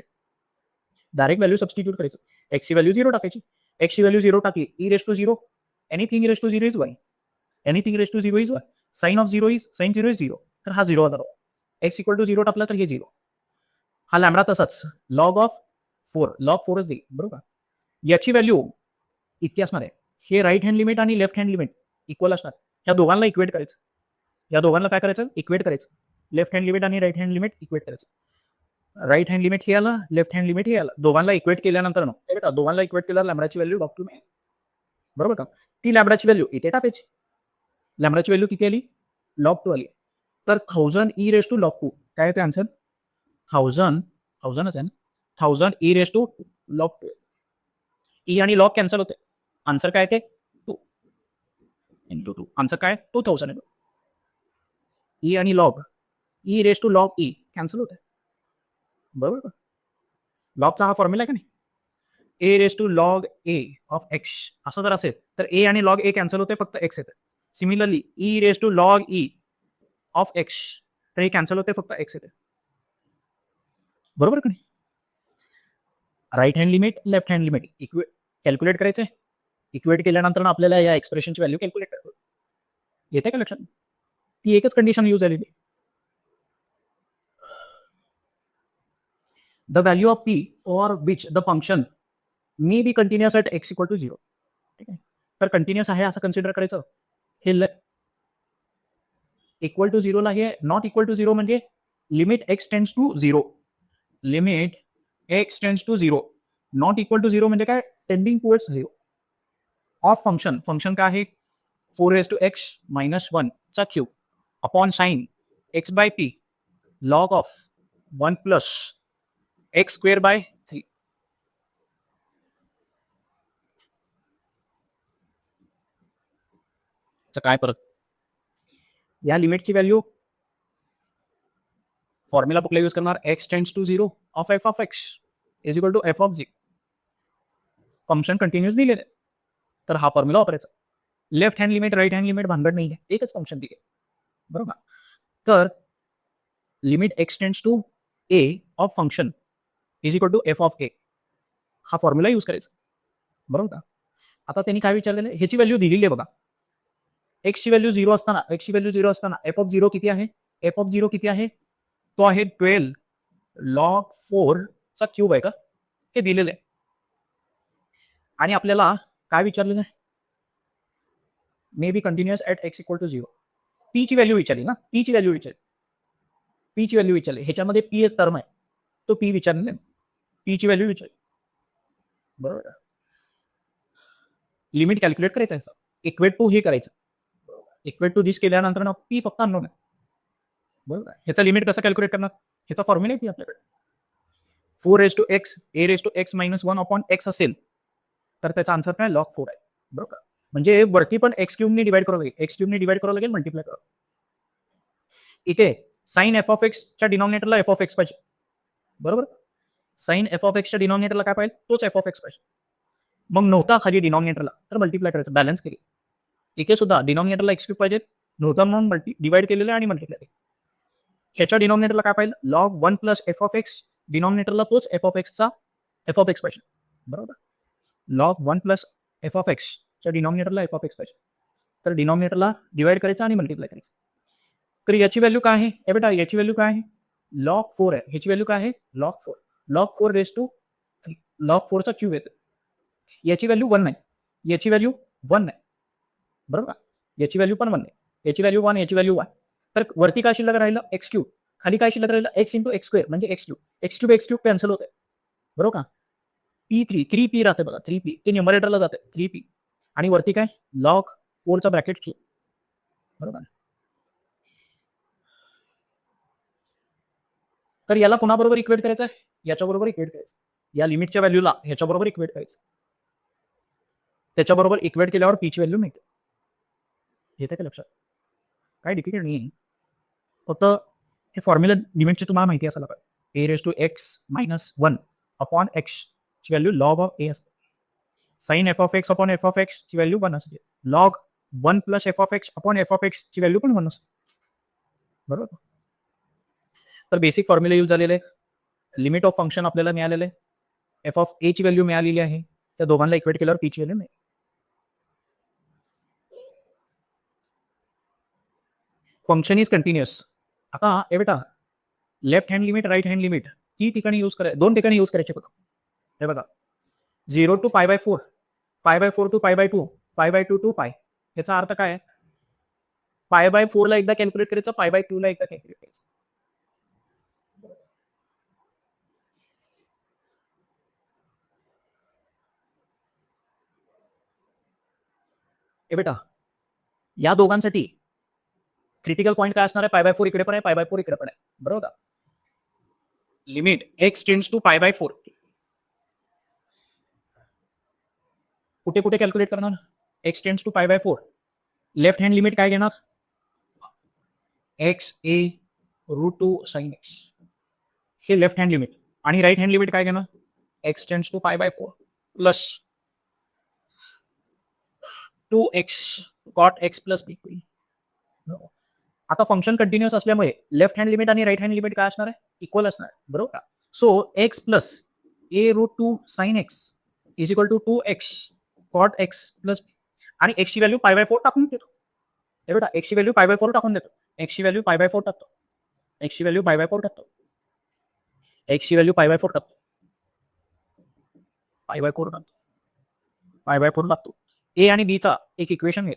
डायरेक्ट व्हॅल्यू सबस्टिट्यूट करायचं. x ची व्हॅल्यू 0 टाकायची. x ची व्हॅल्यू 0 टाकली e raise to 0 anything raise to 0 is y. Anything raise to 0 is y. Sine of 0 is sine 0 is 0. तर हा 0 आला. x इक्वल टू 0 टाकला तर हे 0. हा लॅम्बडा तसाच लॉग ऑफ 4 लॉग 4च देईल. बरोबर. याची व्हॅल्यू इतकी असणार आहे. हे राईट हँड लिमिट आणि लेफ्ट हँड लिमिट इक्वल असणार. या दोघांना इक्वेट करायचं. या दोघांना काय करायचं? इक्वेट करायचं. लेफ्ट हँड लिमिट आणि राईट हँड लिमिट इक्वेट करायचं. राईट हँड लिमिट हे आलं, लेफ्ट हँड लिमिट हे आलं. दोघांना इक्वेट केल्यानंतर बेटा दोघांना इक्वेट केल्यावर लॅम्बडाची व्हॅल्यू लॉग 2 मिळेल. बरोबर का? ती लॅम्बडाची व्हॅल्यू इथे टाकायची. लॅम्बडाची व्हॅल्यू किती आली? लॉग 2 आली. तर 1000 e रेज टू लॉग 2 काय येते आन्सर? 1000च आहे ना. 1000 e raise to log 2. E आणि लॉग कॅन्सल होते. आन्सर काय येते? 2 इंटू 2. आन्सर काय? 2000 येतो. ई आणि log e raise to log e cancel होते. बरोबर का? लॉगचा हा फॉर्म्युला आहे का नाही? A raise to log a of x असं जर असेल तर ए आणि लॉग ए कॅन्सल होते, फक्त एक्स येते. Similarly e raise to log e of x तर हे कॅन्सल होते, फक्त एक्स येते. बरोबर का नाही? Right hand limit, left hand limit calculate करायचे. इक्वेट केल्यानंतर आपल्याला या एक्सप्रेशनची व्हॅल्यू कॅल्क्युलेट करायची. येते का लक्षात? ती एकच कंडिशन यूज झालेली. The value of p or which the function may be continuous at x equal to 0. ठीक आहे. तर कंटिन्युअस आहे असं कन्सिडर करायचं. हे इक्वल टू 0ला हे नॉट इक्वल टू 0 म्हणजे limit x tends to 0. Limit x tends to 0. Not equal to 0 म्हणजे काय? Tending towards 0. Of function, function काय आहे? 4x-1 चा cube upon sine x by p log of 1 plus x square by 3. काय परत या लिमिटची व्हॅल्यू फॉर्म्युला कुठला यूज करणार? X tends to 0 of f of x is equal to f of z. Function continuous दिलेलं आहे तर हा फॉर्म्युला वापरायचा. Left hand limit right hand limit भानगड नाही आहे, एकच फंक्शन दिले, बरोबर. तर limit x tends to a of function is equal to f of a हा फॉर्म्युला यूज करायचा, बरोबर का. आता त्यांनी काय विचारलेलं आहे? ह्याची व्हॅल्यू दिलेली आहे बघा. एक्सची व्हॅल्यू 0 असताना, एक्सची व्हॅल्यू 0 असताना एफ ऑफ 0 किती आहे? एफ ऑफ 0 किती आहे? तो आहे 12 लॉग 4 चा क्यूब आहे का? हे दिलेलं आहे. आणि आपल्याला काय विचारलेलं आहे? May be continuous at x equal to 0. P ची व्हॅल्यू विचारली ना, पी ची व्हॅल्यू विचारली, पी ची व्हॅल्यू विचारली. ह्याच्यामध्ये पी एक टर्म आहे, तो पी विचारलेला आहे. पी ची व्हॅल्यू विचारली, बरोबर. लिमिट कॅल्क्युलेट करायचं आहे, इक्वेट टू हे करायचं. इक्वेट टू दिस केल्यानंतर पी फक्त अननोन आहे, बरोबर. ह्याचा लिमिट कसं कॅल्क्युलेट करणार? ह्याचा फॉर्म्युला आहे आपल्याकडे. 4x a x - 1 upon x असेल तर त्याचा आन्सर काय? लॉग 4 आहे, बरोबर. म्हणजे वरती पण एक्स क्यूबने डिवाइड करावं लागेल, एक्स क्यूबने डिवाइड करावं लागेल, मल्टिप्लाय करावं. इथे साइन एफ ऑफ एक्सच्या डिनॉमिनेटरला एफ ऑफ एक्स पाहिजे, बरोबर. साइन एफ ऑफ एक्सच्या डिनॉमिनेटरला काय पाहिजे? तोच एफ ऑफ एक्स पाहिजे. मग नव्हता खाली डिनॉमिनेटरला तर मल्टिप्लाय करायचं, बॅलन्स केली. इथे सुद्धा डिनॉमिनेटरला एक्स क्यूब पाहिजे, नव्हता म्हणून डिवाइड केलेलं आणि मल्टिप्लाय केलं. ह्याच्या डिनॉमिनेटरला काय पाहिजे? Log 1 plus f of x. डिनॉमिनेटरला तोच एफ ऑफ एक्सचा एफ ऑफ एक्स पाहिजे, बरोबर. लॉग 1 प्लस एफ ऑफ एक्सच्या डिनॉमिनेटरला एफ ऑफ एक्स पाहिजे, तर डिनॉमिनेटरला डिवाइड करायचं आणि मल्टिप्लाय करायचं. तर याची व्हॅल्यू काय आहे? हे बेटा याची व्हॅल्यू काय आहे? लॉग 4 आहे. ह्याची व्हॅल्यू काय आहे? Log 4. Log 4 raise to log 4चा क्यूब येतो. याची व्हॅल्यू 1 नाही, याची व्हॅल्यू 1 नाही, बरोबर. याची व्हॅल्यू पण 1 नाही, याची व्हॅल्यू 1, याची व्हॅल्यू 1. तर वरती काय शिल्लक राहिलं? X cube. खाली काय शिल्लक राहिलं? एक्स इंटू एक्स स्क्वेअर म्हणजे x cube. X cube cancel होते, बरोबर का. P3 3P राहते बघा, 3P ते न्युमरेटरला जाते 3P आणि वरती काय? लॉग 4चा ब्रॅकेट क्यूब, बरोबर. तर याला कुणाबरोबर इक्वेट करायचं आहे? याच्याबरोबर इक्वेट करायचं. या लिमिटच्या व्हॅल्यूला ह्याच्याबरोबर इक्वेट करायचं. त्याच्याबरोबर इक्वेट केल्यावर पीची व्हॅल्यू मिळते. येते का लक्षात? काय डिफिकल्ट नाही आहे. फक्त हे फॉर्म्युला लिमिटचे तुम्हाला माहिती असायला पाहिजे. a(x-1 अपॉन x ची व्हॅल्यू लॉग ऑफ ए असते. Sine f of x upon f of x ची व्हॅल्यू 1 असते. Log 1 plus f of x upon f of x ची व्हॅल्यू पण 1 असते, बरोबर. तर बेसिक फॉर्म्युला यूज झालेले आहे. लिमिट ऑफ फंक्शन आपल्याला मिळालेलं आहे. एफ ऑफ ए ची व्हॅल्यू मिळालेली आहे. त्या दोघांना इक्वेट केल्यावर पी ची व्हॅल्यू मिळेल. Function is continuous. आता हे बेटा left hand limit right hand limit ती ठिकाणी यूज करायची, 2 ठिकाणी यूज करायचे बघा. हे बघा 0 टू π/4, π/4 टू π/2, π/2 टू π. याचा अर्थ काय आहे? π/4 ला एकदा कॅल्क्युलेट करायचं, π/2 ला एकदा कॅल्क्युलेट करायचं. हे बेटा या दोघांसाठी क्रिटिकल पॉईंट काय असणार आहे? π/4 इकडे पण आहे, π/4 इकडे पण आहे, बरोबर. लिमिट एक्स टेन्स टू π/4 कुठे कुठे कॅल्क्युलेट करणार? X tends to π/4. Left hand limit काय घेणार? एक्स ए √2 sin x हे लेफ्ट हँड लिमिट. आणि राईट हँड लिमिट काय घेणार? X tends to π/4 plus 2x cot x plus b. आता फंक्शन कंटिन्युअस असल्यामुळे लेफ्ट हँड लिमिट आणि राईट हँड लिमिट काय असणार आहे? इक्वल असणार आहे, बरोबर का. So x plus a√2 sin x is equal to 2x cot x plus b आणि x ची व्हॅल्यू π/4 टाकून देतो. हे बेटा एक्सची व्हॅल्यू पाय बाय 4 टाकून देतो. एक्सची व्हॅल्यू पाय बाय 4 टाकतो. एक्सची व्हॅल्यू पाय बाय 4 टाकतो. एक्सची व्हॅल्यू पाय बाय 4 टाकतो. पाय बाय 4 टाकतो. पाय बाय 4 टाकतो. ए आणि बी चा एक इक्वेशन घे.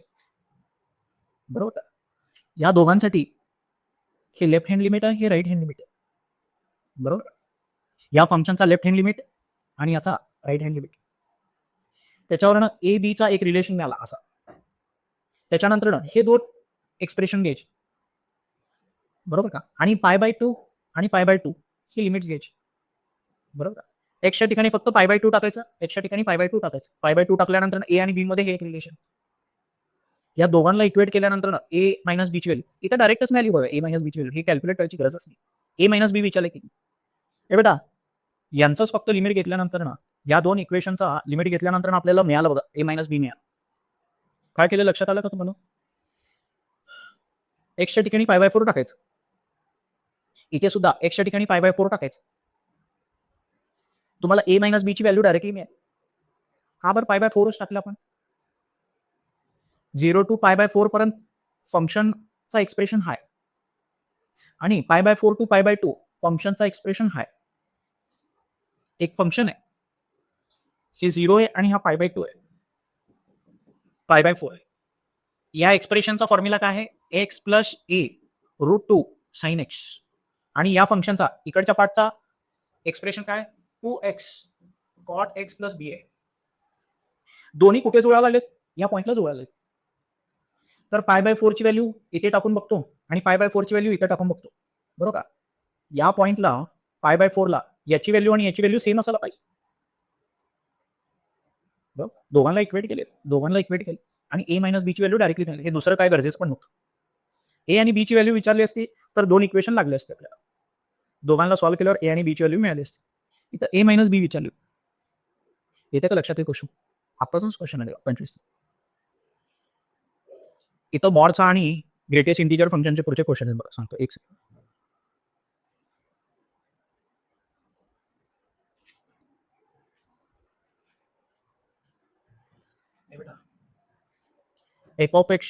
बरोबर. या दोघांसाठी हे लेफ्ट हँड लिमिट आहे, हे राईट हँड लिमिट आहे. बरोबर. या फंक्शनचा लेफ्ट हँड लिमिट आणि याचा राईट हँड लिमिट. त्याच्यावरनं ए बी चा एक रिलेशन मिळाला असा. त्याच्यानंतर हे दोन एक्सप्रेशन घ्यायचे. बरोबर का. आणि पाय बाय 2 आणि पाय बाय 2 ही लिमिट घ्यायची. बरोबर. एक्सच्या ठिकाणी फक्त पाय बाय 2 टाकायचं, एक्सच्या ठिकाणी पाय बाय 2 टाकायचं. पाय बाय 2 टाकल्यानंतर ए आणि बी मध्ये हे एक रिलेशन. या दोघांना इक्वेट केल्यानंतर ए मायनस बी ची व्हॅल्यू इथं डायरेक्टच व्हॅल्यू बघा. ए मायनस बी ची व्हॅल्यू ही कॅल्क्युलेट करायची गरजच नाही. ए मायनस बी विचारले किती. हे बेटा यांचंच फक्त लिमिट घेतल्यानंतर या दोन इक्वेशनचा लिमिट घेतल्यानंतर आपल्याला मिळालं बघा ए मायनस बी मिळालं. काय केलं लक्षात आलं का तुम्हाला. एक्सच्या ठिकाणी पाय बाय 4 टाकायचं. इथे सुद्धा एक्सच्या ठिकाणी पाय बाय 4 टाकायचं. तुम्हाला ए मायनस बी ची व्हॅल्यू डायरेक्टली मिळेल. का बरं पाय बाय 4च टाकलं आपण. 0 टू पाय बाय 4 पर्यंत फंक्शनचा एक्सप्रेशन हाय आणि पाय बाय 4 टू पाय बाय 2 फंक्शनचा एक्सप्रेशन हाय. एक फंक्शन आहे हे 0 आहे आणि हा पाय बाय 2 आहे. पाय बाय 4 आहे. या एक्सप्रेशनचा फॉर्म्युला काय आहे. एक्स प्लस ए रूट 2 साइन एक्स. आणि या फंक्शनचा इकडच्या पार्टचा एक्सप्रेशन काय 2x कॉट एक्स प्लस बी आहे. दोन्ही कुठे जुळायला लागलेत. या पॉइंटला जुळायला लागलेत. तर पाय बाय 4 ची व्हॅल्यू इथे टाकून बघतो आणि पाय बाय 4 ची व्हॅल्यू इथे टाकून बघतो. बरोबर का. या पॉइंटला पाय बाय 4 ला याची व्हॅल्यू आणि याची व्हॅल्यू सेम असायला पाहिजे. बरोबर. दोघांना इक्वेट केले आणि ए मायनस बी ची व्हॅल्यू डायरेक्टली मिळाली. हे दुसरं काय गरजेचं पण नव्हतं. ए आणि बी ची व्हॅल्यू विचारली असती तर दोन इक्वेशन लागले असते आपल्याला. दोघांना सॉल्व्ह केल्यावर ए आणि बी ची व्हॅल्यू मिळाली असते. इथं ए मायनस बी विचारली. येते का लक्षात हे क्वेश्चन. आताचाच क्वेश्चन आहे 25. इथं मॉडचा आणि ग्रेटेस्ट इंटिजर फंक्शनचे पुढचे क्वेश्चन आहेत बघा सांगतो एक सेकंड. एफ ऑफ एक्स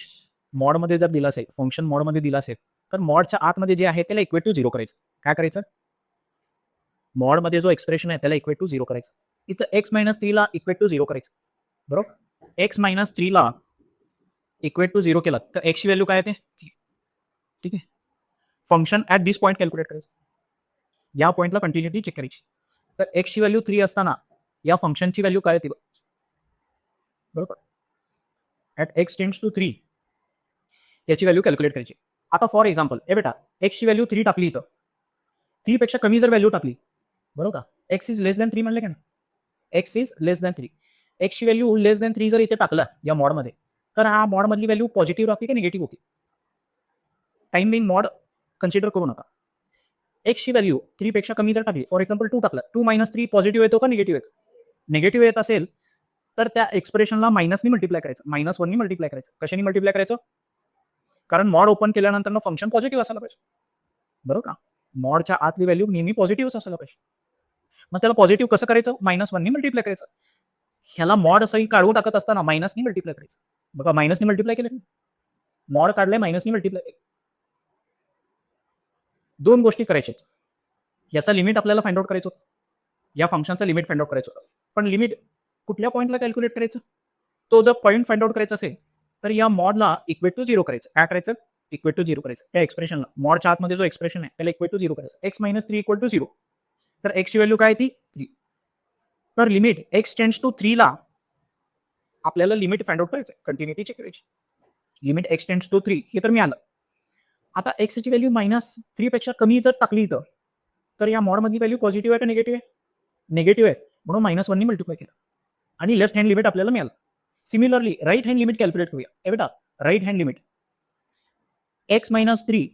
मॉडमध्ये जर दिला असेल, फंक्शन मॉडमध्ये दिला असेल तर मॉडच्या आतमध्ये जे आहे त्याला इक्वेट टू 0 करायचं. काय करायचं. मॉडमध्ये जो एक्सप्रेशन आहे त्याला इक्वेट टू 0 करायचं. इथं एक्स मायनस 3 ला इक्वेट टू 0 करायचं. बरोबर. एक्स मायनस 3 ला इक्वेट टू 0 केला तर एक्सची व्हॅल्यू काय येते. ठीक आहे. Function at this point calculate करायचं. या पॉईंटला कंटिन्युटी चेक करायची. तर एक्सची व्हॅल्यू 3 असताना या फंक्शनची व्हॅल्यू काय येते. बरोबर. ऍट एक्स टेंड्स टू 3 याची व्हॅल्यू कॅल्क्युलेट करायची. आता फॉर एक्झाम्पल ए बेटा एक्सची व्हॅल्यू 3 टाकली इथं. 3 पेक्षा कमी जर व्हॅल्यू टाकली. बरोबर का. एक्स इज लेस दॅन 3 म्हणले का ना. X is less than 3. एक्सची व्हॅल्यू लेस दॅन 3 जर इथे टाकला या मॉडमध्ये तर हा मॉडमधली व्हॅल्यू पॉझिटिव्ह राहते की निगेटिव्ह होती. टाइम बिन मॉड कन्सिडर करू नका. एक्सची व्हॅल्यू 3 पेक्षा कमी जर टाकली फॉर एक्झाम्पल 2 टाकला 2 मायनस 3 पॉझिटिव्ह येतो का निगेटिव्ह येतो. निगेटिव्ह येत असेल तर त्या एक्सप्रेशनला मायनसनी मल्टिप्लाय करायचं. -1 नी मल्टिप्लाय करायचं. कशाने मल्टिप्लाय करायचं. कारण मॉड ओपन केल्यानंतर फंक्शन पॉझिटिव्ह असायला पाहिजे. बरोबर का. मॉडच्या आतली व्हॅल्यू नेहमी पॉझिटिव्हच असायला पाहिजे. मग त्याला पॉझिटिव्ह कसं करायचं. -1 नी मल्टिप्लाय करायचं. ह्याला मॉड असंही काढून टाकत असताना मायनसनी मल्टिप्लाय करायचं. बघा मायनसनी मल्टिप्लाय केलं. मॉड काढलंय मायनसनी मल्टिप्लाय केलं. दोन गोष्टी करायच्या. याचा लिमिट आपल्याला फाइंड आउट करायचं होतं. या फंक्शनचं लिमिट फाइंड आउट करायचं होतं. पण लिमिट कुठल्या पॉईंटला कॅल्क्युलेट करायचं. तो जर पॉईंट फाइंड आउट करायचा असेल तर या मॉडला इक्वेट टू 0 करायचं. काय करायचं. इक्वेट टू 0 करायचं. त्या एक्सप्रेशनला मॉडच्या आतमध्ये जो एक्सप्रेशन आहे त्याला इक्वेट टू 0 करायचं. X minus 3 equal to 0. तर एक्सची व्हॅल्यू काय ती 3. तर लिमिट एक्स टेंड्स टू 3 ला आपल्याला लिमिट फाइंड आउट करायचं. कंटिन्युटी चेक करायची. लिमिट एक्स टेंड्स टू 3 हे तर मिळालं. आता एक्सची व्हॅल्यू -3 पेक्षा कमी जर टाकली इथं तर या मॉडमधली व्हॅल्यू पॉझिटिव्ह आहे का निगेटिव्ह आहे. निगेटिव्ह आहे म्हणून -1 नी मल्टिप्लाय केलं आणि लेफ्ट हँड लिमिट आपल्याला मिळालं. Similarly right hand limit calculate करूया. ए बेटा right hand limit x minus 3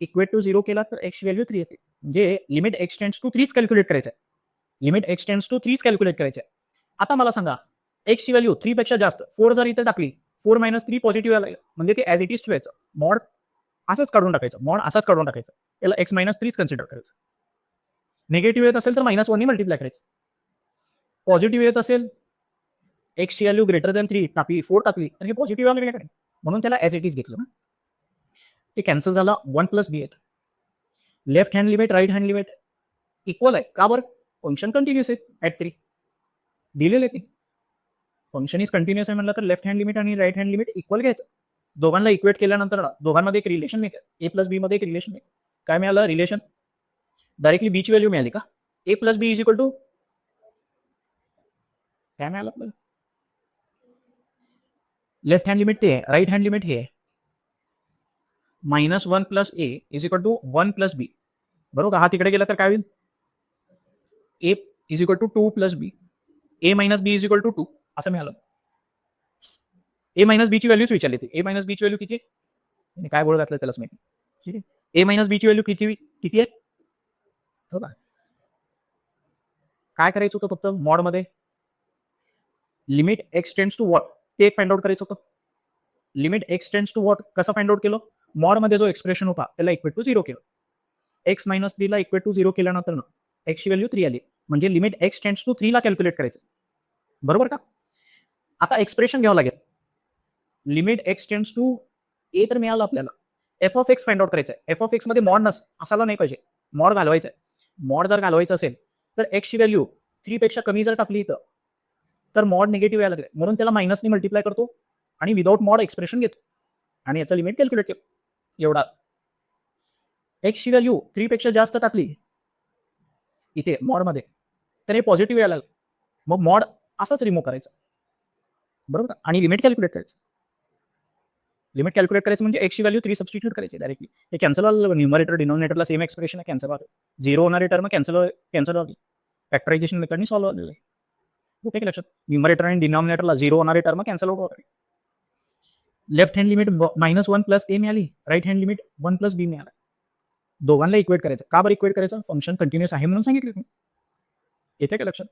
equate to 0 केला तर एक्सची व्हॅल्यू 3 येते. म्हणजे limit x tends to 3 calculate करायचं आहे. Limit x tends to 3 calculate करायचं आहे. आता मला सांगा एक्सची व्हॅल्यू 3 पेक्षा जास्त 4 जर इथे टाकली 4 मायनस 3 पॉझिटिव्ह आला म्हणजे ते ॲज इट इज ठेवायचं. मॉड असंच काढून टाकायचं. मॉड असाच काढून टाकायचं. याला एक्स मायनस 3 कन्सिडर करायचं. निगेटिव्ह येत असेल तर -1 नी मल्टिप्लाय करायचं. पॉझिटिव्ह येत असेल एक्सची व्हॅल्यू ग्रेटर दॅन 3 टाकली 4 टाकली तर हे पॉझिटिव्ह आलं. म्हणून त्याला ॲज इट इज घेतलं ना. ते कॅन्सल झालं. 1 प्लस बी आहेत. Left hand limit right hand limit equal आहे. का बरं? फंक्शन कंटिन्युअस आहे ॲट 3 दिलेलं आहे ते. फंक्शन इज कंटिन्युअस आहे म्हणलं तर लेफ्ट हँड लिमिट आणि राईट हँड लिमिट इक्वल घ्यायचं. दोघांना इक्वेट केल्यानंतर दोघांमध्ये एक रिलेशन मिळतं. ए प्लस बी मध्ये एक रिलेशन मिळतं. काय मिळालं रिलेशन? डायरेक्टली बीची व्हॅल्यू मिळाली का? A plus b is equal to काय मिळालं आपल्याला? लेफ्ट हँड लिमिट ते आहे, राईट हँड लिमिट हे आहे. -1 plus a is equal to 1 plus b. बरोबर. हा तिकडे गेला तर काय होईल? A is equal to 2 plus b. A minus b is equal to 2 असं मिळालं. ए मायनस बीची व्हॅल्यूच विचारली ती. ए मायनस बीची व्हॅल्यू किती आहे? काय गोळ घातलं त्यालाच माहिती. ठीक आहे. ए मायनस बीची व्हॅल्यू किती आहे? हो का? काय करायचं होतं फक्त मॉडमध्ये? Limit x tends to what ते एक फाइंड आउट करायचं होतं. Limit x tends to what कसं फाइंड आउट केलं? मॉडमध्ये जो एक्सप्रेशन होता त्याला इक्वेट टू 0 केलं. एक्स मायनस बीला इक्वेट टू 0 केल्यानंतर एक्सची व्हॅल्यू 3 आली. म्हणजे लिमिट एक्स टेंड्स टू 3 ला कॅल्क्युलेट करायचं. बरोबर का? आता एक्सप्रेशन घ्यावं लागेल. लिमिट एक्स टेंड्स टू ए तर मिळालं आपल्याला. F of x find out करायचं आहे. एफ ऑफ एक्स मध्ये मॉड असायला नाही पाहिजे. मॉड घालवायचं आहे. मॉड जर घालवायचं असेल तर एक्सची व्हॅल्यू 3 पेक्षा कमी जर टाकली इथं तर मॉड निगेटिव्ह यायला लागले. म्हणून त्याला मायनसने मल्टिप्लाय करतो आणि विदाउट मॉड एक्सप्रेशन घेतो आणि याचा लिमिट कॅल्क्युलेट करतो. एवढा. एक्सची व्हॅल्यू 3 पेक्षा जास्त टाकली इथे मॉडमध्ये तर हे पॉझिटिव्ह यायला लागलं. मग मॉड असंच रिमूव्ह करायचं. बरोबर का? आणि लिमिट कॅल्क्युलेट करायचं. लिमिट कॅल्क्युलेट करायचं म्हणजे एक्सची व्हॅल्यू 3 सबस्टिट्यूट करायची डायरेक्टली. हे कॅन्सल व्हायला न्यूमरेटर डिनॉमिनेटरला सेम एक्सप्रेशन आहे कॅन्सल व्हावं. 0 होणारी टर्म कॅन्सल व्हावी. फॅक्टरायझेशन मेथडनी सॉल्व्ह झालेलं आहे. ठीक आहे लक्षात. न्यूमरेटर आणि डिनॉमिनेटरला 0 होणारी टर्म कॅन्सल आउट होणार. लेफ्ट हँड लिमिट -1 प्लस ए मिळाली. राईट हँड लिमिट 1 प्लस बी मिळाला. दोघांना इक्वेट करायचं. का बरं इक्वेट करायचं? फंक्शन कंटिन्युअस आहे म्हणून सांगितलं तुम्ही. येते का लक्षात?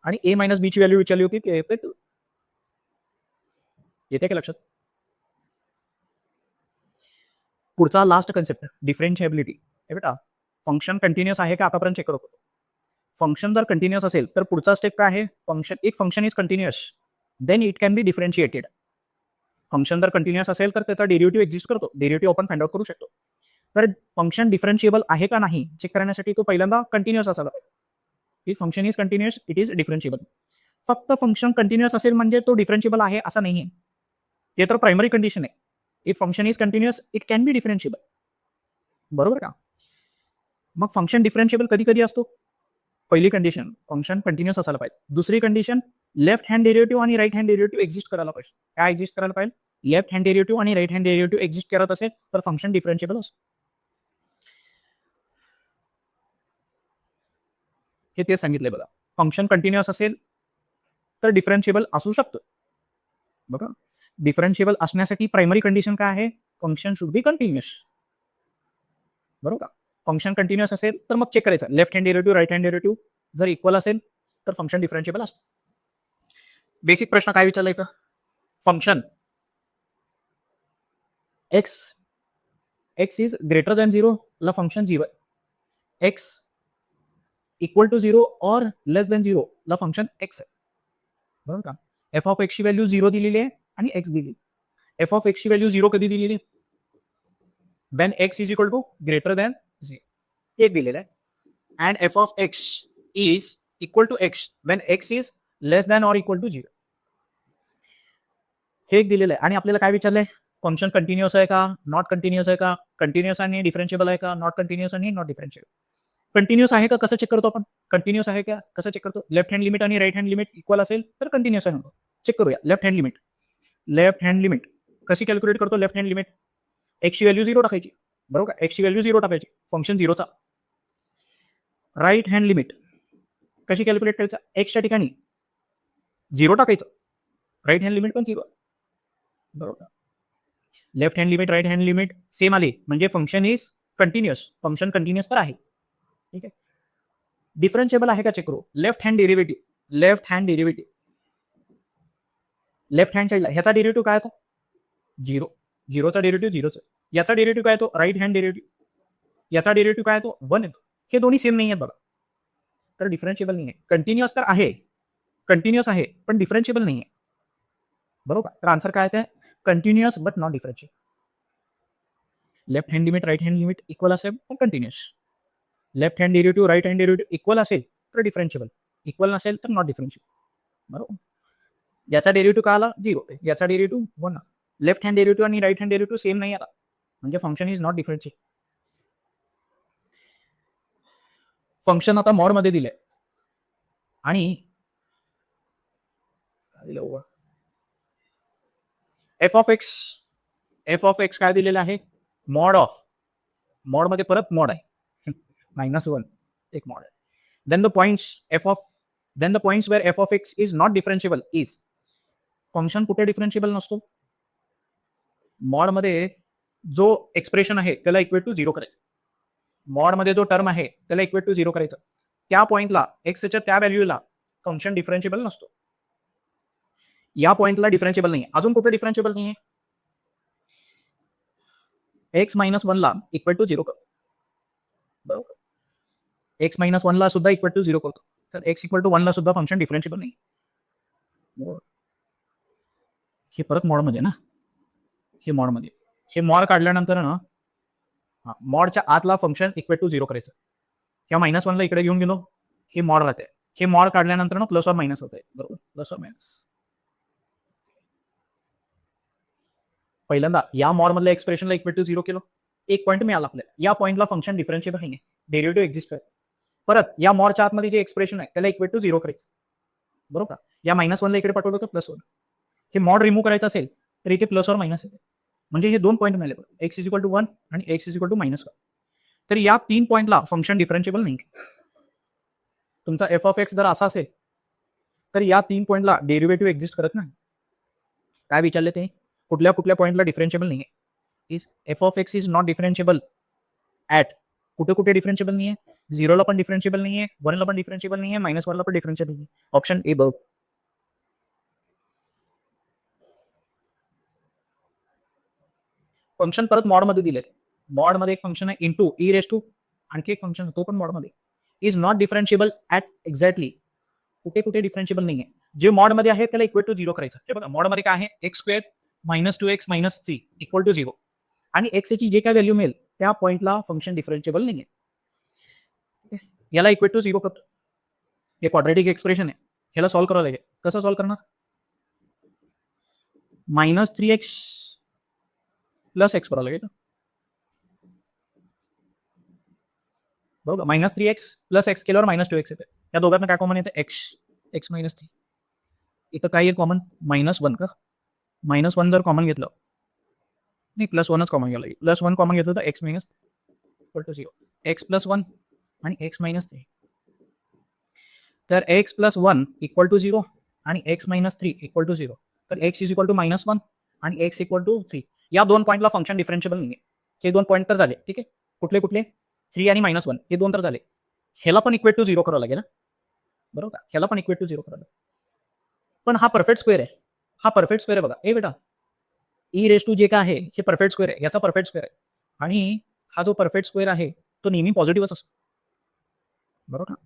आणि ए मायनस बीची व्हॅल्यू विचारली होती ते येते का लक्षात? पुढचा लास्ट कन्सेप्ट डिफरेन्शिएबिलिटी. हे बेटा फंक्शन कंटिन्युअस आहे का आतापर्यंत चेक करतो. फंक्शन जर कंटिन्युअस असेल तर पुढचा स्टेप काय आहे? Function is continuous then it can be differentiated. Function जर कंटिन्युअस असेल तर त्याचा डेरिव्हेटिव्ह एक्झिस्ट करतो. डेरिव्हेटिव्ह आपण फाइंड आउट करू शकतो. तर फंक्शन डिफरन्शिएबल आहे का नाही चेक करण्यासाठी तो पहिल्यांदा कंटिन्युअस असायला पाहिजे. If function is continuous it is differentiable. फक्त फंक्शन कंटिन्युअस असेल म्हणजे तो डिफरन्शिएबल आहे असं नाहीये. ते तर प्रायमरी कंडिशन आहे. If function is continuous it can be differentiable. बरोबर का? मग फंक्शन डिफरन्शिएबल कधी कधी असतो? पहिली कंडिशन फंक्शन कंटिन्युअस असायला पाहिजे. दुसरी कंडिशन लेफ्ट हँड डेरिव्हेटिव्ह आणि राईट हँड डेरिव्हेटिव्ह एक्झिस्ट करायला पाहिजे. काय एक्झिस्ट करायला पाहिजे? लेफ्ट हँड डेरिव्हेटिव्ह आणि राईट हँड डेरिव्हेटिव्ह एक्झिस्ट करत असेल तर फंक्शन डिफरन्शिएबल असतो. हे ते सांगितले बघा. फंक्शन कंटिन्युअस असेल तर डिफरन्शिएबल असू शकतं. बघा डिफरन्शिएबल असण्यासाठी प्रायमरी कंडिशन काय आहे? Function should be continuous. बरोबर का? फंक्शन कंटिन्युअस असेल तर मग चेक करायचं left hand derivative right hand derivative जर इक्वल असेल तर फंक्शन डिफरन्शिएबल असतं. बेसिक प्रश्न काय विचारला इथं? Function x is greater than 0 ला फंक्शन 0 आहे. एक्स इक्वल टू 0 और लेस दॅन 0 ला फंक्शन एक्स आहे. बरोबर का? एफ ऑफ एक्सची व्हॅल्यू 0 दिलेली आहे आणि एक्स दिलेली. एफ ऑफ एक्सची व्हॅल्यू 0 कधी दिलेली आहे? When x is equal to greater than 0 एक दिलेलं आहे. And f of x is equal to x when x is less than or equal to 0 हे एक दिलेलं आहे. आणि आपल्याला काय विचारलंय? फंक्शन कंटिन्युअस आहे का? नॉट कंटिन्युअस आहे का? कंटिन्युअस आणि डिफरन्शिएबल आहे का? नॉट कंटिन्युअस आणि नॉट डिफरन्शिएबल. कंटिन्युअस आहे का कसं चेक करतो आपण? कंटिन्युअस आहे का कसं चेक करतो? लेफ्ट हँड लिमिट आणि राईट हँड लिमिट इक्वल असेल तर कंटिन्युअस आहे म्हणतो. चेक करूया. Left hand limit. Left hand limit कशी कॅल्क्युलेट करतो? लेफ्ट हँड लिमिट एक्सची व्हॅल्यू 0 टाकायची. बरोबर का? एक्सची व्हॅल्यू 0 टाकायची. फंक्शन 0चा. राईट हँड लिमिट कशी कॅल्क्युलेट करायचं? एक्सच्या ठिकाणी 0 टाकायचं. राईट हँड लिमिट पण 0. बरोबर. Left hand limit right hand limit same आली म्हणजे function is continuous. Function continuous तर आहे. ठीक आहे. डिफरन्शिएबल आहे का चेक करू. Left hand derivative left hand साईडला ह्याचा डेरिव्हेटिव्ह काय होता? 0. 0चा डेरिव्हेटिव्ह 0च. याचा डेरिव्हेटिव्ह काय येतो? Right hand derivative. याचा डेरिव्हेटिव्ह काय येतो? 1 येतो. हे दोन्ही सेम नाही आहेत बघा. तर डिफरन्शिएबल नाही आहे. कंटिन्युअस तर आहे. कंटिन्युअस आहे पण डिफरन्शिएबल नाही आहे. बरोबर. तर आन्सर काय आहे? Continuous but not differential. Left hand limit right hand limit equal असेल तर continuous. Left hand derivative right hand derivative equal असेल तर डिफरन्शिएबल, इक्वल नसेल तर नॉट डिफरन्शिएबल. बरोबर. याचा डेरिव्हेटिव्ह काय आला 0, याचा डेरिव्हेटिव्ह 1. लेफ्ट हँड डेरिव्हेटिव्ह आणि राईट हँड डेरिव्हेटिव्ह सेम नाही आला म्हणजे फंक्शन इज नॉट डिफरन्शिएबल. फंक्शन आता मॉड मध्ये दिलंय आणि एफ ऑफ एक्स काय दिलेलं आहे, मॉड ऑफ, मॉड मध्ये परत मॉड आहे -1 एक मॉड आहे. Then the points where f of x is not differentiable is, function कुठे डिफरन्शिएबल नसतो, मॉड मध्ये जो एक्सप्रेशन आहे त्याला इक्वेट टू 0 करायचं, मॉड मध्ये जो टर्म आहे त्याला इक्वेट टू 0 करायचं, त्या पॉइंटला एक्सच्या त्या व्हॅल्यूला फंक्शन डिफरन्शिएबल नसतो. या पॉइंटला डिफरन्शिएबल नाही. अजून कुठे डिफरन्शिएबल नाहीये, एक्स -1 ला इक्वल टू 0 करतो. बरोबर. एक्स -1 ला सुद्धा इक्वल टू 0 करतो. तर एक्स इक्वल टू 1 ला सुद्धा फंक्शन डिफरन्शिएबल नाही. हे परत मॉडमध्ये ना, हे मॉडमध्ये, हे मॉड काढल्यानंतर ना मॉडच्या आतला फंक्शन इक्वल टू 0 करायचं किंवा -1 ला इकडे घेऊन गेलो, हे मॉड राहते. हे मॉड काढल्यानंतर ना प्लस ऑर मायनस होत आहे. बरोबर, प्लस ऑर मायनस. पहिल्यांदा या मॉड मधल्या एक्सप्रेशनला इक्वल टू 0 केलं, एक पॉईंट मिळाला आपल्याला, या पॉईंटला फंक्शन डिफरन्शिएबल नाही, डेरिव्हेटिव्ह एक्झिस्ट करत. परत या मॉडच्या आतमध्ये जे एक्सप्रेशन आहे त्याला इक्वल टू 0 करायचं. बरोबर का, या -1 ला इकडे पाठवलं तर +1. हे मॉड रिमूव्ह करायचं असेल तर इथे प्लस और मायनस येते, म्हणजे हे 2 पॉईंट मिळाले, एक्स इज इक्वल टू 1 आणि एक्स इज इक्वल टू -1. तर या 3 पॉईंटला फंक्शन डिफरन्शिएबल नाही. तुमचा एफ ऑफ एक्स जर असा असेल तर या 3 पॉईंटला डेरिव्हेटिव्ह एक्झिस्ट करत नाही. काय विचारले ते, कुठल्या कुठल्या पॉईंटला डिफरन्शिएबल नाही आहे, is f of x is not differentiable at, कुठे कुठे डिफरन्शिएबल नाही आहे, 0 ला पण डिफरन्शिएबल नाही आहे, 1 ला पण डिफरन्शिएबल नाही आहे, -1 ला पण डिफरन्शिएबल नाही. ऑप्शन ए बघ. फंक्शन परत मॉडमध्ये दिले, मॉडमध्ये एक फंक्शन आहे इंटू ई रेस टू, आणखी एक फंक्शन तो पण मॉडमध्ये, is not differentiable at exactly, कुठे कुठे डिफरन्शिएबल नाही आहे. जे मॉडमध्ये आहे त्याला इक्वल टू 0 करायचं. हे बघा मॉडमध्ये काय आहे, x square -2x - 3 equal to 0 आणि एक्सची जे काय व्हॅल्यू मिळेल त्या पॉईंटला फंक्शन डिफरन्शिएबल नाही आहे. याला इक्वल टू 0 करतो. हे क्वाड्रॅटिक एक्सप्रेशन आहे, ह्याला सॉल्व्ह करावं लागेल. कसं सॉल्व्ह करणार, -3x + x करावं लागेल. बरोबर, -3x + x केल्यावर -2x येते. या दोघांना काय कॉमन येते, x -3. इथं काय आहे कॉमन, -1 का, -1 जर कॉमन घेतलं, नाही +1च कॉमन घ्यावं लागेल. +1 कॉमन घेतलं तर x - इक्वल टू 0, x + 1 आणि x - 3. तर x + 1 इक्वल टू 0 आणि x - 3 इक्वल टू 0. तर x इज इक्वल टू -1 आणि x इक्वल टू 3. या 2 पॉईंटला फंक्शन डिफरन्शिएबल नाही आहे. हे 2 पॉईंट तर झाले, ठीक आहे. कुठले कुठले, 3 आणि -1 हे 2 तर झाले. ह्याला पण इक्वल टू 0 करावं लागेल ना, बरोबर का, ह्याला पण इक्वल टू 0 करावं लागेल. पण हा परफेक्ट स्क्वेअर आहे, हा परफेक्ट स्क्वेअर आहे बघा. ए बेटा, ई रेस टू जे काय आहे हे परफेक्ट स्क्वेअर आहे, याचा परफेक्ट स्क्वेअर आहे आणि हा जो परफेक्ट स्क्वेअर आहे तो नेहमी पॉझिटिव्हच असतो. बरोबर ना,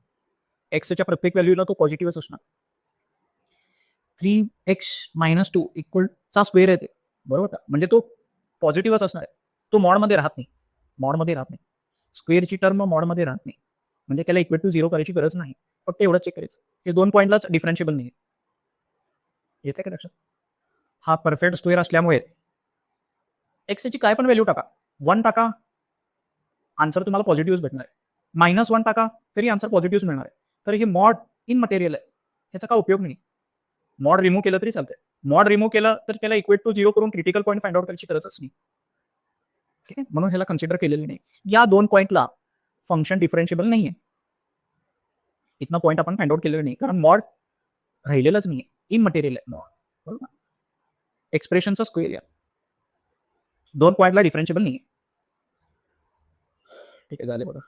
एक्सच्या प्रत्येक व्हॅल्यूला तो पॉझिटिव्हच असणार. 3x - 2 इक्वल चा स्क्वेअर आहे ते, बरोबर का, म्हणजे तो पॉझिटिव्हच असणार आहे. तो मॉडमध्ये राहत नाही, मॉडमध्ये राहत नाही. स्क्वेअरची टर्म मॉडमध्ये राहत नाही, म्हणजे त्याला इक्वल टू 0 करायची गरज नाही. फक्त एवढंच चेक करायचं, हे 2 पॉईंटलाच डिफरन्शिएबल नाही. येते का लक्षात, हा परफेक्ट स्क्वेअर असल्यामुळे एक्सची काय पण व्हॅल्यू टाका, 1 टाका, आन्सर तुम्हाला पॉझिटिव्हच भेटणार आहे. -1 टाका तरी आन्सर पॉझिटिव्हच मिळणार आहे. तर हे मॉड इन मटेरियल आहे, ह्याचा काय उपयोग नाही. मॉड रिमूव्ह केलं तरी चालतंय, मॉड रिमूव्ह केलं तर त्याला इक्वल टू 0 करून क्रिटिकल पॉईंट फाइंड आउट करायची गरजच नाही. ठीक आहे, म्हणून ह्याला कन्सिडर केलेलं नाही. या 2 पॉईंटला फंक्शन डिफरन्शिएबल नाही आहे. इथनं पॉईंट आपण फाइंड आउट केलेलं नाही, कारण मॉड राहिलेलंच नाही, इन मटेरियल आहे मॉड. बरोबर, एक्सप्रेशनचा स्क्वेअर या 2 पॉईंटला डिफरन्शिएबल नाही. ठीक आहे, झाले बघा.